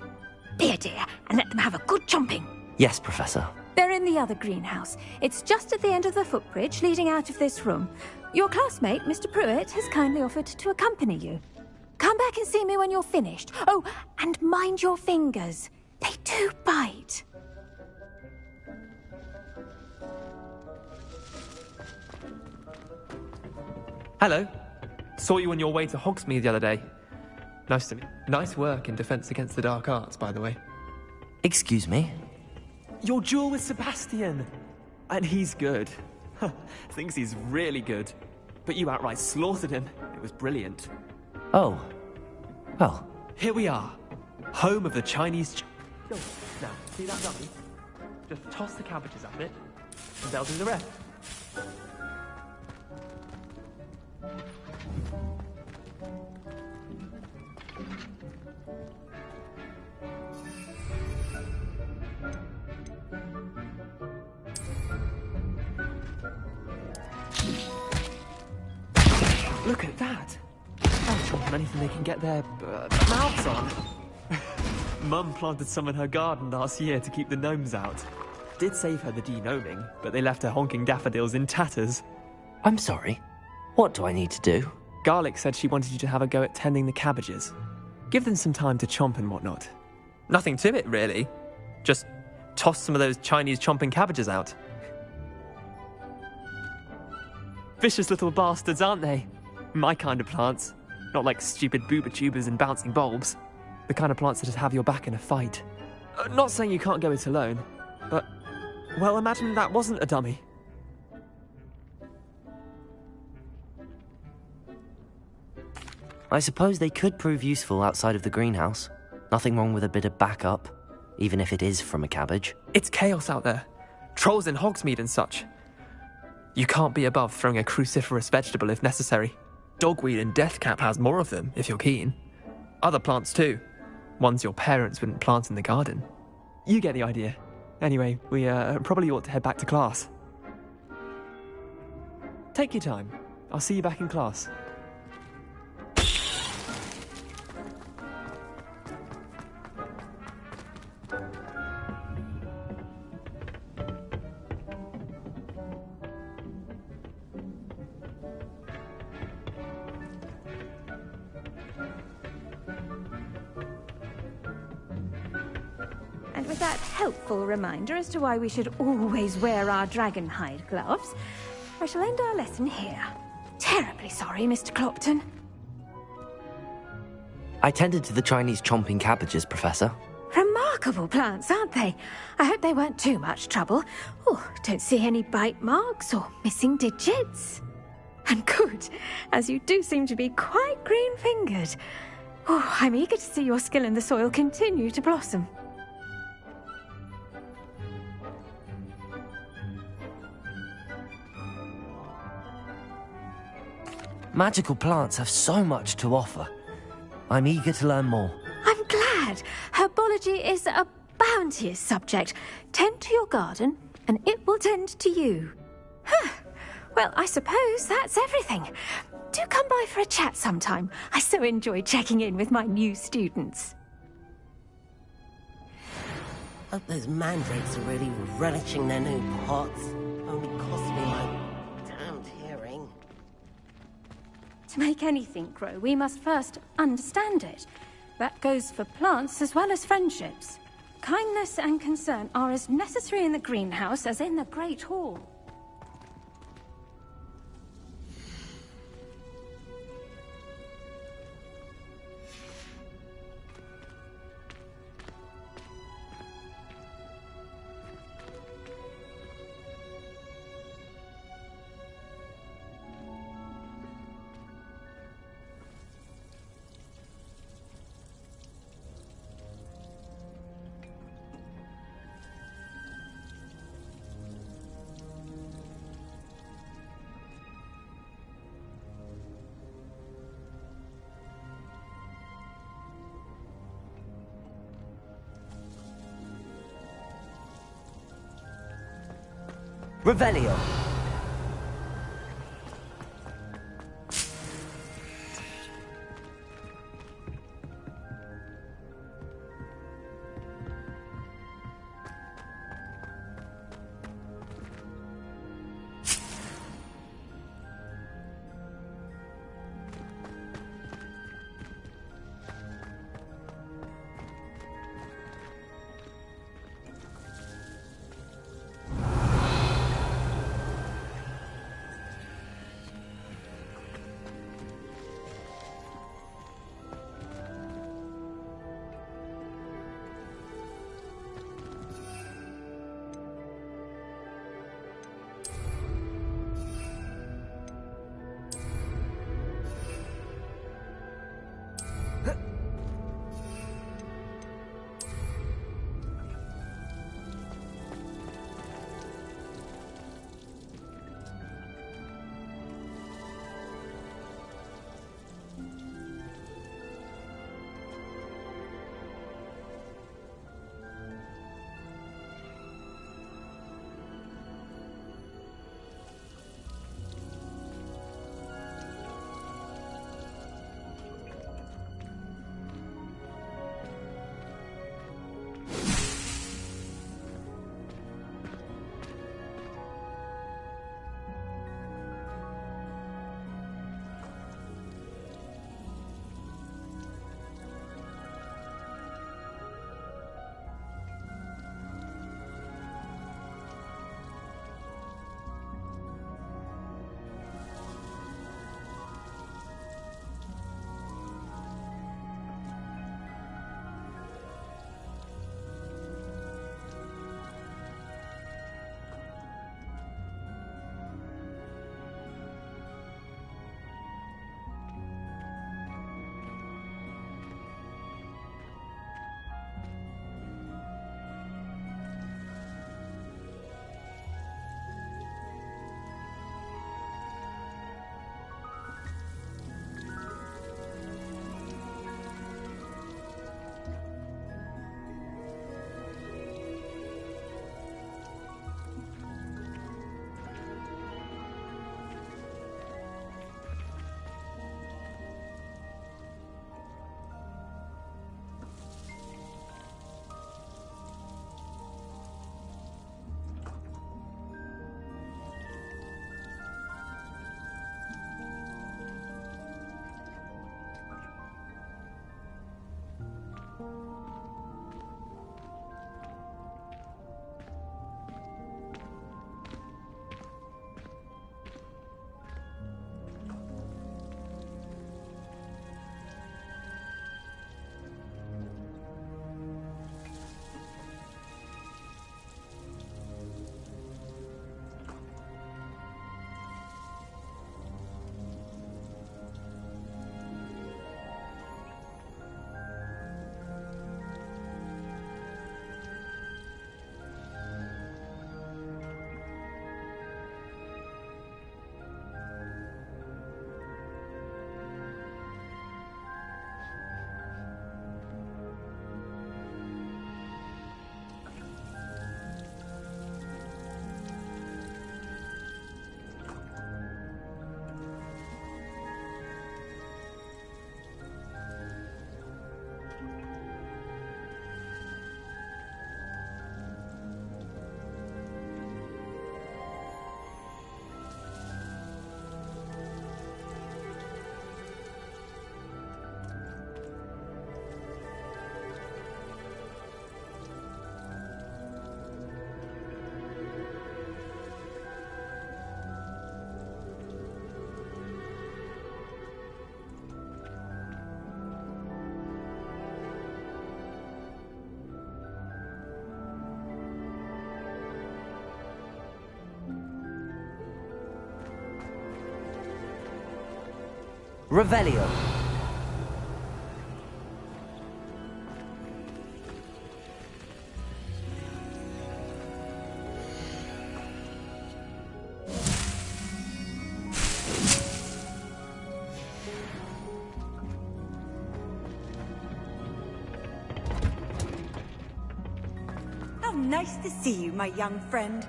Be a dear and let them have a good chomping. Yes, Professor. They're in the other greenhouse. It's just at the end of the footbridge leading out of this room. Your classmate, Mr. Pruitt, has kindly offered to accompany you. Come back and see me when you're finished. Oh, and mind your fingers. They do bite. Hello. Saw you on your way to Hogsmeade the other day. Nice to meet you. Nice work in Defense Against the Dark Arts, by the way. Excuse me? Your duel with Sebastian! And he's good. Thinks he's really good. But you outright slaughtered him. It was brilliant. Oh. Well. Here we are. Home of the Chinese... Now, see that dummy? Just toss the cabbages at it, and they'll do the rest. Look at that! They'll chomp on anything they can get their mouths on. Mum planted some in her garden last year to keep the gnomes out. Did save her the de-gnoming, but they left her honking daffodils in tatters. I'm sorry. What do I need to do? Garlic said she wanted you to have a go at tending the cabbages. Give them some time to chomp and whatnot. Nothing to it, really. Just toss some of those Chinese chomping cabbages out. Vicious little bastards, aren't they? My kind of plants. Not like stupid booba tubers and bouncing bulbs. The kind of plants that just have your back in a fight. Not saying you can't go it alone, but... well, imagine that wasn't a dummy. I suppose they could prove useful outside of the greenhouse. Nothing wrong with a bit of backup, even if it is from a cabbage. It's chaos out there. Trolls in Hogsmeade and such. You can't be above throwing a cruciferous vegetable if necessary. Dogweed and deathcap has more of them, if you're keen. Other plants too. Ones your parents wouldn't plant in the garden. You get the idea. Anyway, we probably ought to head back to class. Take your time. I'll see you back in class. And with that helpful reminder as to why we should always wear our dragon hide gloves, I shall end our lesson here. Terribly sorry, Mr. Clopton. I tended to the Chinese chomping cabbages, Professor. Remarkable plants, aren't they? I hope they weren't too much trouble. Oh, don't see any bite marks or missing digits. And good, as you do seem to be quite green-fingered. Oh, I'm eager to see your skill in the soil continue to blossom. Magical plants have so much to offer. I'm eager to learn more. I'm glad. Herbology is a bounteous subject. Tend to your garden, and it will tend to you. Huh. Well, I suppose that's everything. Do come by for a chat sometime. I so enjoy checking in with my new students. Hope those mandrakes are really relishing their new pots. Only cost me my damned hearing. To make anything grow, we must first understand it. That goes for plants as well as friendships. Kindness and concern are as necessary in the greenhouse as in the Great Hall. Revelio. Revelio. How nice to see you, my young friend.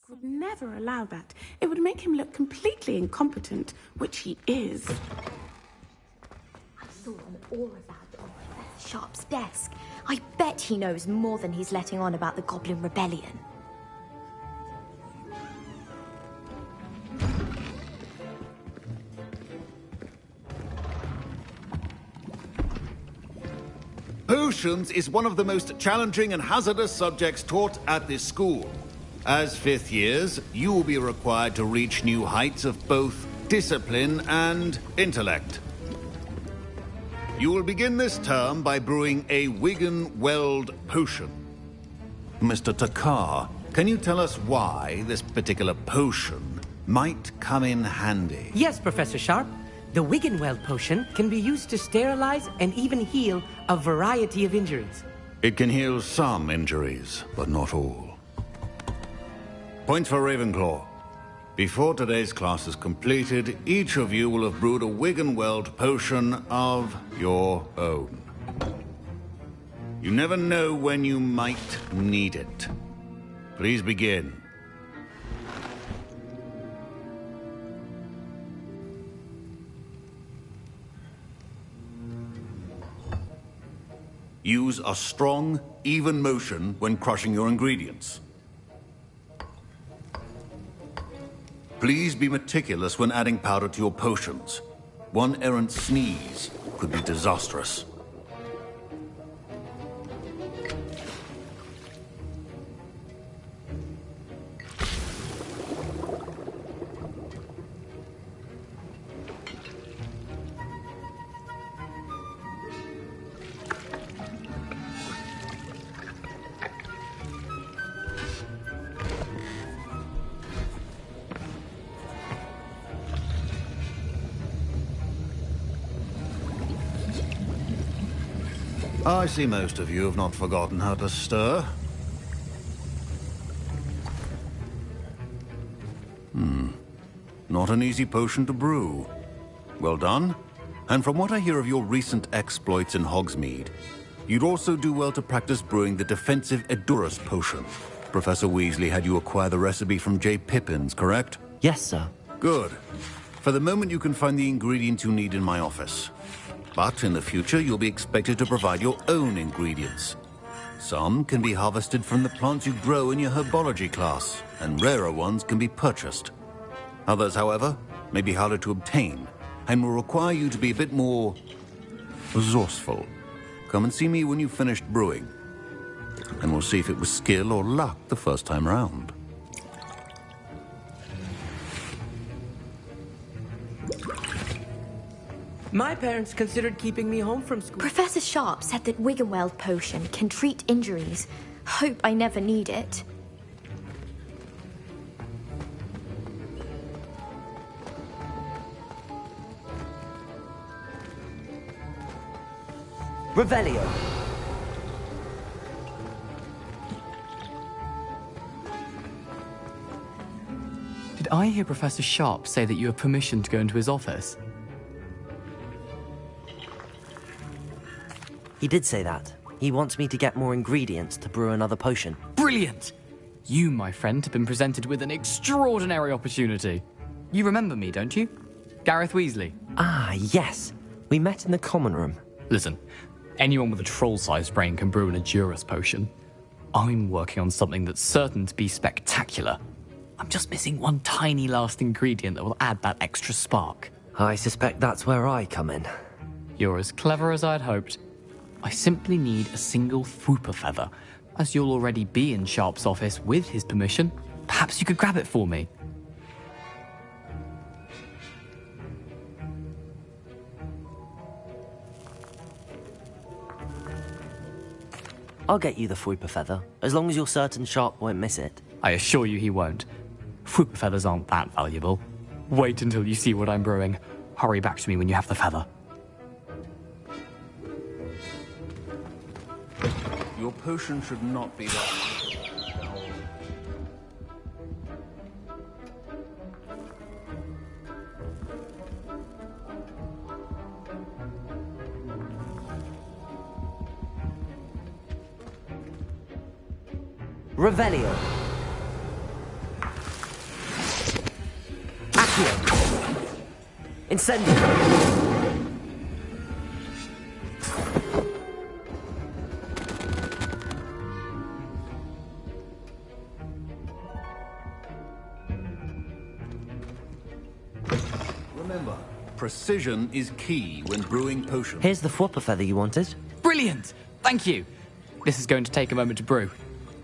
Would never allow that. It would make him look completely incompetent, which he is. I saw them all of that on Professor Sharp's desk. I bet he knows more than he's letting on about the Goblin Rebellion. Potions is one of the most challenging and hazardous subjects taught at this school. As fifth years, you will be required to reach new heights of both discipline and intellect. You will begin this term by brewing a Wigan-Weld potion. Mr. Takar, can you tell us why this particular potion might come in handy? Yes, Professor Sharp. The Wigan-Weld potion can be used to sterilize and even heal a variety of injuries. It can heal some injuries, but not all. Points for Ravenclaw. Before today's class is completed, each of you will have brewed a Wigan-Weld potion of your own. You never know when you might need it. Please begin. Use a strong, even motion when crushing your ingredients. Please be meticulous when adding powder to your potions. One errant sneeze could be disastrous. I see most of you have not forgotten how to stir. Not an easy potion to brew. Well done. And from what I hear of your recent exploits in Hogsmeade, you'd also do well to practice brewing the defensive Edurus potion. Professor Weasley had you acquire the recipe from J. Pippins, correct? Yes, sir. Good. For the moment, you can find the ingredients you need in my office. But in the future, you'll be expected to provide your own ingredients. Some can be harvested from the plants you grow in your herbology class, and rarer ones can be purchased. Others, however, may be harder to obtain, and will require you to be a bit more resourceful. Come and see me when you've finished brewing, and we'll see if it was skill or luck the first time round. My parents considered keeping me home from school. Professor Sharp said that Wigan-Weld potion can treat injuries. Hope I never need it. Revelio. I hear Professor Sharp say that you have permission to go into his office? He did say that. He wants me to get more ingredients to brew another potion. Brilliant! You, my friend, have been presented with an extraordinary opportunity. You remember me, don't you? Gareth Weasley. Ah, yes. We met in the common room. Listen, anyone with a troll-sized brain can brew an Edurus potion. I'm working on something that's certain to be spectacular. I'm just missing one tiny last ingredient that will add that extra spark. I suspect that's where I come in. You're as clever as I'd hoped. I simply need a single Fwooper feather. As you'll already be in Sharp's office with his permission, perhaps you could grab it for me. I'll get you the Fwooper feather, as long as you're certain Sharp won't miss it. I assure you he won't. Fwooper feathers aren't that valuable. Wait until you see what I'm brewing. Hurry back to me when you have the feather. Your potion should not be that. Revelio. Accio. Incendio. Remember, precision is key when brewing potions. Here's the Fwooper feather you wanted. Brilliant! Thank you! This is going to take a moment to brew.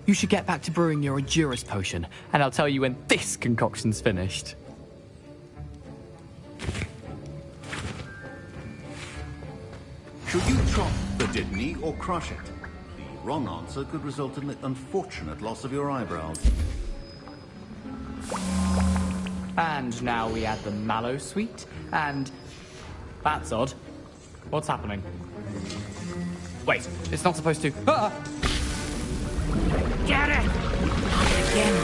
You should get back to brewing your Edurus potion, and I'll tell you when this concoction's finished. Should you chop the Didney or crush it? The wrong answer could result in the unfortunate loss of your eyebrows. And now we add the mallow sweet, and... That's odd. What's happening? Wait, it's not supposed to... Ah! Get it! Again!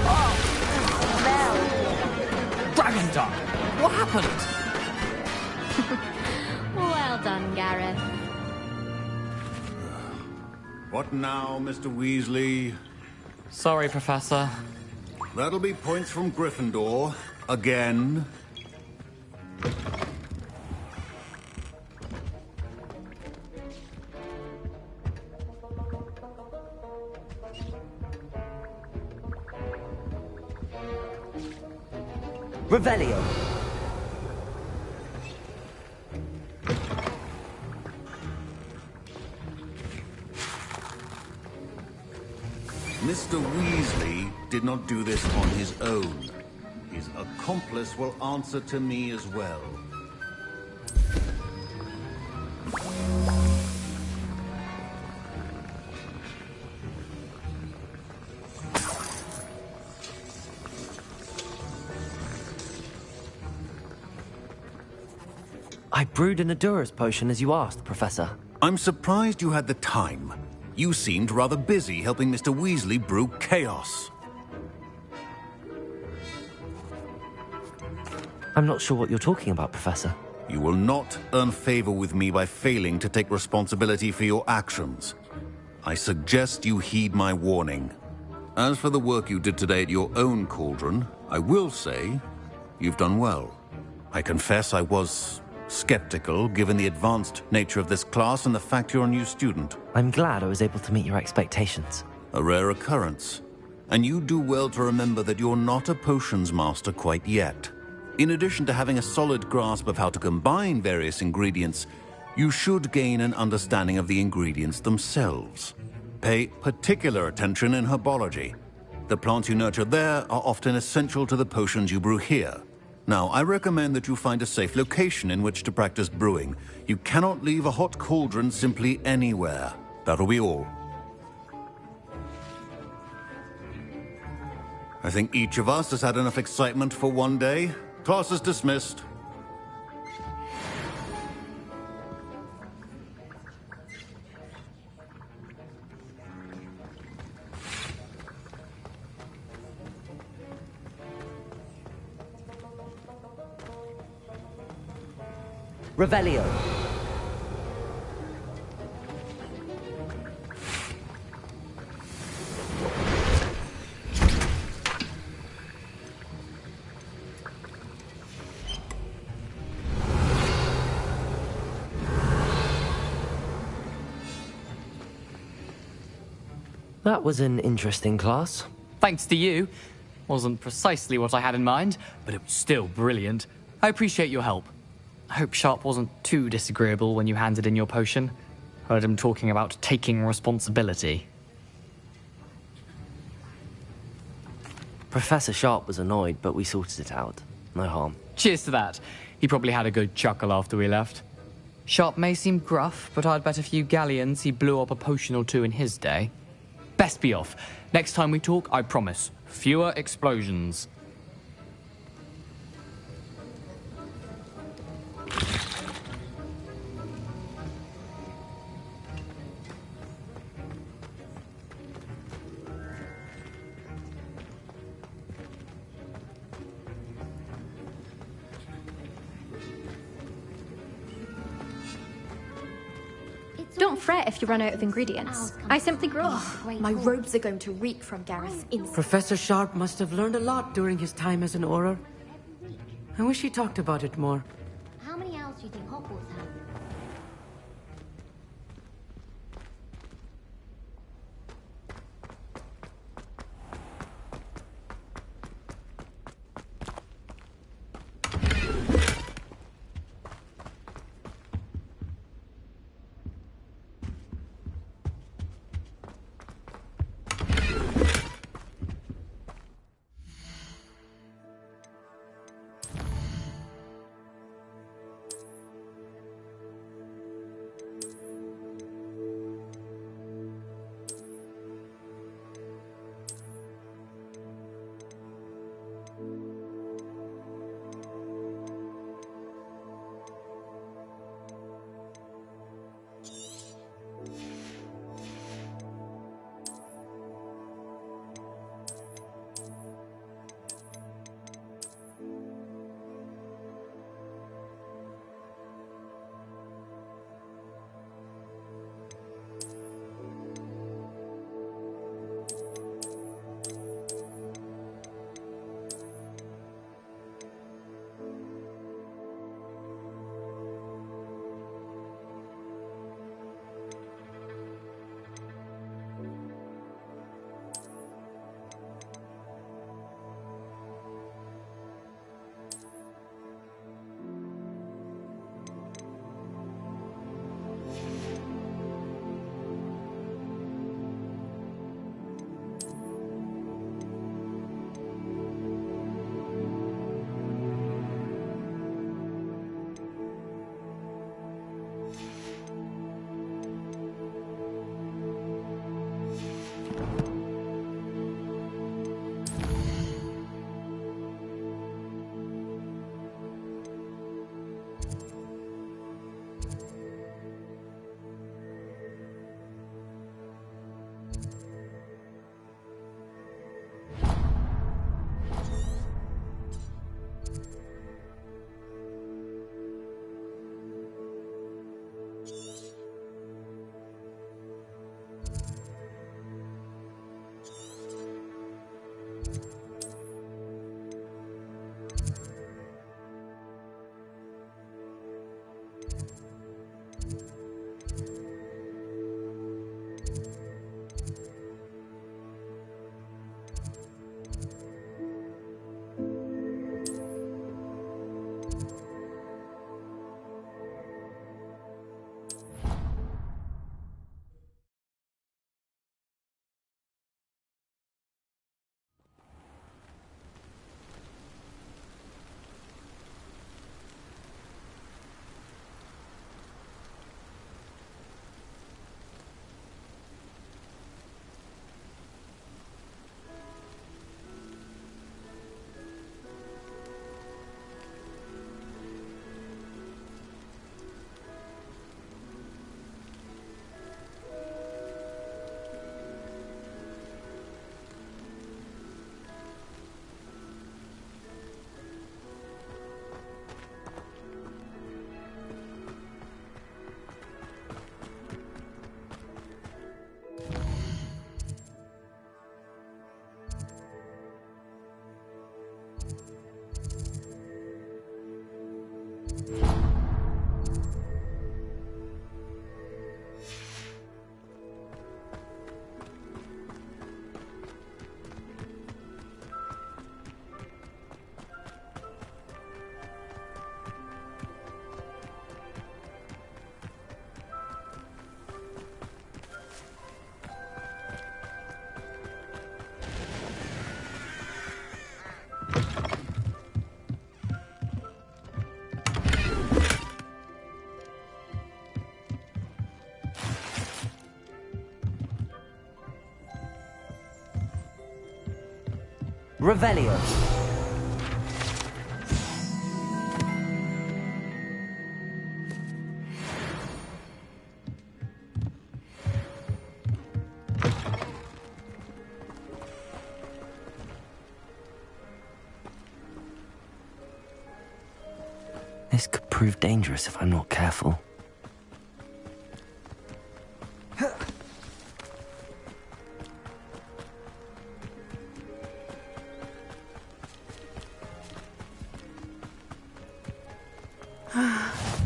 Oh! Dragon Duck! What happened? Well done, Gareth. What now, Mr. Weasley? Sorry, Professor. That'll be points from Gryffindor. Again. Revelio. Mr. Weasley did not do this on his own. His accomplice will answer to me as well. I brewed an Edurus potion as you asked, Professor. I'm surprised you had the time. You seemed rather busy helping Mr. Weasley brew chaos. I'm not sure what you're talking about, Professor. You will not earn favor with me by failing to take responsibility for your actions. I suggest you heed my warning. As for the work you did today at your own cauldron, I will say you've done well. I confess I was skeptical, given the advanced nature of this class and the fact you're a new student. I'm glad I was able to meet your expectations. A rare occurrence. And you do well to remember that you're not a potions master quite yet. In addition to having a solid grasp of how to combine various ingredients, you should gain an understanding of the ingredients themselves. Pay particular attention in herbology. The plants you nurture there are often essential to the potions you brew here. Now, I recommend that you find a safe location in which to practice brewing. You cannot leave a hot cauldron simply anywhere. That'll be all. I think each of us has had enough excitement for one day. Class is dismissed. Revelio. That was an interesting class. Thanks to you. Wasn't precisely what I had in mind, but it was still brilliant. I appreciate your help. I hope Sharp wasn't too disagreeable when you handed in your potion. Heard him talking about taking responsibility. Professor Sharp was annoyed, but we sorted it out. No harm. Cheers to that. He probably had a good chuckle after we left. Sharp may seem gruff, but I'd bet a few galleons he blew up a potion or two in his day. Best be off. Next time we talk, I promise, fewer explosions. Don't fret if you run out of ingredients. I simply grow them. My robes are going to reek from Gareth's insects. Professor Sharp must have learned a lot during his time as an Auror. I wish he talked about it more. How many owls do you think Hogwarts has? Revelio. This could prove dangerous if I'm not careful.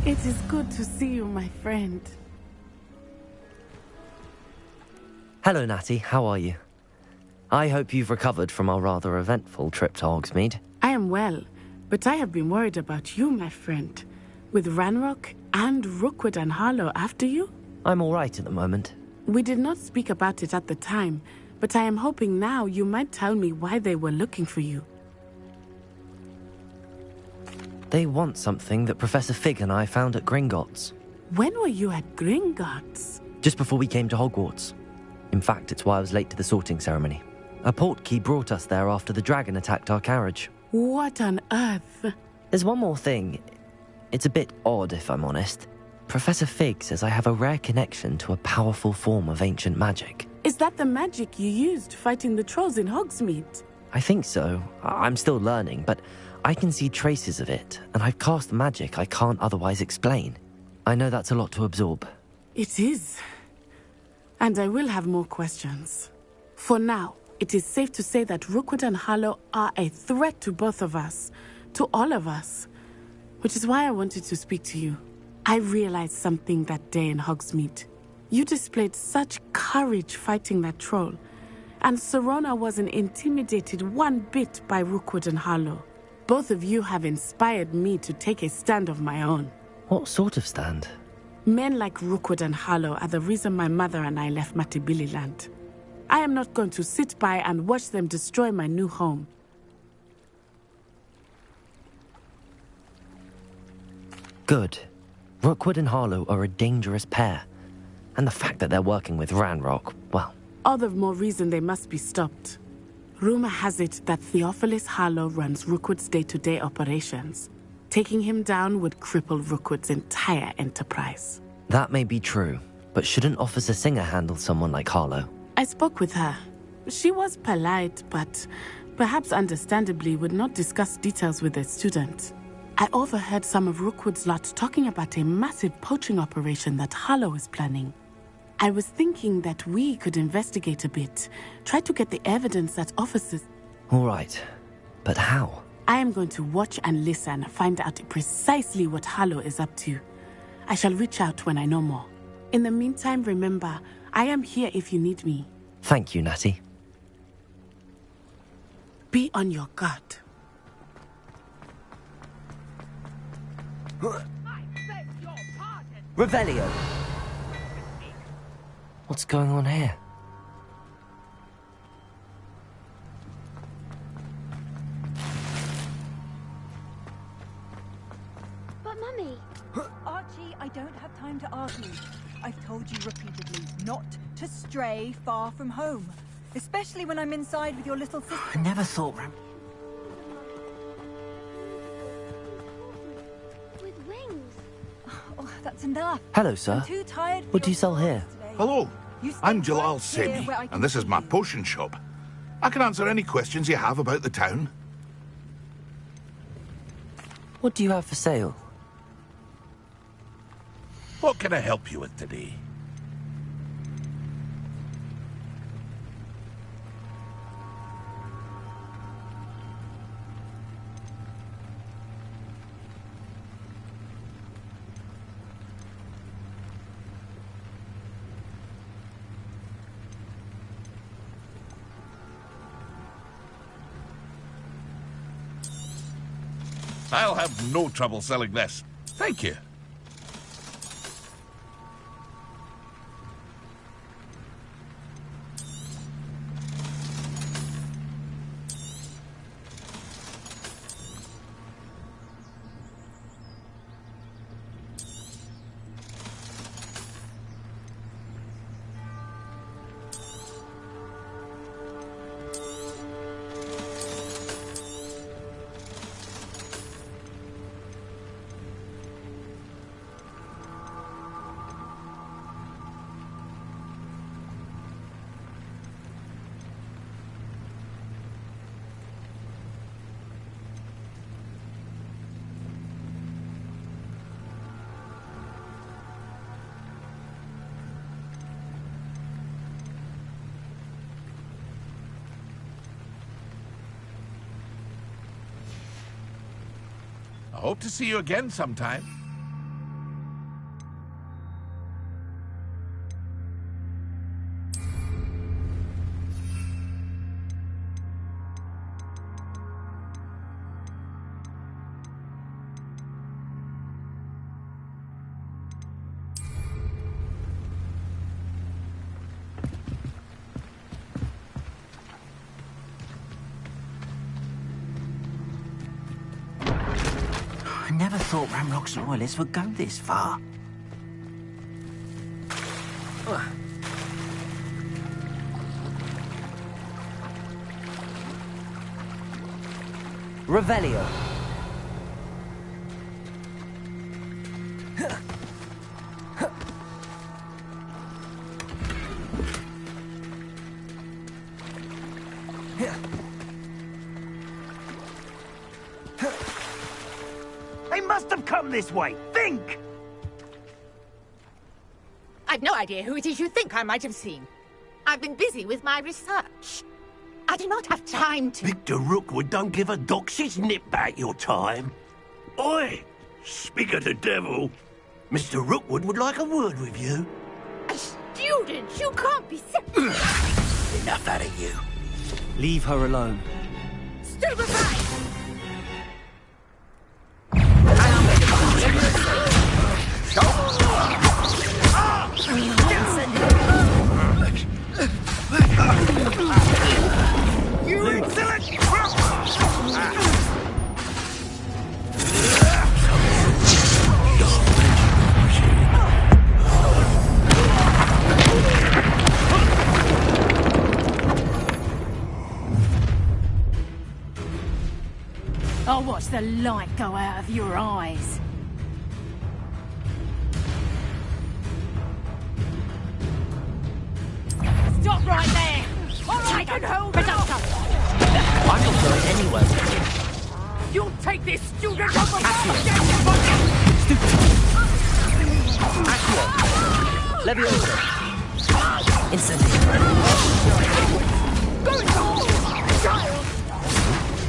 It is good to see you, my friend. Hello, Natty. How are you? I hope you've recovered from our rather eventful trip to Hogsmeade. I am well, but I have been worried about you, my friend. With Ranrock and Rookwood and Harlow after you? I'm all right at the moment. We did not speak about it at the time, but I am hoping now you might tell me why they were looking for you. They want something that Professor Fig and I found at Gringotts. When were you at Gringotts? Just before we came to Hogwarts. In fact, it's why I was late to the sorting ceremony. A portkey brought us there after the dragon attacked our carriage. What on earth? There's one more thing. It's a bit odd, if I'm honest. Professor Fig says I have a rare connection to a powerful form of ancient magic. Is that the magic you used fighting the trolls in Hogsmeade? I think so. I'm still learning, but I can see traces of it, and I've cast magic I can't otherwise explain. I know that's a lot to absorb. It is. And I will have more questions. For now, it is safe to say that Rookwood and Harlow are a threat to both of us, to all of us. Which is why I wanted to speak to you. I realized something that day in Hogsmeade. You displayed such courage fighting that troll, and Serona wasn't intimidated one bit by Rookwood and Harlow. Both of you have inspired me to take a stand of my own. What sort of stand? Men like Rookwood and Harlow are the reason my mother and I left Matabeleland. I am not going to sit by and watch them destroy my new home. Good. Rookwood and Harlow are a dangerous pair. And the fact that they're working with Ranrock, well... All the more reason they must be stopped. Rumor has it that Theophilus Harlow runs Rookwood's day-to-day operations. Taking him down would cripple Rookwood's entire enterprise. That may be true, but shouldn't Officer Singer handle someone like Harlow? I spoke with her. She was polite, but perhaps understandably would not discuss details with a student. I overheard some of Rookwood's lot talking about a massive poaching operation that Harlow is planning. I was thinking that we could investigate a bit, try to get the evidence that officers... All right, but how? I am going to watch and listen, find out precisely what Harlow is up to. I shall reach out when I know more. In the meantime, remember, I am here if you need me. Thank you, Natty. Be on your guard. Revelio! What's going on here? But Mummy... Archie, I don't have time to argue. I've told you repeatedly not to stray far from home. Especially when I'm inside with your little sister. I never thought... With wings. Oh, that's enough. Hello, sir. I'm too tired for What do you your sell here? today. Hello. You stay I'm right Jalal here where I Semi, can and this is see my you. potion shop. I can answer any questions you have about the town. What do you have for sale? What can I help you with today? I'll have no trouble selling this. Thank you. I hope to see you again sometime. I never thought Ramrock's loyalists would go this far. Revelio. They must have come this way. Think! I've no idea who it is you think I might have seen. I've been busy with my research. I do not have time to... Victor Rookwood don't give a doxy's nip back your time. Oi! Speak of the devil. Mr. Rookwood would like a word with you. A student? You can't be... Enough out of you. Leave her alone. Stupefy! You insolent! I'll watch the light go out of your eyes. Stop right there! All right, I can hold it up! I'm not going anywhere with you. You'll take this student off of Accio. Leviosa. Incendiary. Child!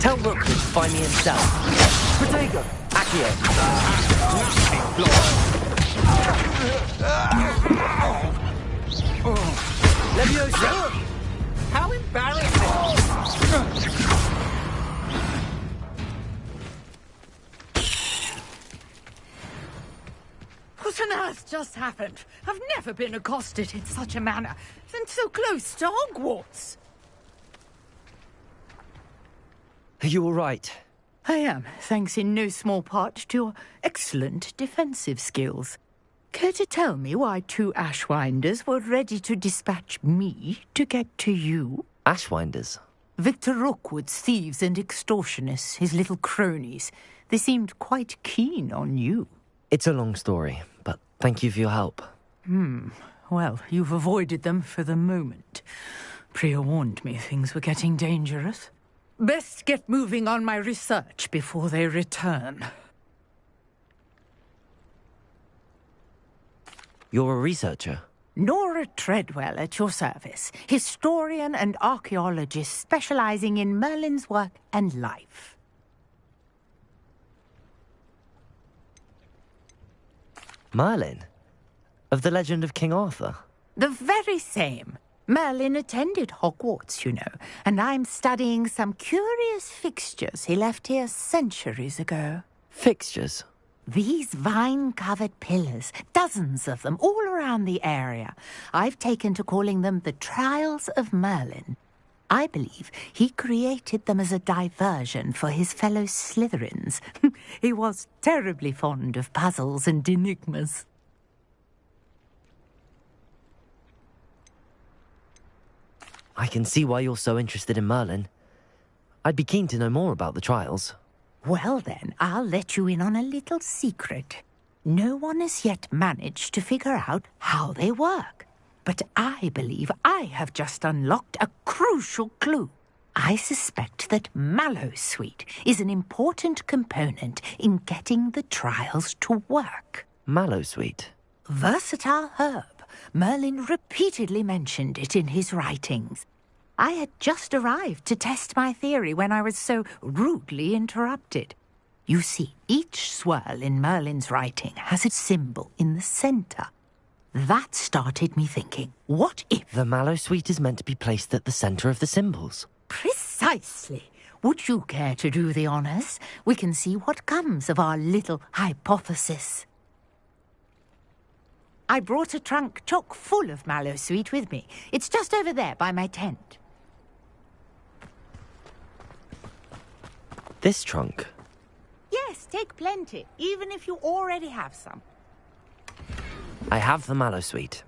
Tell Rookwood to find me himself. Protego. Accio. Leviosa. How embarrassing! What on earth just happened? I've never been accosted in such a manner, and so close to Hogwarts. Are you all right? I am, thanks in no small part to your excellent defensive skills. Care to tell me why two Ashwinders were ready to dispatch me to get to you? Ashwinders? Victor Rookwood's thieves and extortionists, his little cronies. They seemed quite keen on you. It's a long story, but thank you for your help. Well, you've avoided them for the moment. Priya warned me things were getting dangerous. Best get moving on my research before they return. You're a researcher? Nora Treadwell at your service, historian and archaeologist specializing in Merlin's work and life. Merlin? Of the legend of King Arthur? The very same. Merlin attended Hogwarts, you know, and I'm studying some curious fixtures he left here centuries ago. Fixtures? These vine-covered pillars, dozens of them, all around the area. I've taken to calling them the Trials of Merlin. I believe he created them as a diversion for his fellow Slytherins. He was terribly fond of puzzles and enigmas. I can see why you're so interested in Merlin. I'd be keen to know more about the trials. Well then, I'll let you in on a little secret. No one has yet managed to figure out how they work. But I believe I have just unlocked a crucial clue. I suspect that Mallowsweet is an important component in getting the trials to work. Mallowsweet? Versatile herb. Merlin repeatedly mentioned it in his writings. I had just arrived to test my theory when I was so rudely interrupted. You see, each swirl in Merlin's writing has its symbol in the center. That started me thinking, what if... The Mallowsweet is meant to be placed at the center of the symbols. Precisely. Would you care to do the honors? We can see what comes of our little hypothesis. I brought a trunk chock full of Mallowsweet with me. It's just over there by my tent. This trunk? Yes, take plenty, even if you already have some. I have the Mallowsweet.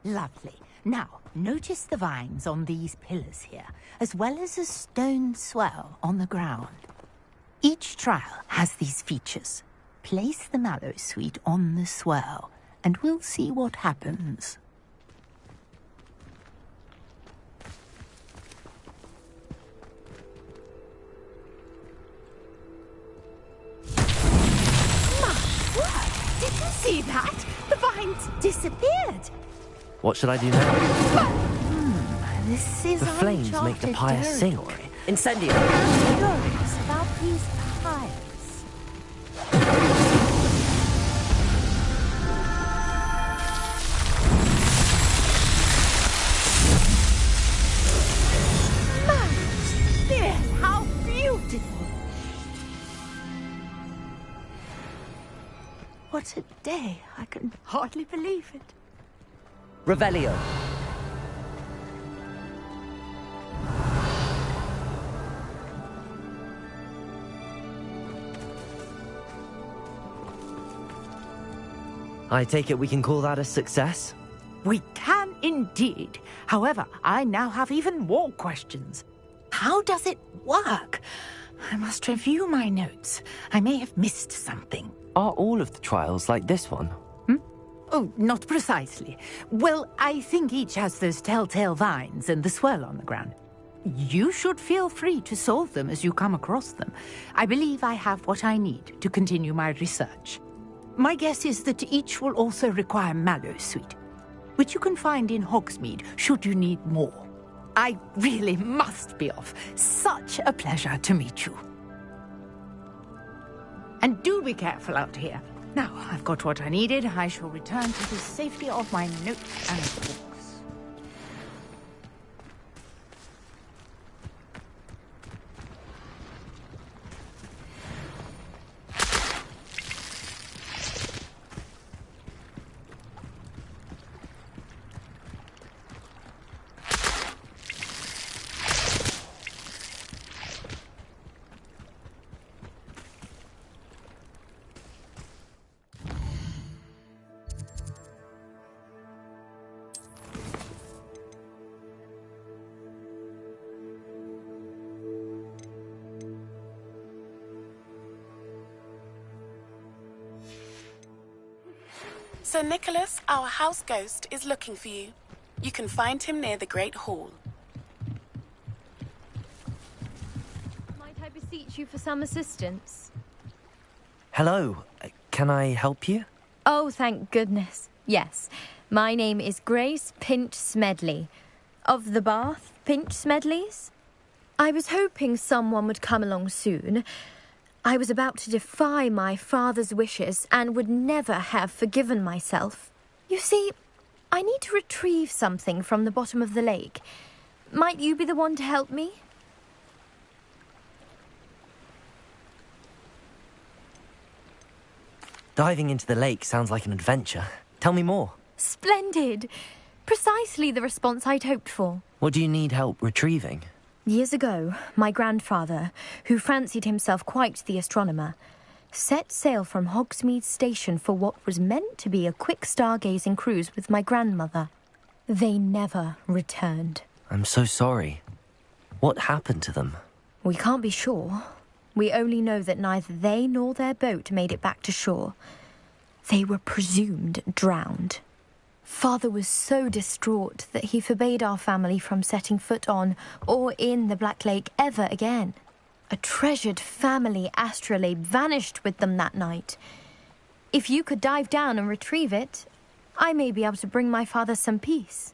Lovely. Now, notice the vines on these pillars here, as well as a stone swell on the ground. Each trial has these features. Place the Mallowsweet on the swell, and we'll see what happens. My word! Did you see that? The vines disappeared. What should I do now? This is The flames make the pyre sink. Incendio! I'm curious about these pyres. Man, dear, how beautiful! What a day! I can hardly believe it. Revelio. I take it we can call that a success? We can indeed. However, I now have even more questions. How does it work? I must review my notes. I may have missed something. Are all of the trials like this one? Oh, not precisely. Well, I think each has those telltale vines and the swirl on the ground. You should feel free to solve them as you come across them. I believe I have what I need to continue my research. My guess is that each will also require Mallowsweet, which you can find in Hogsmeade should you need more. I really must be off. Such a pleasure to meet you. And do be careful out here. Now, I've got what I needed. I shall return to the safety of my notes and books. Sir Nicholas, our house ghost, is looking for you. You can find him near the Great Hall. Might I beseech you for some assistance? Hello. Can I help you? Oh, thank goodness. Yes. My name is Grace Pinch Smedley. Of the Bath Pinch Smedleys. I was hoping someone would come along soon. I was about to defy my father's wishes and would never have forgiven myself. You see, I need to retrieve something from the bottom of the lake. Might you be the one to help me? Diving into the lake sounds like an adventure. Tell me more. Splendid! Precisely the response I'd hoped for. What do you need help retrieving? Years ago, my grandfather, who fancied himself quite the astronomer, set sail from Hogsmeade Station for what was meant to be a quick stargazing cruise with my grandmother. They never returned. I'm so sorry. What happened to them? We can't be sure. We only know that neither they nor their boat made it back to shore. They were presumed drowned. Father was so distraught that he forbade our family from setting foot on or in the Black Lake ever again. A treasured family astrolabe vanished with them that night. If you could dive down and retrieve it, I may be able to bring my father some peace.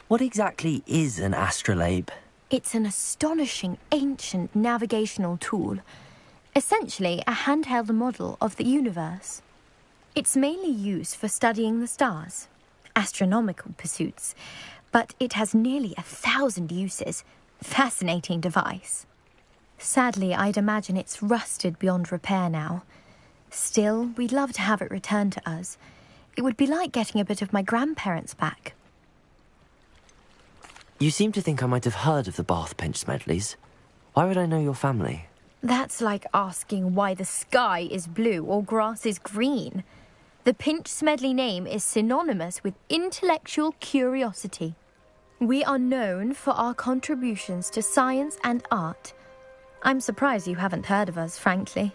What exactly is an astrolabe? It's an astonishing ancient navigational tool, essentially a handheld model of the universe. It's mainly used for studying the stars, astronomical pursuits, but it has nearly 1,000 uses. Fascinating device. Sadly, I'd imagine it's rusted beyond repair now. Still, we'd love to have it returned to us. It would be like getting a bit of my grandparents back. You seem to think I might have heard of the Bath Pinch Smedleys. Why would I know your family? That's like asking why the sky is blue or grass is green. The Pinch Smedley name is synonymous with intellectual curiosity. We are known for our contributions to science and art. I'm surprised you haven't heard of us, frankly.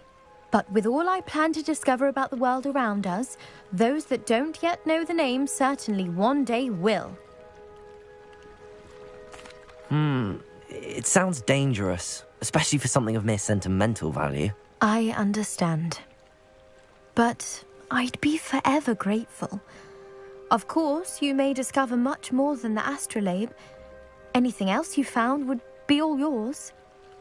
But with all I plan to discover about the world around us, those that don't yet know the name certainly one day will. It sounds dangerous, especially for something of mere sentimental value. I understand. But I'd be forever grateful. Of course, you may discover much more than the astrolabe. Anything else you found would be all yours.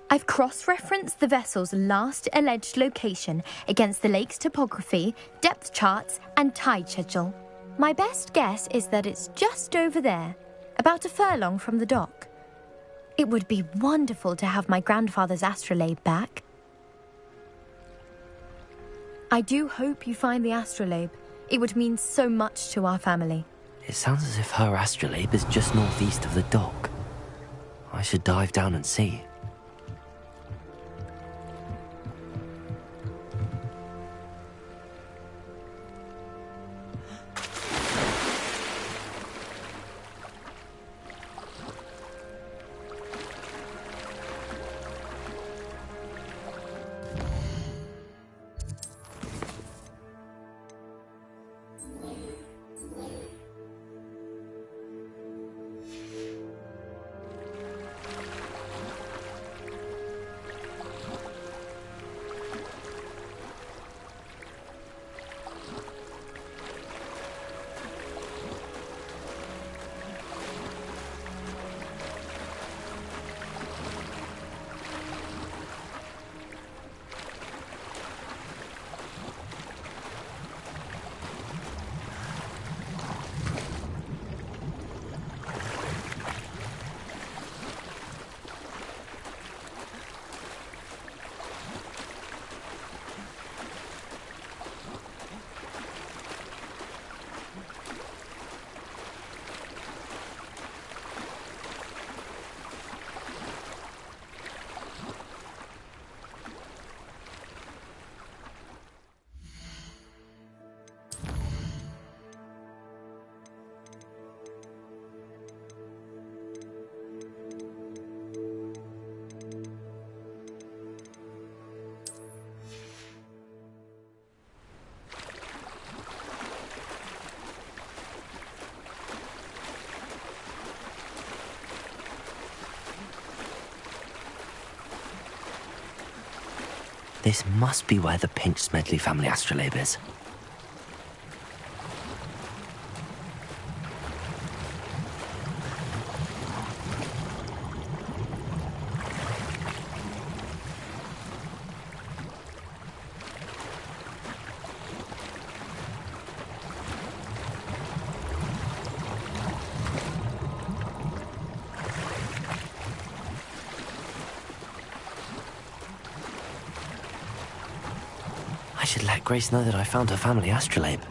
I've cross-referenced the vessel's last alleged location against the lake's topography, depth charts, and tide schedule. My best guess is that it's just over there, about a furlong from the dock. It would be wonderful to have my grandfather's astrolabe back. I do hope you find the astrolabe. It would mean so much to our family. It sounds as if her astrolabe is just northeast of the dock. I should dive down and see. This must be where the Pinch Smedley family astrolabe is. I should let Grace know that I found her family astrolabe.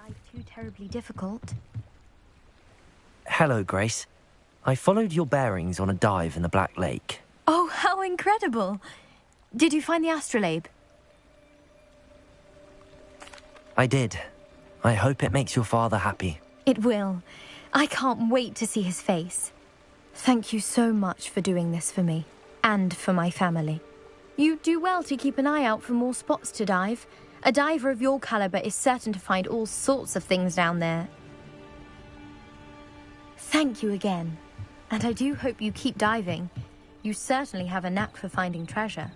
dive too terribly difficult. Hello, Grace. I followed your bearings on a dive in the Black Lake. Oh, how incredible! Did you find the astrolabe? I did. I hope it makes your father happy. It will. I can't wait to see his face. Thank you so much for doing this for me, and for my family. You do well to keep an eye out for more spots to dive. A diver of your caliber is certain to find all sorts of things down there. Thank you again. And I do hope you keep diving. You certainly have a knack for finding treasure.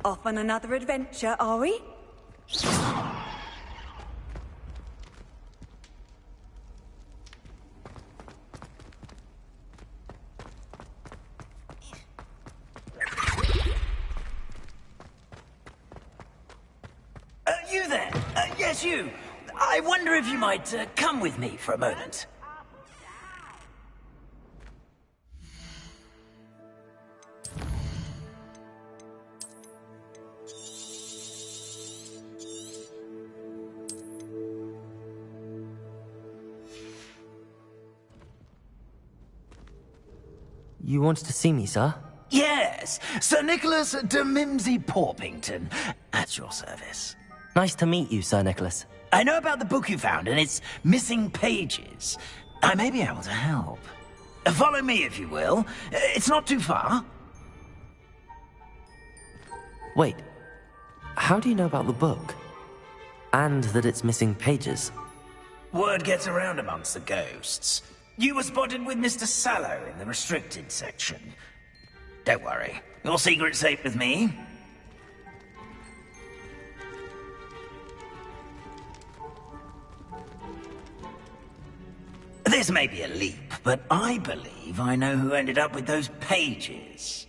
Off on another adventure, are we? You there? Yes, you. I wonder if you might come with me for a moment. You wanted to see me, sir? Yes, Sir Nicholas de Mimsy Porpington, at your service. Nice to meet you, Sir Nicholas. I know about the book you found and its missing pages. I may be able to help. Follow me, if you will. It's not too far. Wait, how do you know about the book? And that it's missing pages? Word gets around amongst the ghosts. You were spotted with Mr. Sallow in the restricted section. Don't worry, your secret's safe with me. This may be a leap, but I believe I know who ended up with those pages.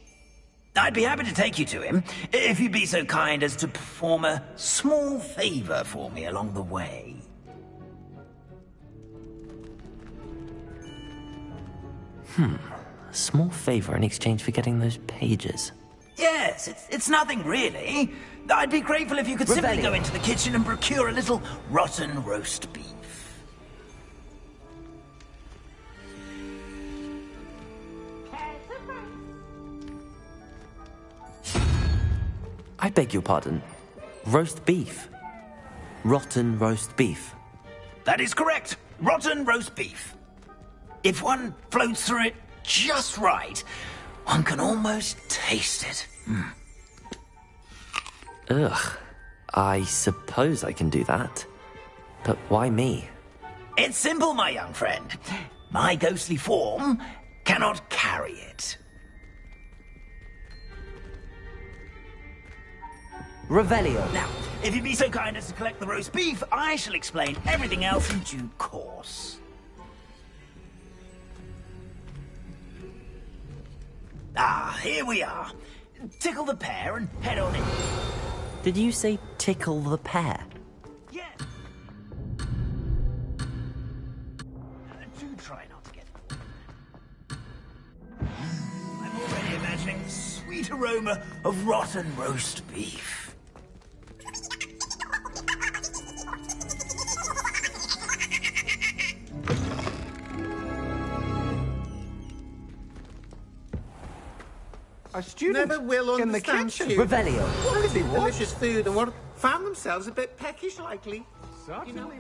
I'd be happy to take you to him, if you'd be so kind as to perform a small favor for me along the way. A small favor in exchange for getting those pages. Yes, it's nothing really. I'd be grateful if you could simply go into the kitchen and procure a little rotten roast beef. I beg your pardon. Roast beef. Rotten roast beef. That is correct. Rotten roast beef. If one floats through it just right, one can almost taste it. Ugh. I suppose I can do that. But why me? It's simple, my young friend. My ghostly form cannot carry it. Revelio. Now, if you'd be so kind as to collect the roast beef, I shall explain everything else in due course. Ah, here we are. Tickle the pear and head on in. Did you say tickle the pear? Yeah. Do try not to get... I'm already imagining the sweet aroma of rotten roast beef. A student never will in the understand kitchen. students. Revelio. What could eat delicious food and found themselves a bit peckish likely. Certainly.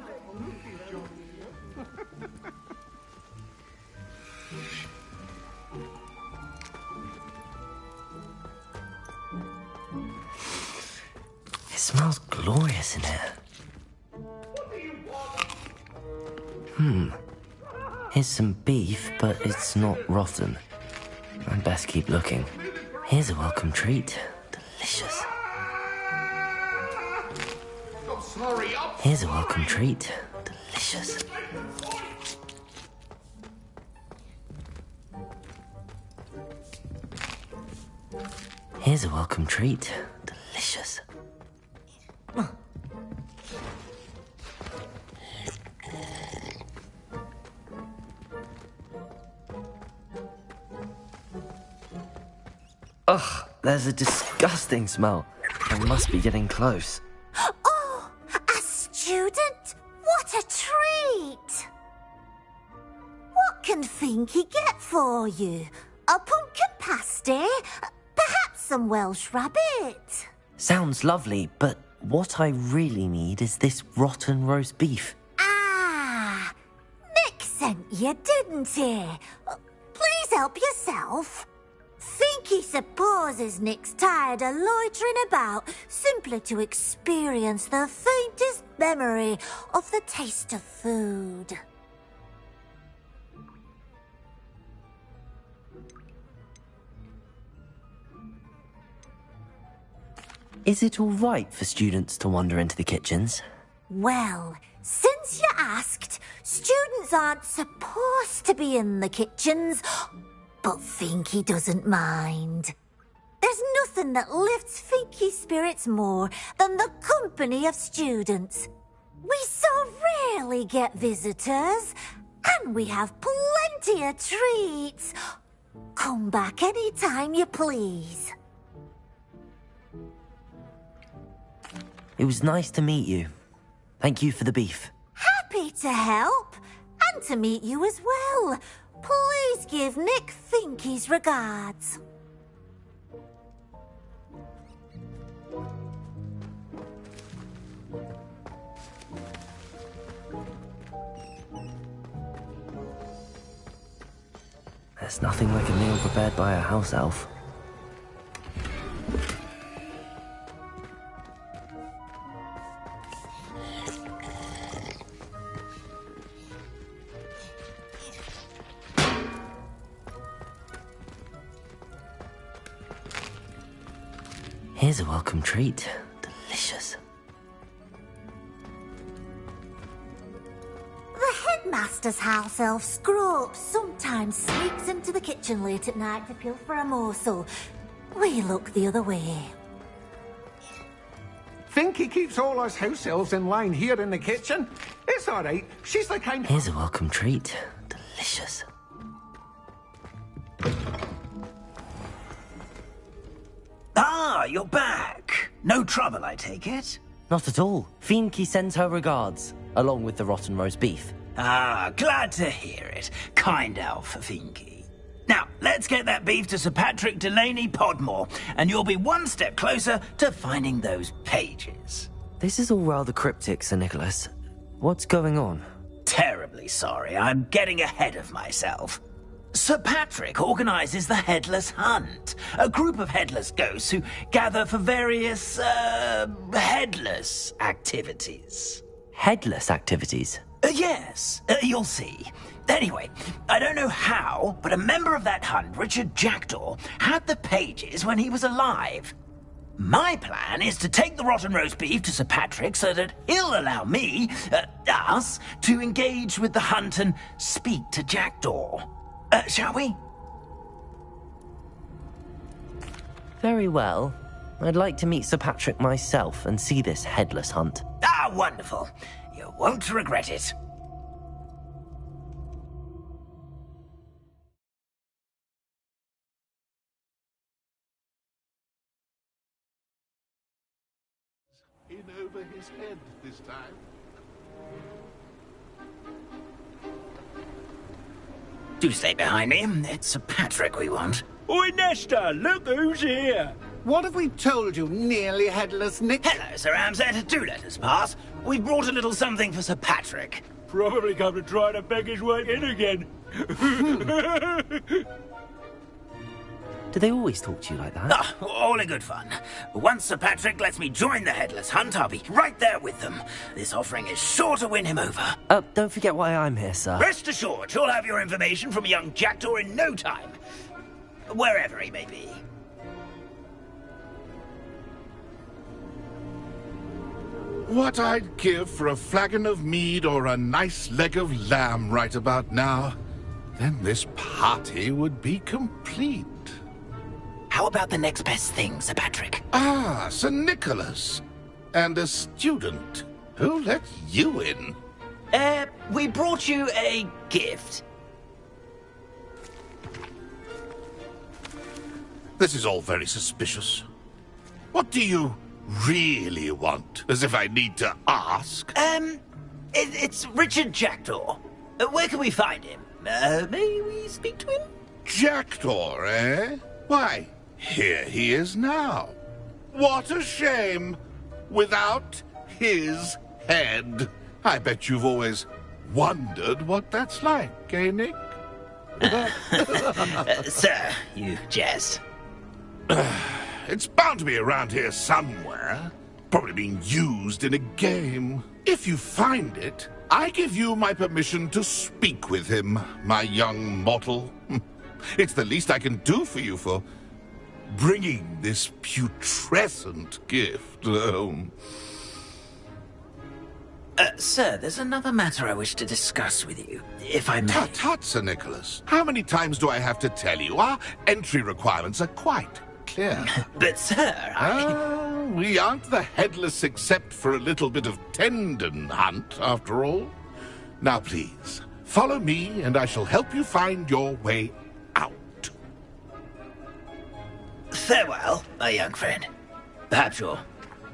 It smells glorious in here. Here's some beef, but it's not rotten. I'd best keep looking. Here's a welcome treat. Delicious. Here's a welcome treat. Delicious. Here's a welcome treat. Delicious. Ugh, there's a disgusting smell. I must be getting close. Oh, a student? What a treat! What can Finky get for you? A pumpkin pasty? Perhaps some Welsh rabbit? Sounds lovely, but what I really need is this rotten roast beef. Ah, Nick sent you, didn't he? Please help yourself. Finky supposes Nick's tired of loitering about simply to experience the faintest memory of the taste of food. Is it all right for students to wander into the kitchens? Well, since you asked, students aren't supposed to be in the kitchens, but Finky doesn't mind. There's nothing that lifts Finky's spirits more than the company of students. We so rarely get visitors, and we have plenty of treats. Come back any time you please. It was nice to meet you. Thank you for the beef. Happy to help, and to meet you as well. Please give Nick Finky's regards. There's nothing like a meal prepared by a house elf. Here's a welcome treat. Delicious. The headmaster's house elf Scrope sometimes sneaks into the kitchen late at night to pilfer a morsel. We look the other way. Finky keeps all us house elves in line here in the kitchen. It's all right. She's the kind. Here's a welcome treat. Delicious. Ah, you're back. No trouble, I take it? Not at all. Finky sends her regards, along with the rotten roast beef. Ah, glad to hear it. Kind elf, Finky. Now, let's get that beef to Sir Patrick Delaney Podmore, and you'll be one step closer to finding those pages. This is all rather cryptic, Sir Nicholas. What's going on? Terribly sorry, I'm getting ahead of myself. Sir Patrick organises the Headless Hunt, a group of headless ghosts who gather for various, headless activities. Headless activities? Yes, you'll see. Anyway, I don't know how, but a member of that hunt, Richard Jackdaw, had the pages when he was alive. My plan is to take the rotten roast beef to Sir Patrick so that he'll allow me, us, to engage with the hunt and speak to Jackdaw. Shall we? Very well. I'd like to meet Sir Patrick myself and see this headless hunt. Ah, wonderful. You won't regret it. In over his head this time. Do stay behind me. It's Sir Patrick we want. Oi, Nesta, look who's here. What have we told you, nearly headless Nick? Hello, Sir Ramsay. Do let us pass. We brought a little something for Sir Patrick. Probably come to try to beg his way in again. Do they always talk to you like that? Ah, all in good fun. Once Sir Patrick lets me join the Headless Hunt, I'll be right there with them. This offering is sure to win him over. Don't forget why I'm here, sir. Rest assured, you'll have your information from a young jackdaw in no time. Wherever he may be. What I'd give for a flagon of mead or a nice leg of lamb right about now. Then this party would be complete. How about the next best thing, Sir Patrick? Ah, Sir Nicholas. And a student. Who let you in? We brought you a gift. This is all very suspicious. What do you really want? As if I need to ask. It's Richard Jackdaw. Where can we find him? May we speak to him? Jackdaw, eh? Why, here he is now. What a shame. Without his head. I bet you've always wondered what that's like, eh, Nick? Sir, you jest. It's bound to be around here somewhere. Probably being used in a game. If you find it, I give you my permission to speak with him, my young mortal. It's the least I can do for you for bringing this putrescent gift home. Sir, there's another matter I wish to discuss with you, if I may. Tut, Sir Nicholas. How many times do I have to tell you? Our entry requirements are quite clear. But, sir, we aren't the headless except for a little bit of tendon hunt, after all. Now, please, follow me, and I shall help you find your way out. Farewell, my young friend. Perhaps your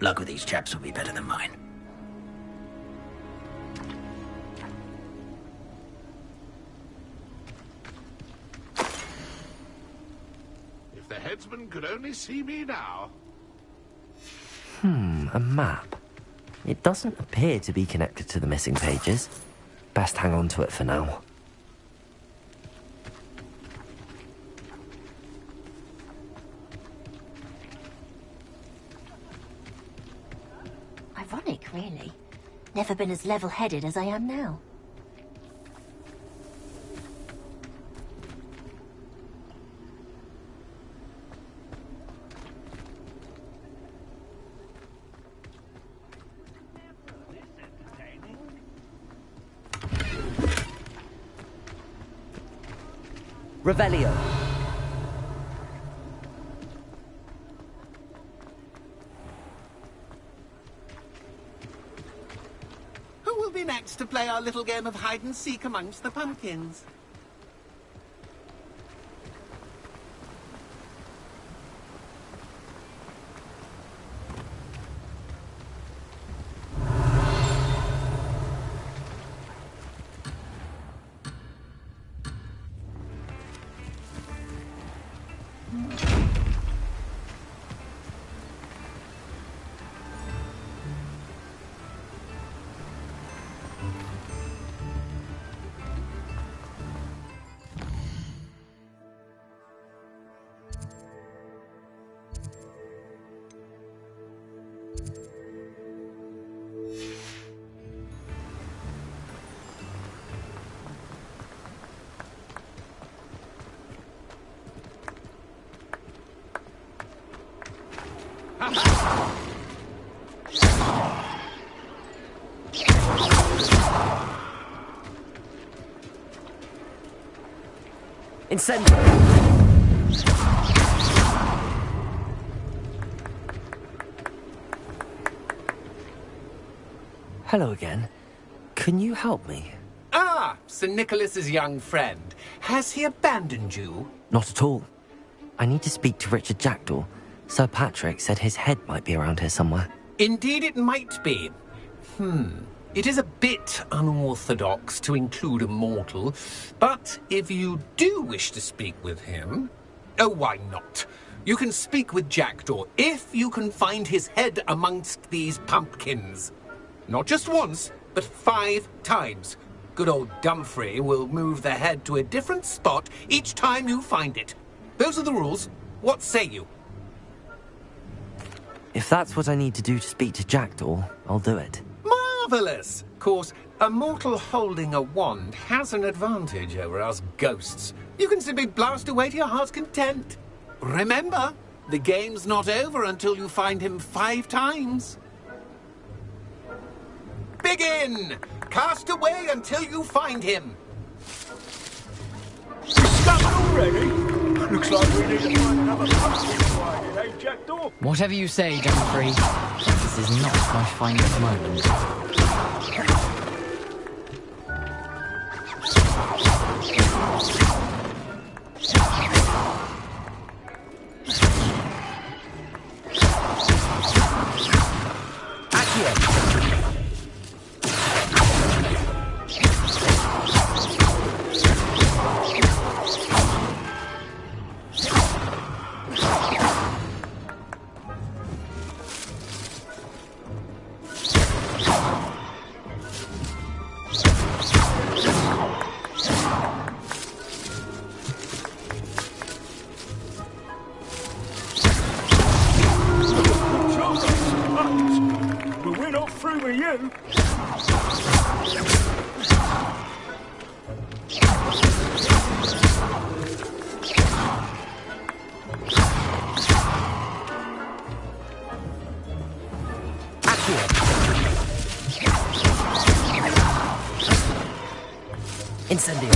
luck with these chaps will be better than mine. If the headsman could only see me now. A map. It doesn't appear to be connected to the missing pages. Best hang on to it for now. Ironic, really. Never been as level-headed as I am now. Revelio. Who will be next to play our little game of hide-and-seek amongst the pumpkins? Incendio. Hello again. Can you help me? Ah, Sir Nicholas's young friend. Has he abandoned you? Not at all. I need to speak to Richard Jackdaw. Sir Patrick said his head might be around here somewhere. Indeed it might be. It is a bit unorthodox to include a mortal, but if you do wish to speak with him, oh, why not? You can speak with Jackdaw if you can find his head amongst these pumpkins. Not just once, but 5 times. Good old Dumfrey will move the head to a different spot each time you find it. Those are the rules. What say you? If that's what I need to do to speak to Jackdaw, I'll do it. Marvellous! Of course, a mortal holding a wand has an advantage over us ghosts. You can simply blast away to your heart's content. Remember, the game's not over until you find him 5 times. Begin! Cast away until you find him. Stuck already? Looks like we need to find another pumpkin to find it, eh, Jackdaw? Whatever you say, Dumfrey. This is not my finest moment. But we're not through with you. Incendio.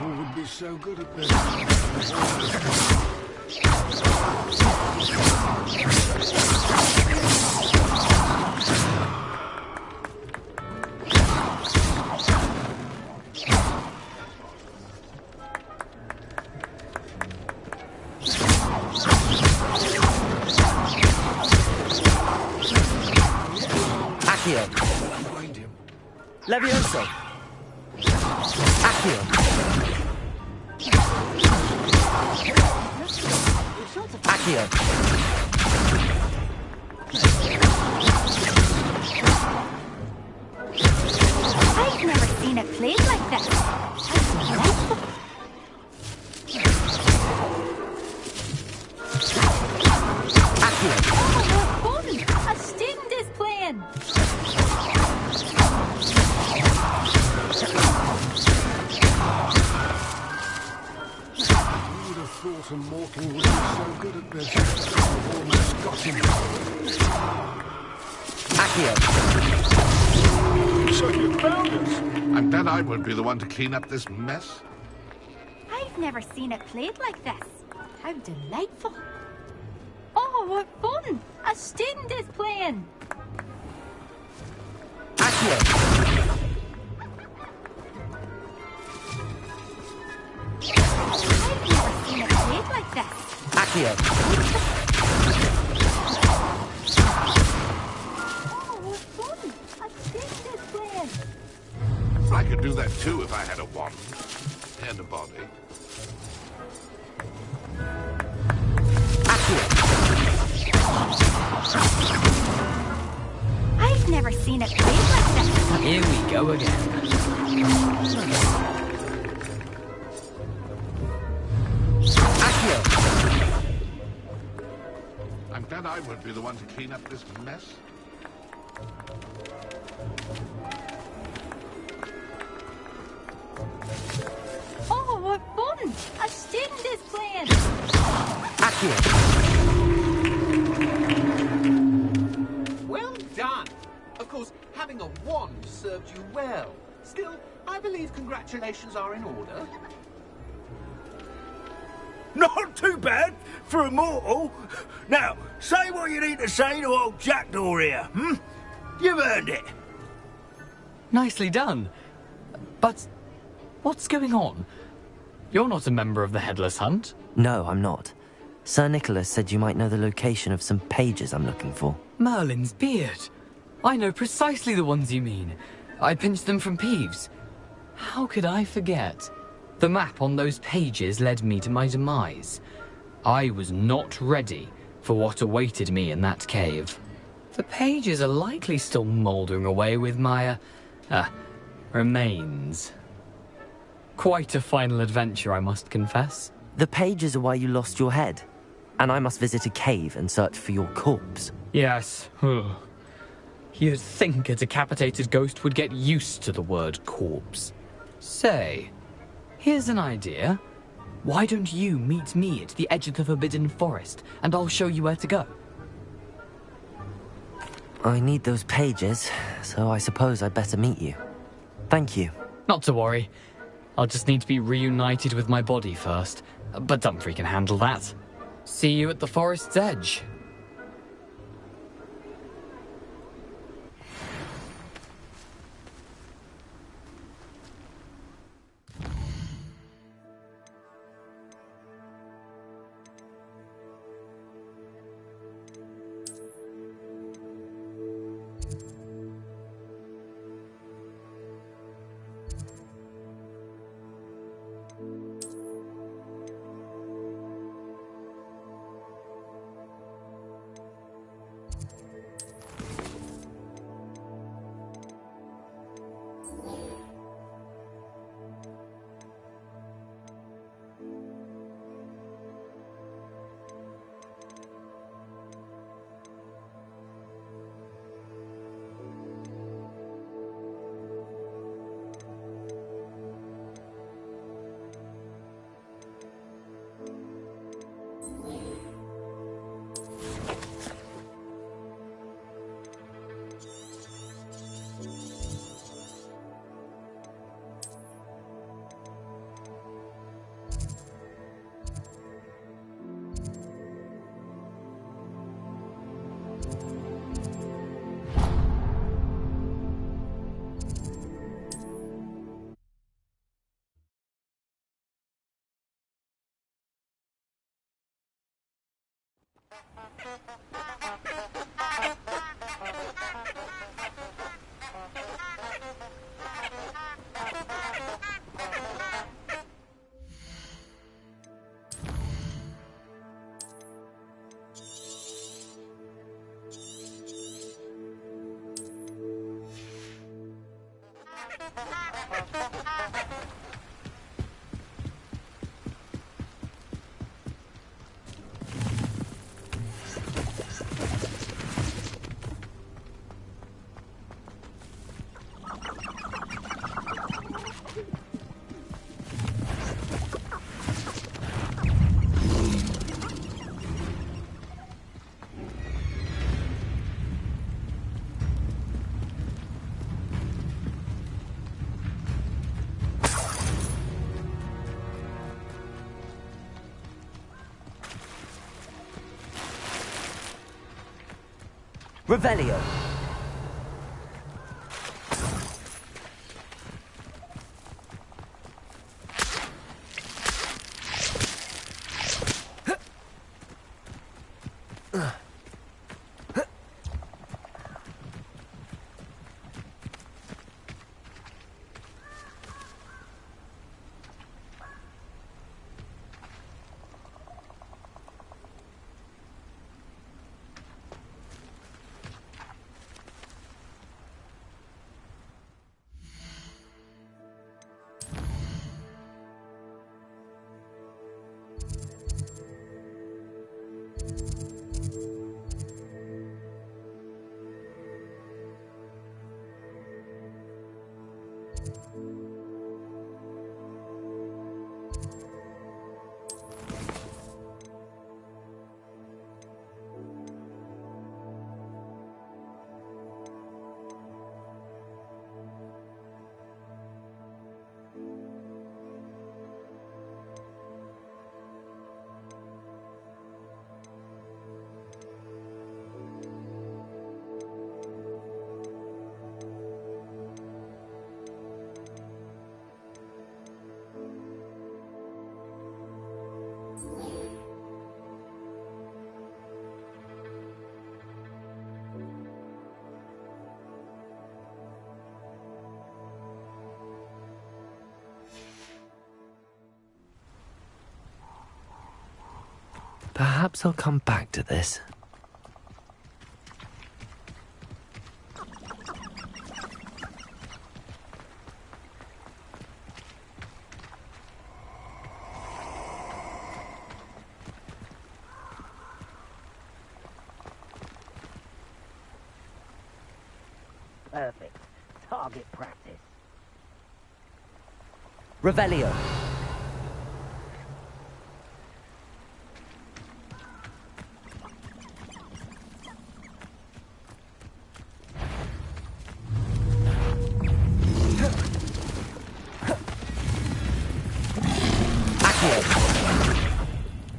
Would be so good at this. Accio. Levioso. Accio. Accio. I've never seen it played like this. Oh, what fun! A student is playing! Who would have thought a mortal would be so good at this? I've almost got him. Accio. So you found us. I'm glad I won't be the one to clean up this mess. I've never seen it played like this. How delightful. Oh, what fun! A student is playing! Accio. I've never seen it played like this. Accio. Oh, what fun! A student is playing! I could do that too if I had a wand and a body. I've never seen it played like this. Here we go again. I'm glad I won't be the one to clean up this mess. Oh, what fun! A student is playing! Well done! Of course, having a wand served you well. Still, I believe congratulations are in order. Not too bad for a mortal. Now, say what you need to say to old Jackdaw here, hmm? You've earned it. Nicely done. But what's going on? You're not a member of the Headless Hunt. No, I'm not. Sir Nicholas said you might know the location of some pages I'm looking for. Merlin's beard. I know precisely the ones you mean. I pinched them from Peeves. How could I forget? The map on those pages led me to my demise. I was not ready for what awaited me in that cave. The pages are likely still mouldering away with my, remains. Quite a final adventure, I must confess. The pages are why you lost your head, and I must visit a cave and search for your corpse. Yes. You'd think a decapitated ghost would get used to the word corpse. Say, here's an idea. Why don't you meet me at the edge of the Forbidden Forest, and I'll show you where to go? I need those pages, so I suppose I'd better meet you. Thank you. Not to worry. I'll just need to be reunited with my body first. But Dumfries can handle that. See you at the forest's edge. Revelio. Perhaps I'll come back to this. Perfect. Target practice. Revelio.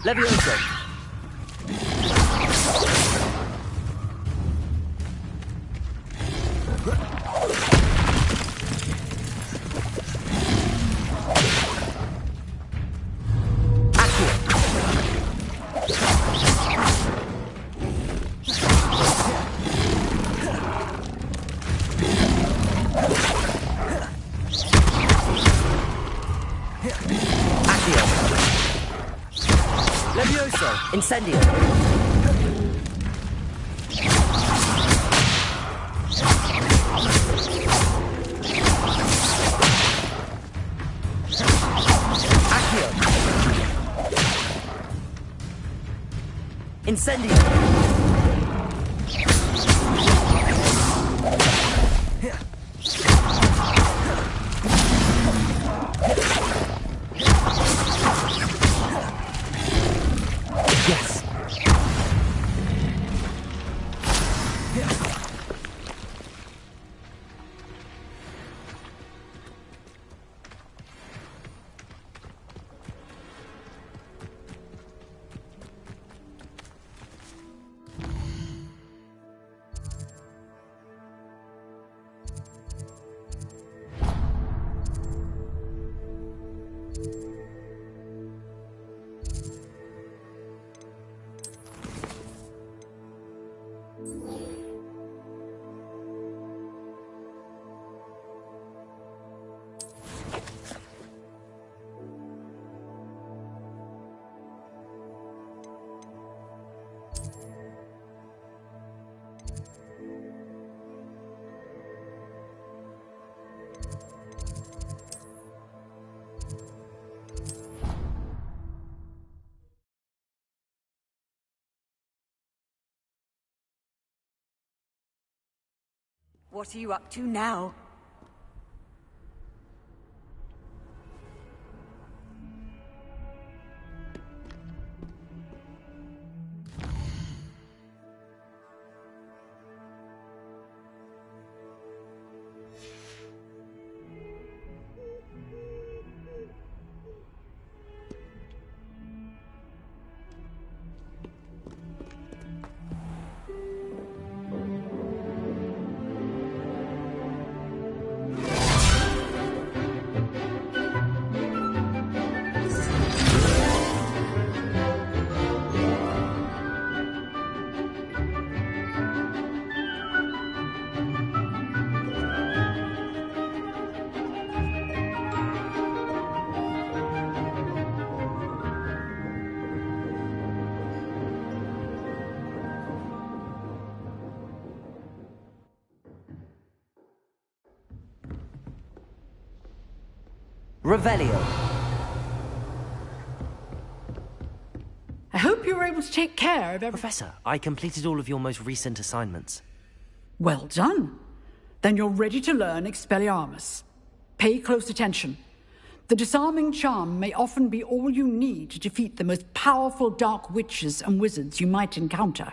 Levioso. Incendio. Accio. Incendio. What are you up to now? Revelio. I hope you were able to take care of everything. Professor, I completed all of your most recent assignments. Well done. Then you're ready to learn Expelliarmus. Pay close attention. The disarming charm may often be all you need to defeat the most powerful dark witches and wizards you might encounter.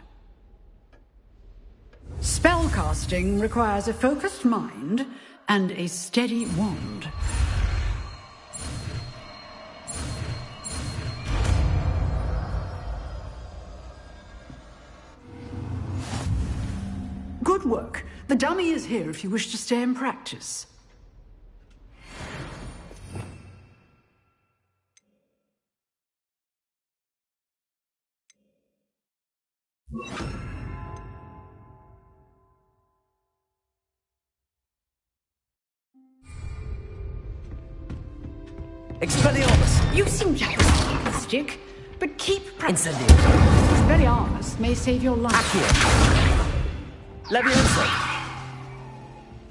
Spellcasting requires a focused mind and a steady wand. Good work. The dummy is here if you wish to stay and practice. Expelliarmus! You seem to have a stick. but keep practicing. Incendio. Expelliarmus may save your life. Accio. Levioso.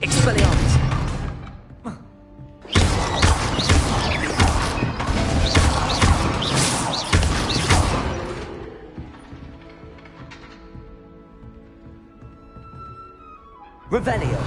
Expelliarmus. Revelio.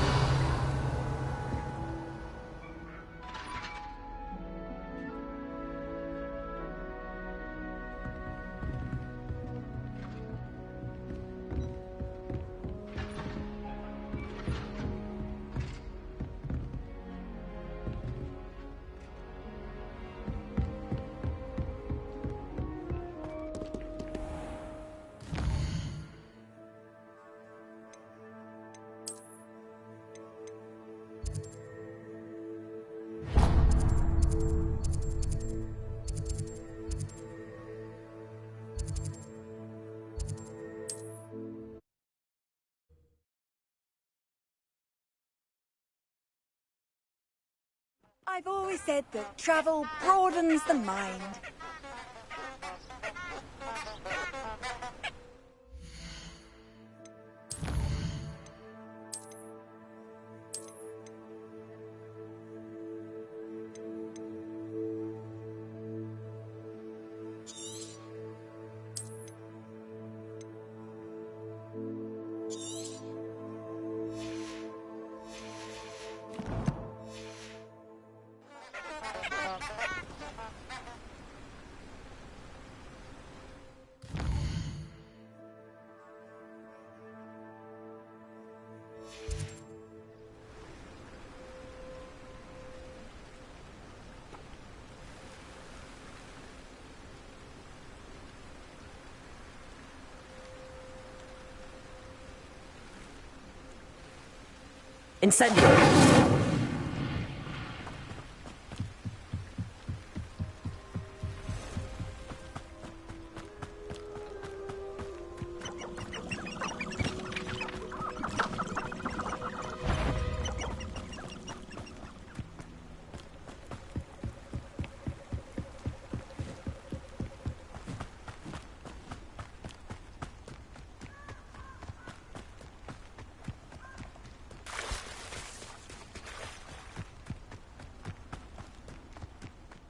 I've always said that travel broadens the mind. Incendio.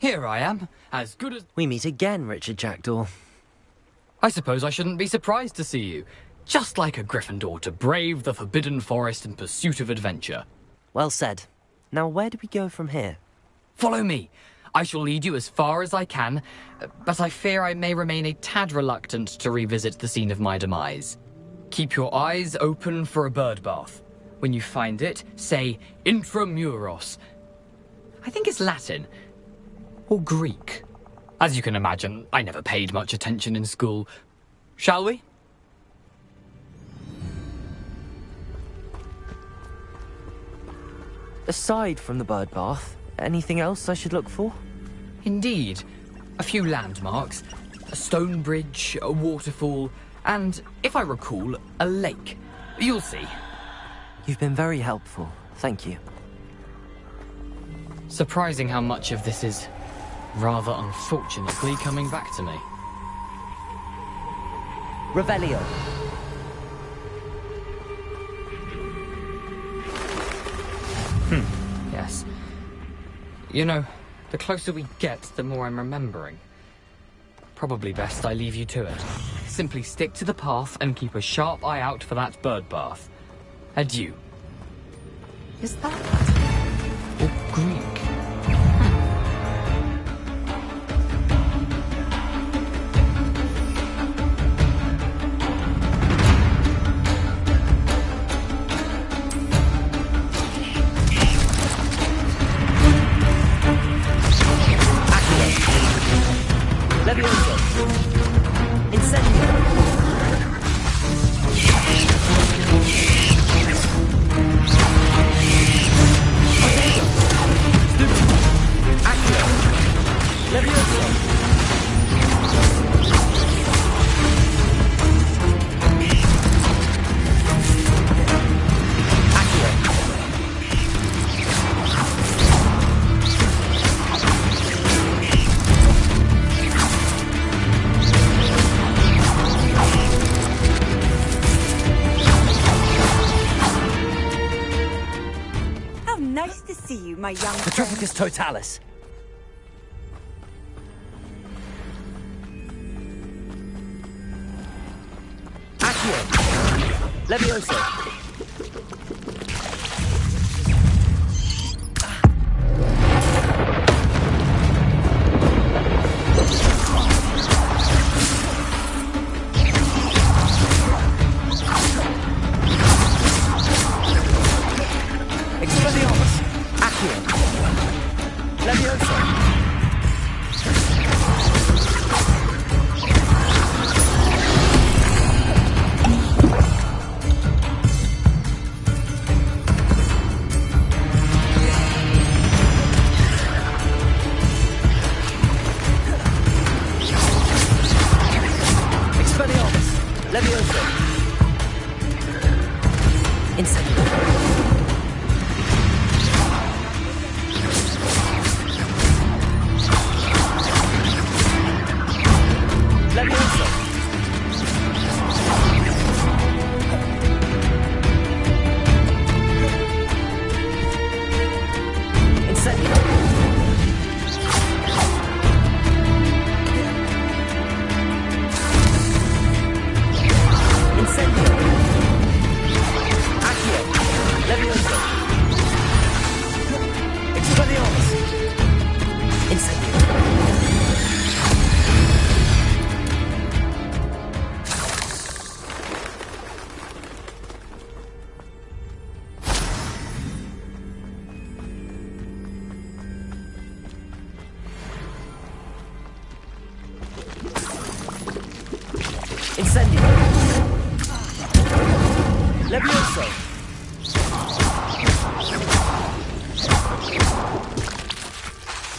Here I am, as good as... We meet again, Richard Jackdaw. I suppose I shouldn't be surprised to see you. Just like a Gryffindor to brave the Forbidden Forest in pursuit of adventure. Well said. Now where do we go from here? Follow me. I shall lead you as far as I can, but I fear I may remain a tad reluctant to revisit the scene of my demise. Keep your eyes open for a bird bath. When you find it, say Intramuros. I think it's Latin. Or Greek. As you can imagine, I never paid much attention in school. Shall we? Aside from the bird bath, anything else I should look for? Indeed. A few landmarks, a stone bridge, a waterfall, and, if I recall, a lake. You'll see. You've been very helpful. Thank you. Surprising how much of this is, rather unfortunately, coming back to me. Revelio. Yes. You know, the closer we get, the more I'm remembering. Probably best I leave you to it. Simply stick to the path and keep a sharp eye out for that bird bath. Adieu. Is that Latin or Greek? Incendio. see you, my young The friend. Tropicus Totalis. Accio. Levioso.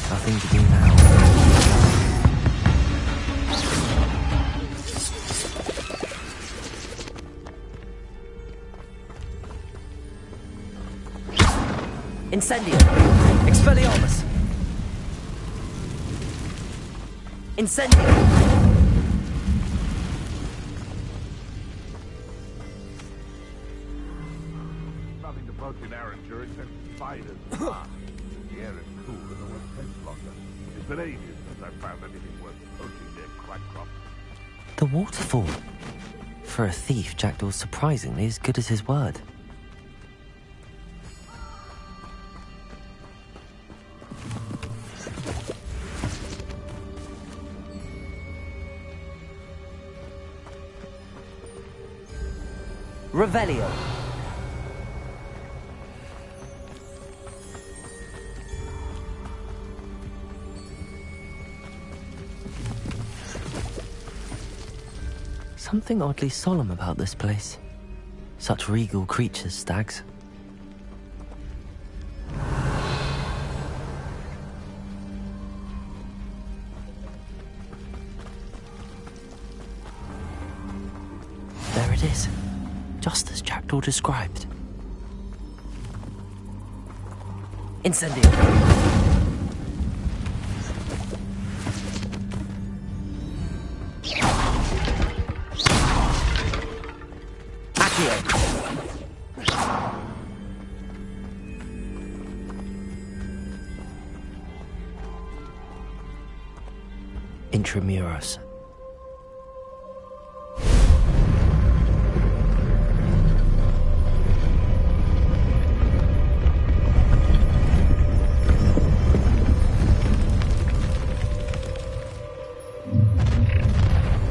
Nothing to do now. Incendio. Expelliarmus. Incendio. Nothing to poke in Arranger except spiders. The air is cool and the wet fence longer. It's been ages since I've found anything worth poaching their quack crop. The waterfall. For a thief, Jackdaw's surprisingly as good as his word. Revelio. Something oddly solemn about this place. Such regal creatures, stags. There it is. Just as Jackdaw described. Incendio. Accio. Intramuros.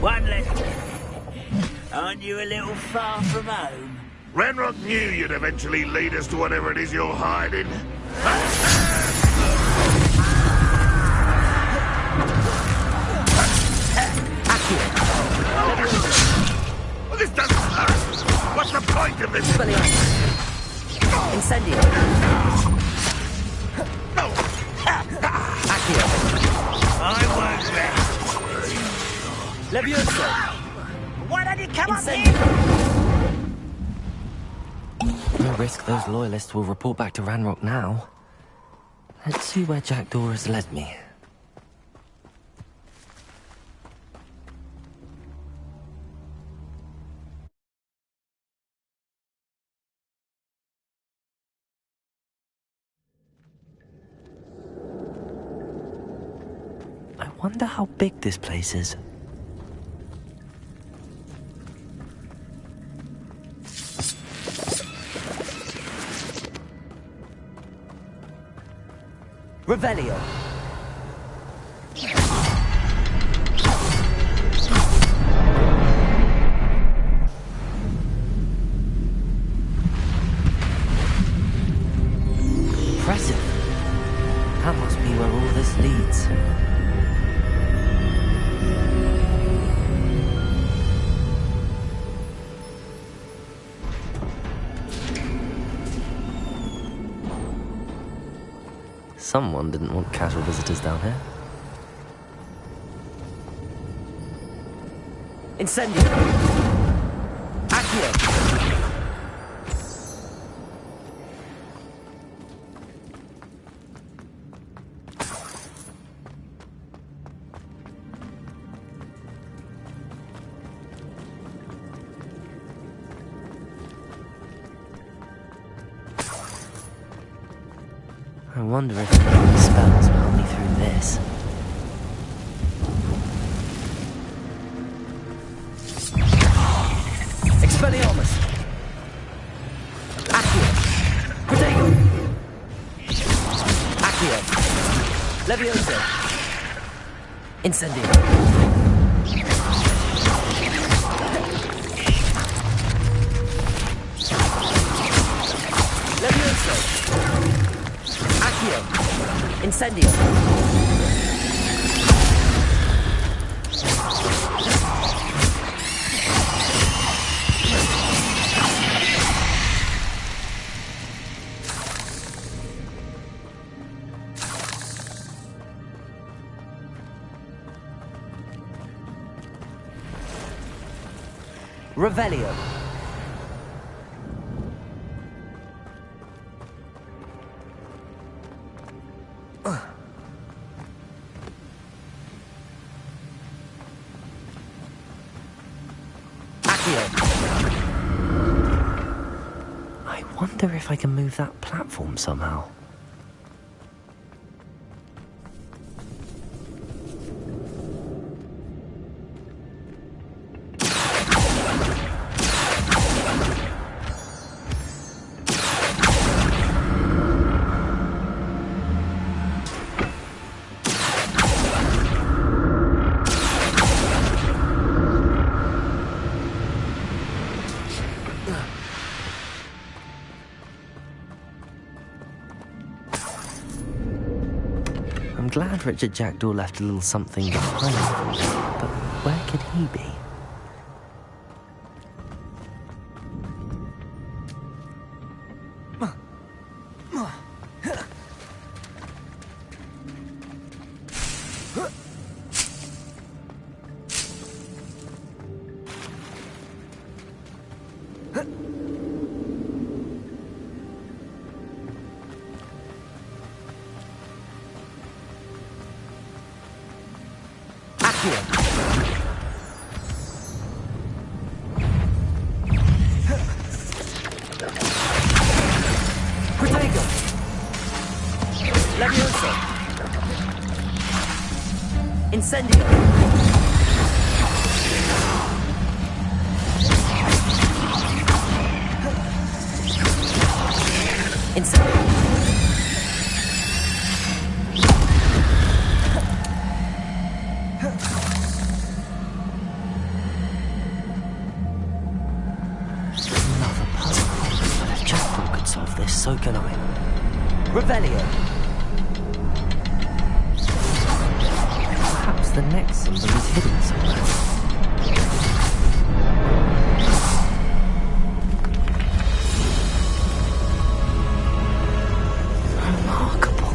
One left. Aren't you a little far from home? Ranrock knew you'd eventually lead us to whatever it is you're hiding. Well, this doesn't hurt. What's the point of this? Incendio. No. Accio. I won't rest. Levioso. Why don't you come up Incendio. here? No risk those loyalists will report back to Ranrock now. Let's see where Jackdaw has led me. wonder how big this place is. Revelio. Impressive. That must be where all this leads. Someone didn't want casual visitors down here. Incendio! Accio! I wonder if the spells will help me through this. Expelliarmus! Accio! Protego! Accio! Levioso! Incendio! Levioso! Accio! Incendio! Revelio. I wonder if I can move that platform somehow. I'm glad Richard Jackdaw left a little something behind for me, but where could he be? Protego! Levioso! Incendio! Incendio! So can I. Revelio. Perhaps the next symbol is hidden somewhere. Remarkable.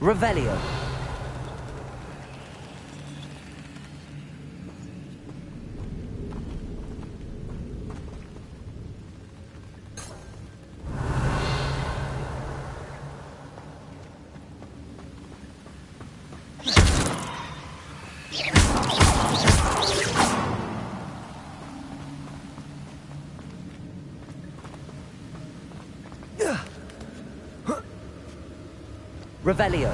Revelio. Revelio.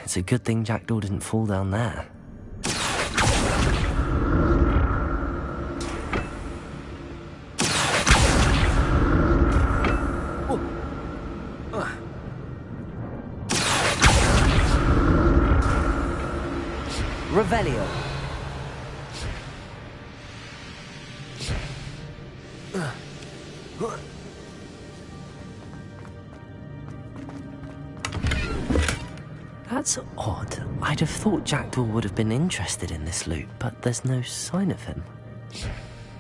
It's a good thing Jackdaw didn't fall down there. Revelio. That's odd. I'd have thought Jackdaw would have been interested in this loot, but there's no sign of him.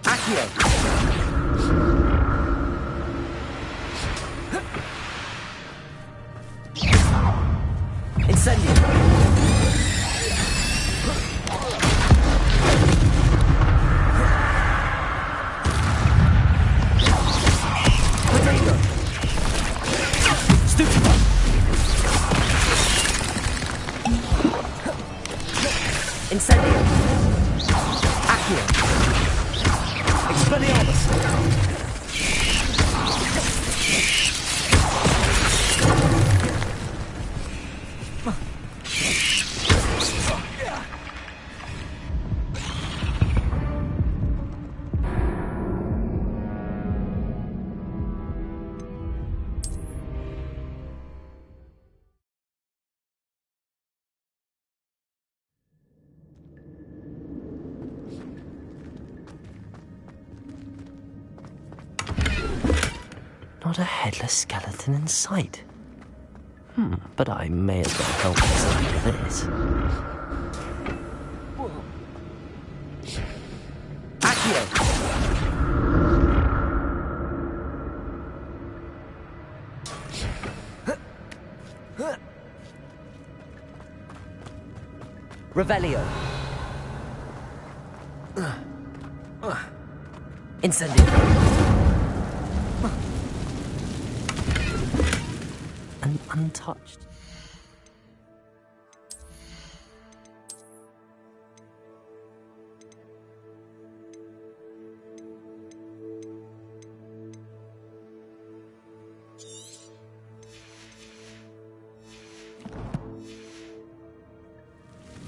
Accio! Incendio! Potato! Stupid! Incendio! Accio! Expelliarmus! Not a headless skeleton in sight. But I may as well help myself with this. Accio! Revelio. Incendio. And untouched.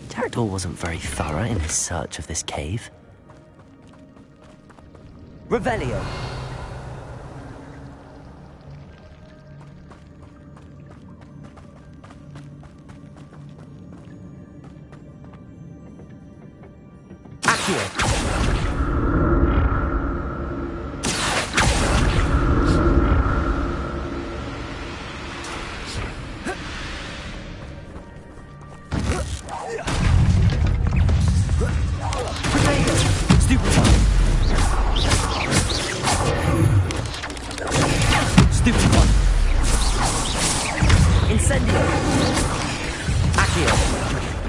Jackdaw wasn't very thorough in his search of this cave. Revelio. Incendio! Accio!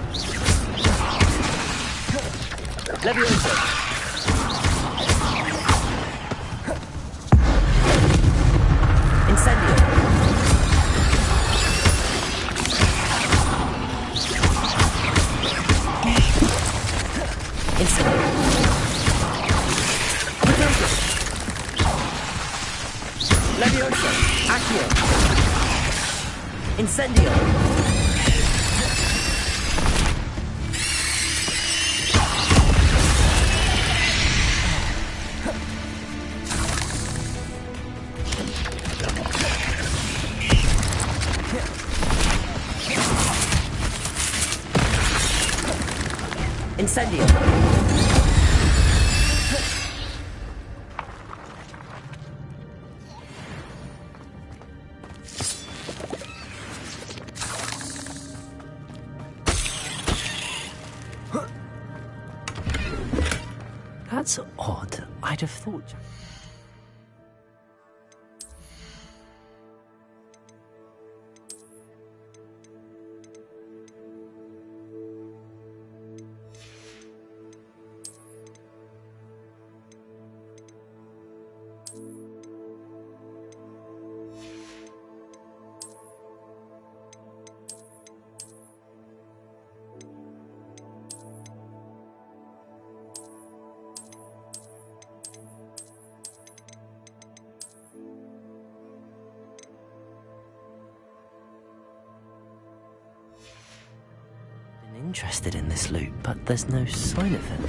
Levioso. Incendio. Incendio. Levioso. Accio. Incendio. Incendio. That's odd. I'd have thought... interested in this loot, but there's no sign of him.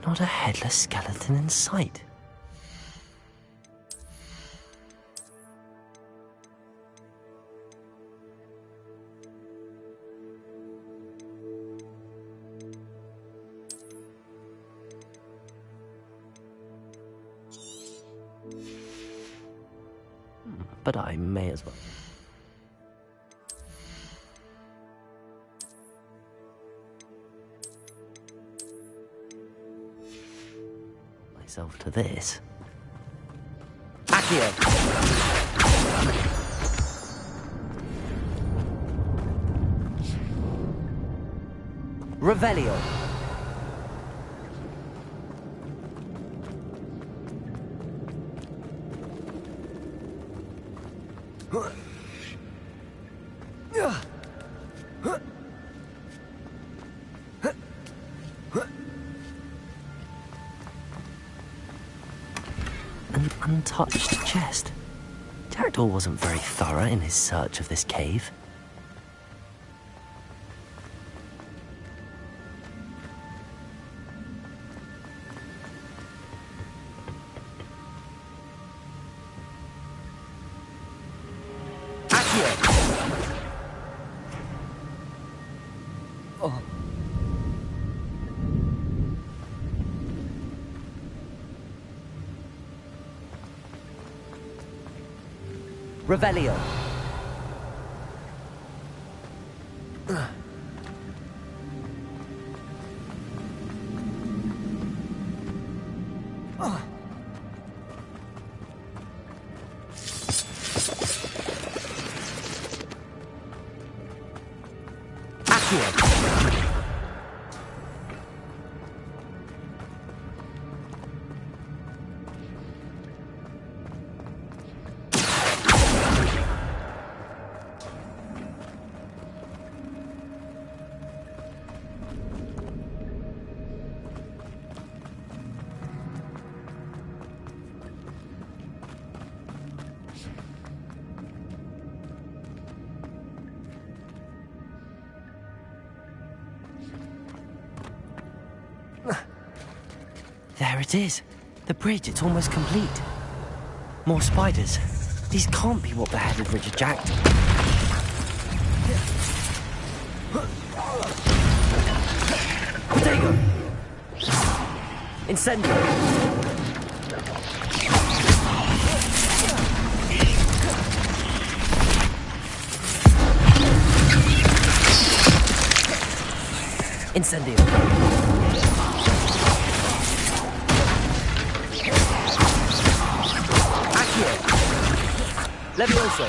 Not a headless skeleton in sight. But I may as well. Myself to this. Accio! Revelio! An untouched chest. Jackdaw wasn't very thorough in his search of this cave. Oh. Revelio. There it is. The bridge, it's almost complete. More spiders. These can't be what beheaded Richard Jack. Potato! Incendio! Incendio! Accio! Levioso!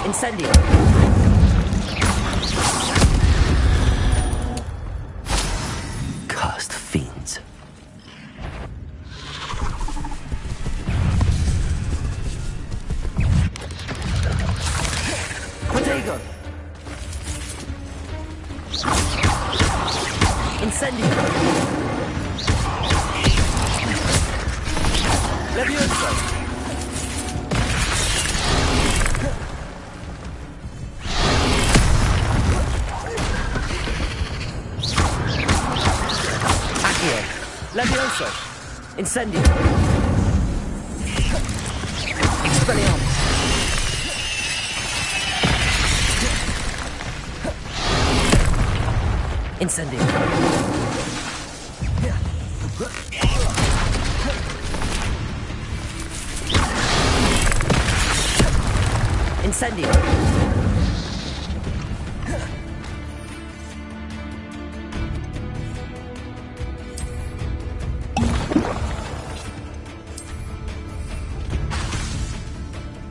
Incendio! Cursed fiends. Protego! Incendio! Levioso! Accio! Levioso! Incendio! Expelliarmus! Incendio! Incendio!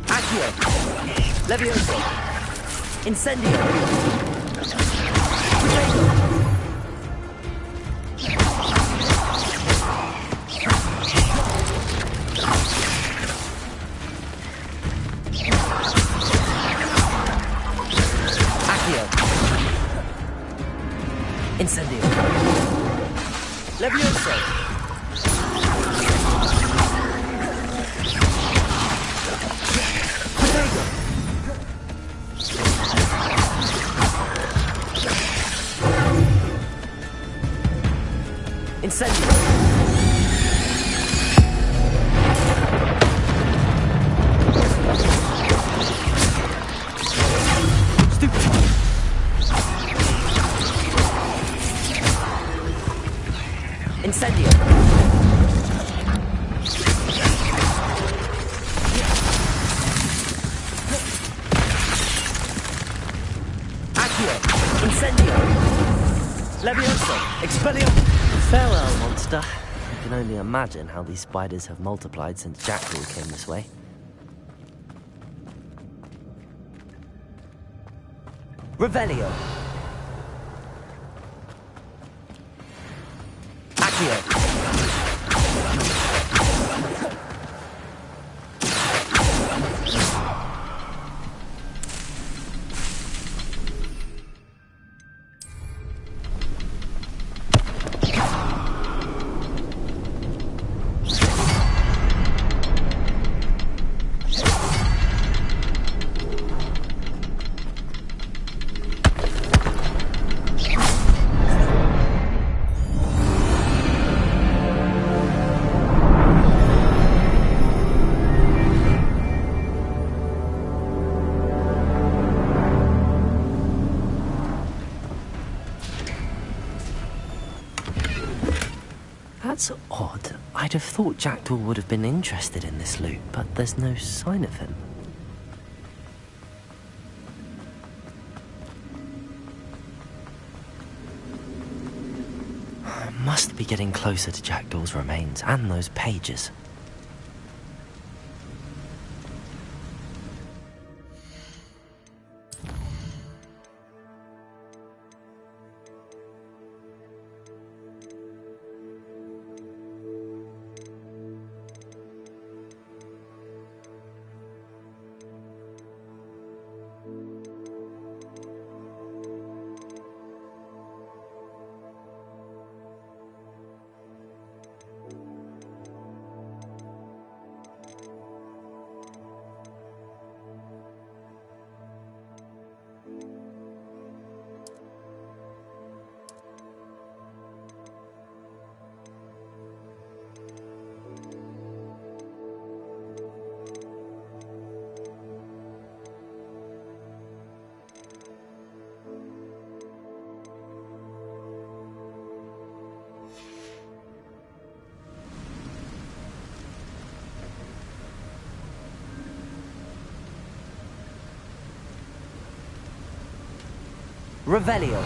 Accio! Levioso! Incendio! Incendio! Levioso! Potato! Incendio! Incendio! Accio! Incendio! Levioso! Expellium! Farewell, monster. I can only imagine how these spiders have multiplied since Jackdaw came this way. Revelio! Accio! That's odd. I'd have thought Jackdaw would have been interested in this loot, but there's no sign of him. I must be getting closer to Jackdaw's remains and those pages. Revelio.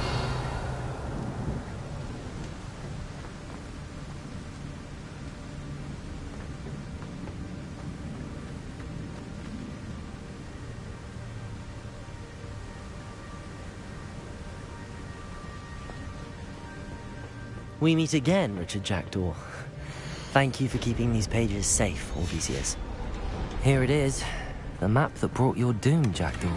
We meet again, Richard Jackdaw. Thank you for keeping these pages safe all these years. Here it is, the map that brought your doom, Jackdaw.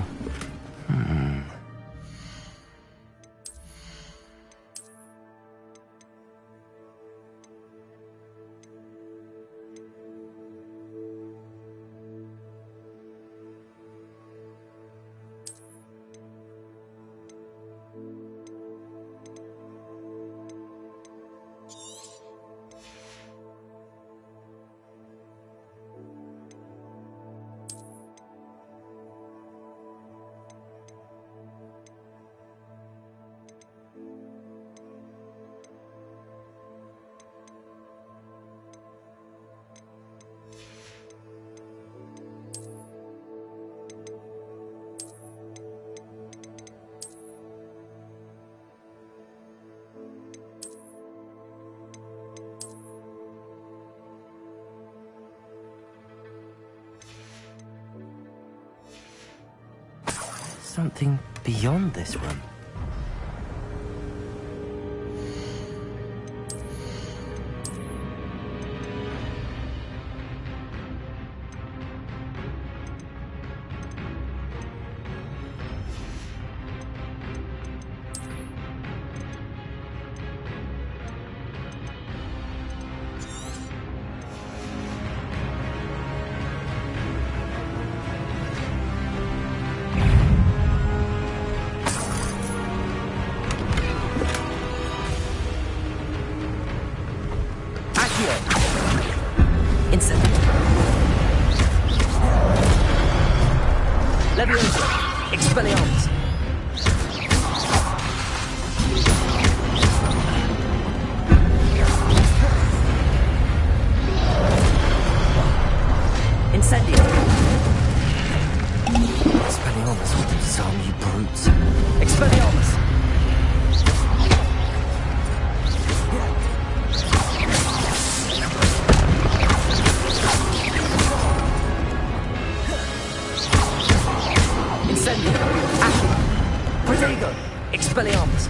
Something beyond this room. Expelliarmus. Incendio. Expelliarmus will disarm you brutes. Expelliarmus. Incendio. Accio. Protego. Expelliarmus.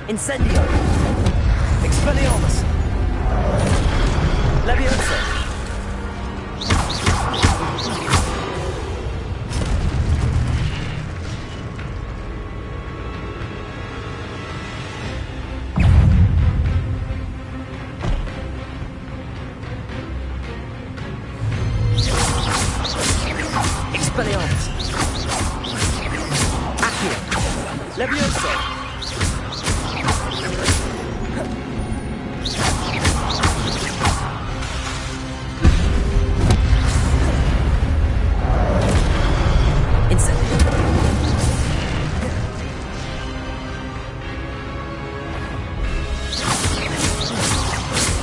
Incendio. Expelliarmus. Leviosa. Expelliarmus. Accio. Leviosa.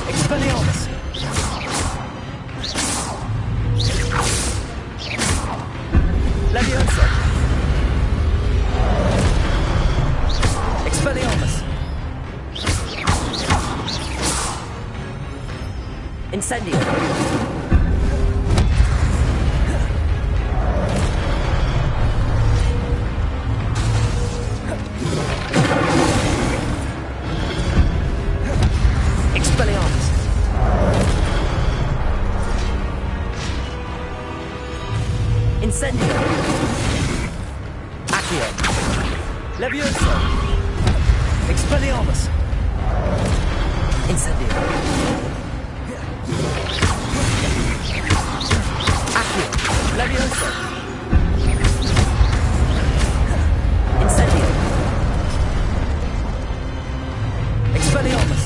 Expelliarmus. Leviosa. Expelliarmus. Incendio. Expelliarmus. Incendio. Accio. Leviosa. Expelliarmus. Incendio. Accio. Leviosa. Incendio. Expelliarmus.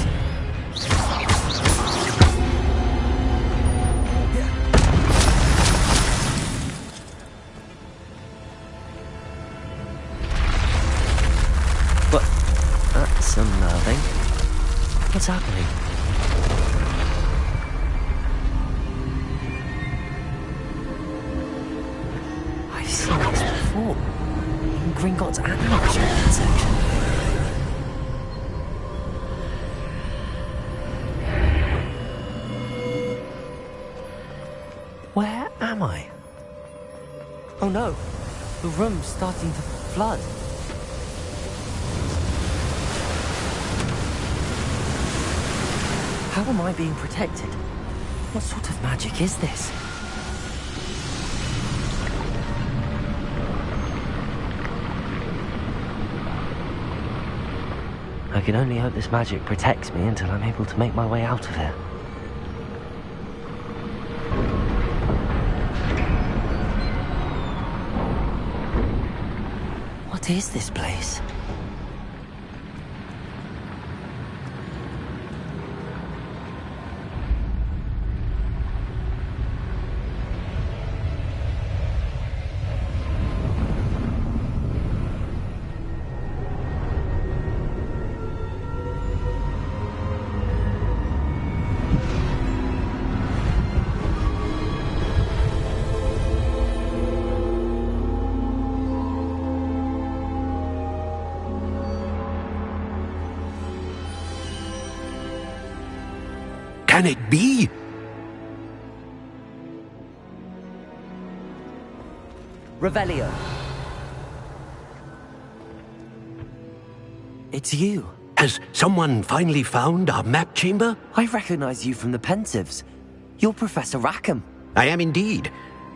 That's unnerving. What's happening? I've seen this before. In Gringotts animal treatment section. Where am I? Oh no, the room's starting to flood. How am I being protected? What sort of magic is this? I can only hope this magic protects me until I'm able to make my way out of here. What is this place? Can it be? Revelio. It's you. Has someone finally found our map chamber? I recognize you from the Pensives. You're Professor Rackham. I am indeed.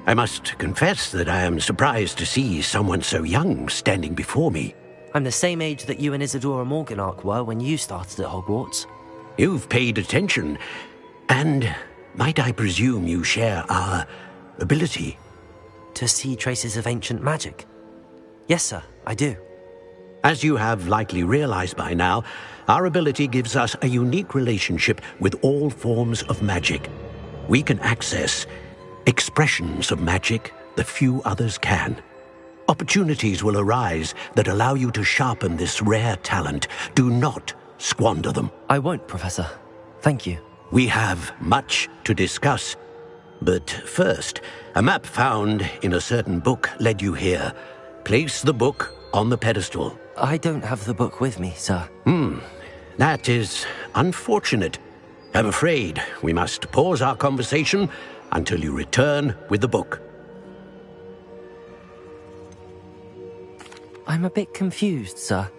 I must confess that I am surprised to see someone so young standing before me. I'm the same age that you and Isadora Morganach were when you started at Hogwarts. You've paid attention, and might I presume you share our ability? To see traces of ancient magic? Yes, sir, I do. As you have likely realized by now, our ability gives us a unique relationship with all forms of magic. We can access expressions of magic that few others can. Opportunities will arise that allow you to sharpen this rare talent. Do not squander them. I won't, Professor. Thank you. We have much to discuss. But first, a map found in a certain book led you here. Place the book on the pedestal. I don't have the book with me, sir. That is unfortunate. I'm afraid we must pause our conversation until you return with the book. I'm a bit confused, sir.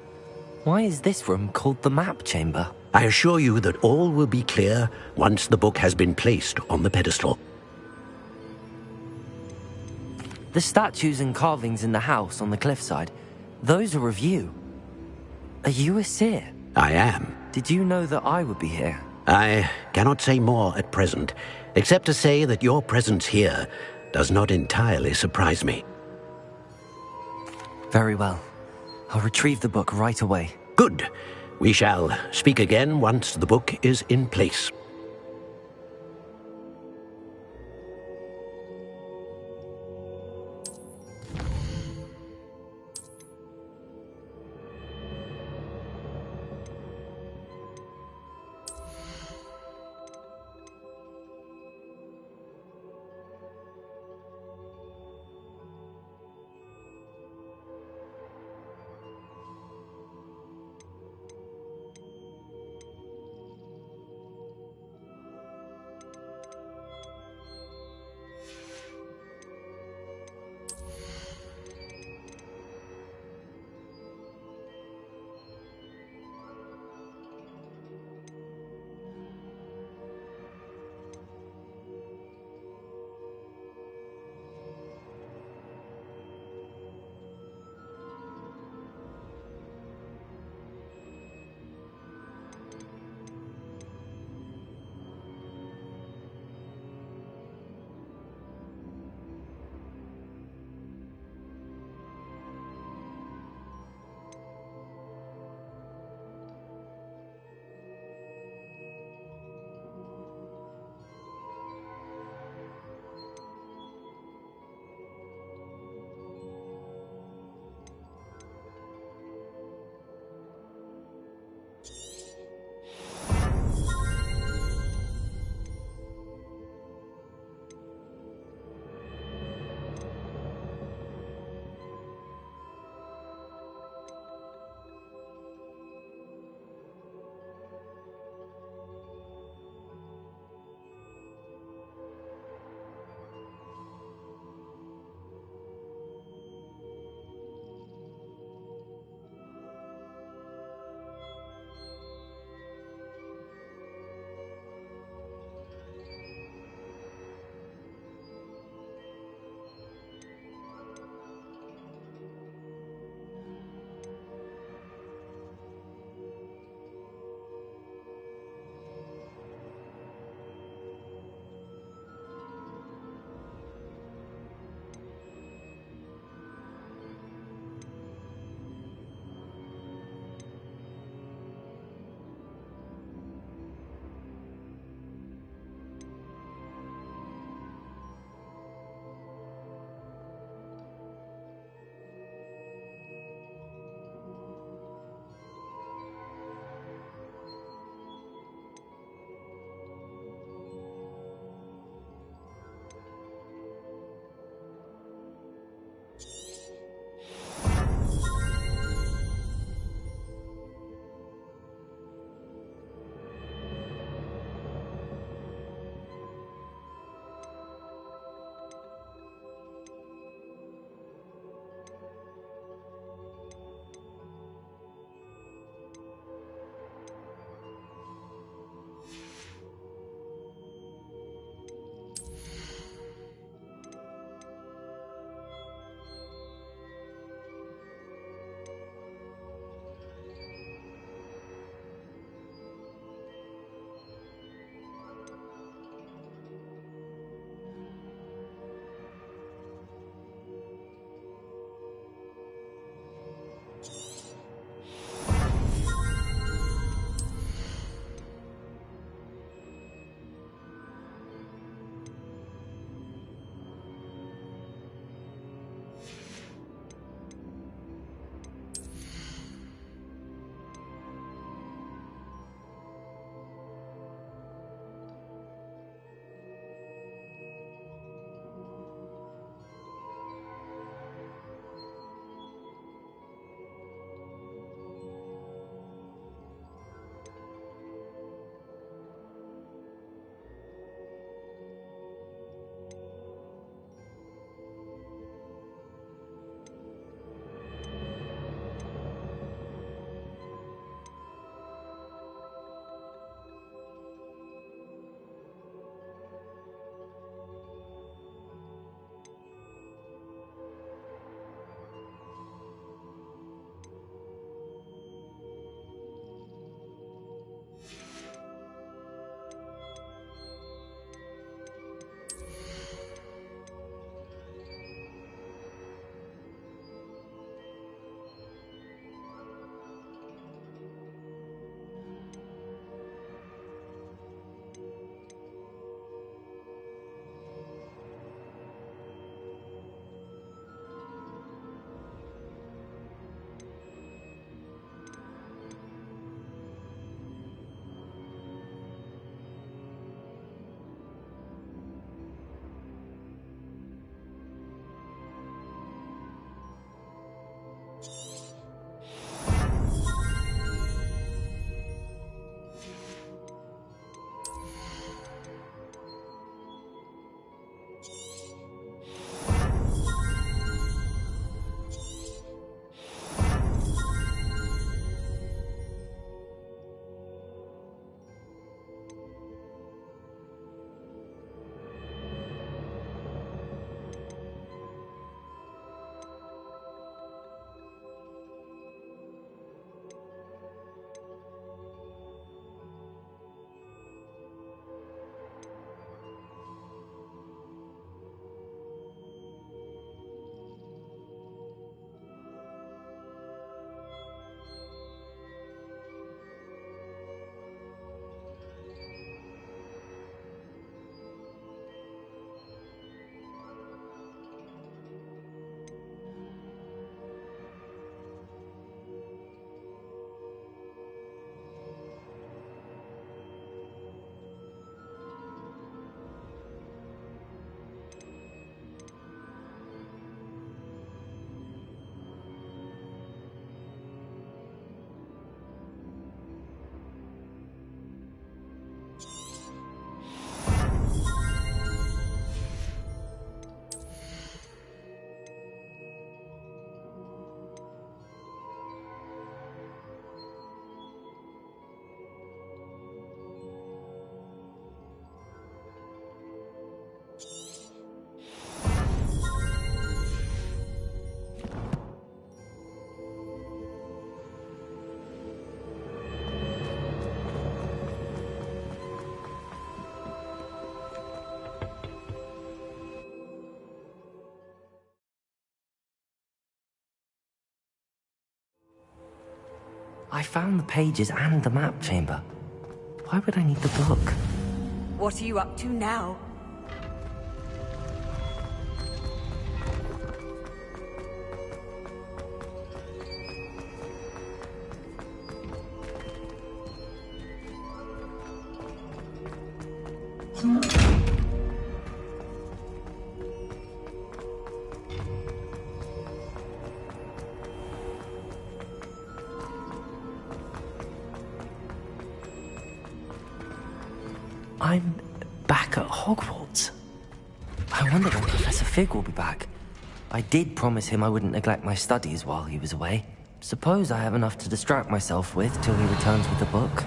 Why is this room called the map chamber? I assure you that all will be clear once the book has been placed on the pedestal. The statues and carvings in the house on the cliffside, those are of you. Are you a seer? I am. Did you know that I would be here? I cannot say more at present, except to say that your presence here does not entirely surprise me. Very well. I'll retrieve the book right away. Good. We shall speak again once the book is in place. I found the pages and the map chamber. Why would I need the book? What are you up to now? I'm back at Hogwarts. I wonder when Professor Fig will be back. I did promise him I wouldn't neglect my studies while he was away. Suppose I have enough to distract myself with till he returns with the book.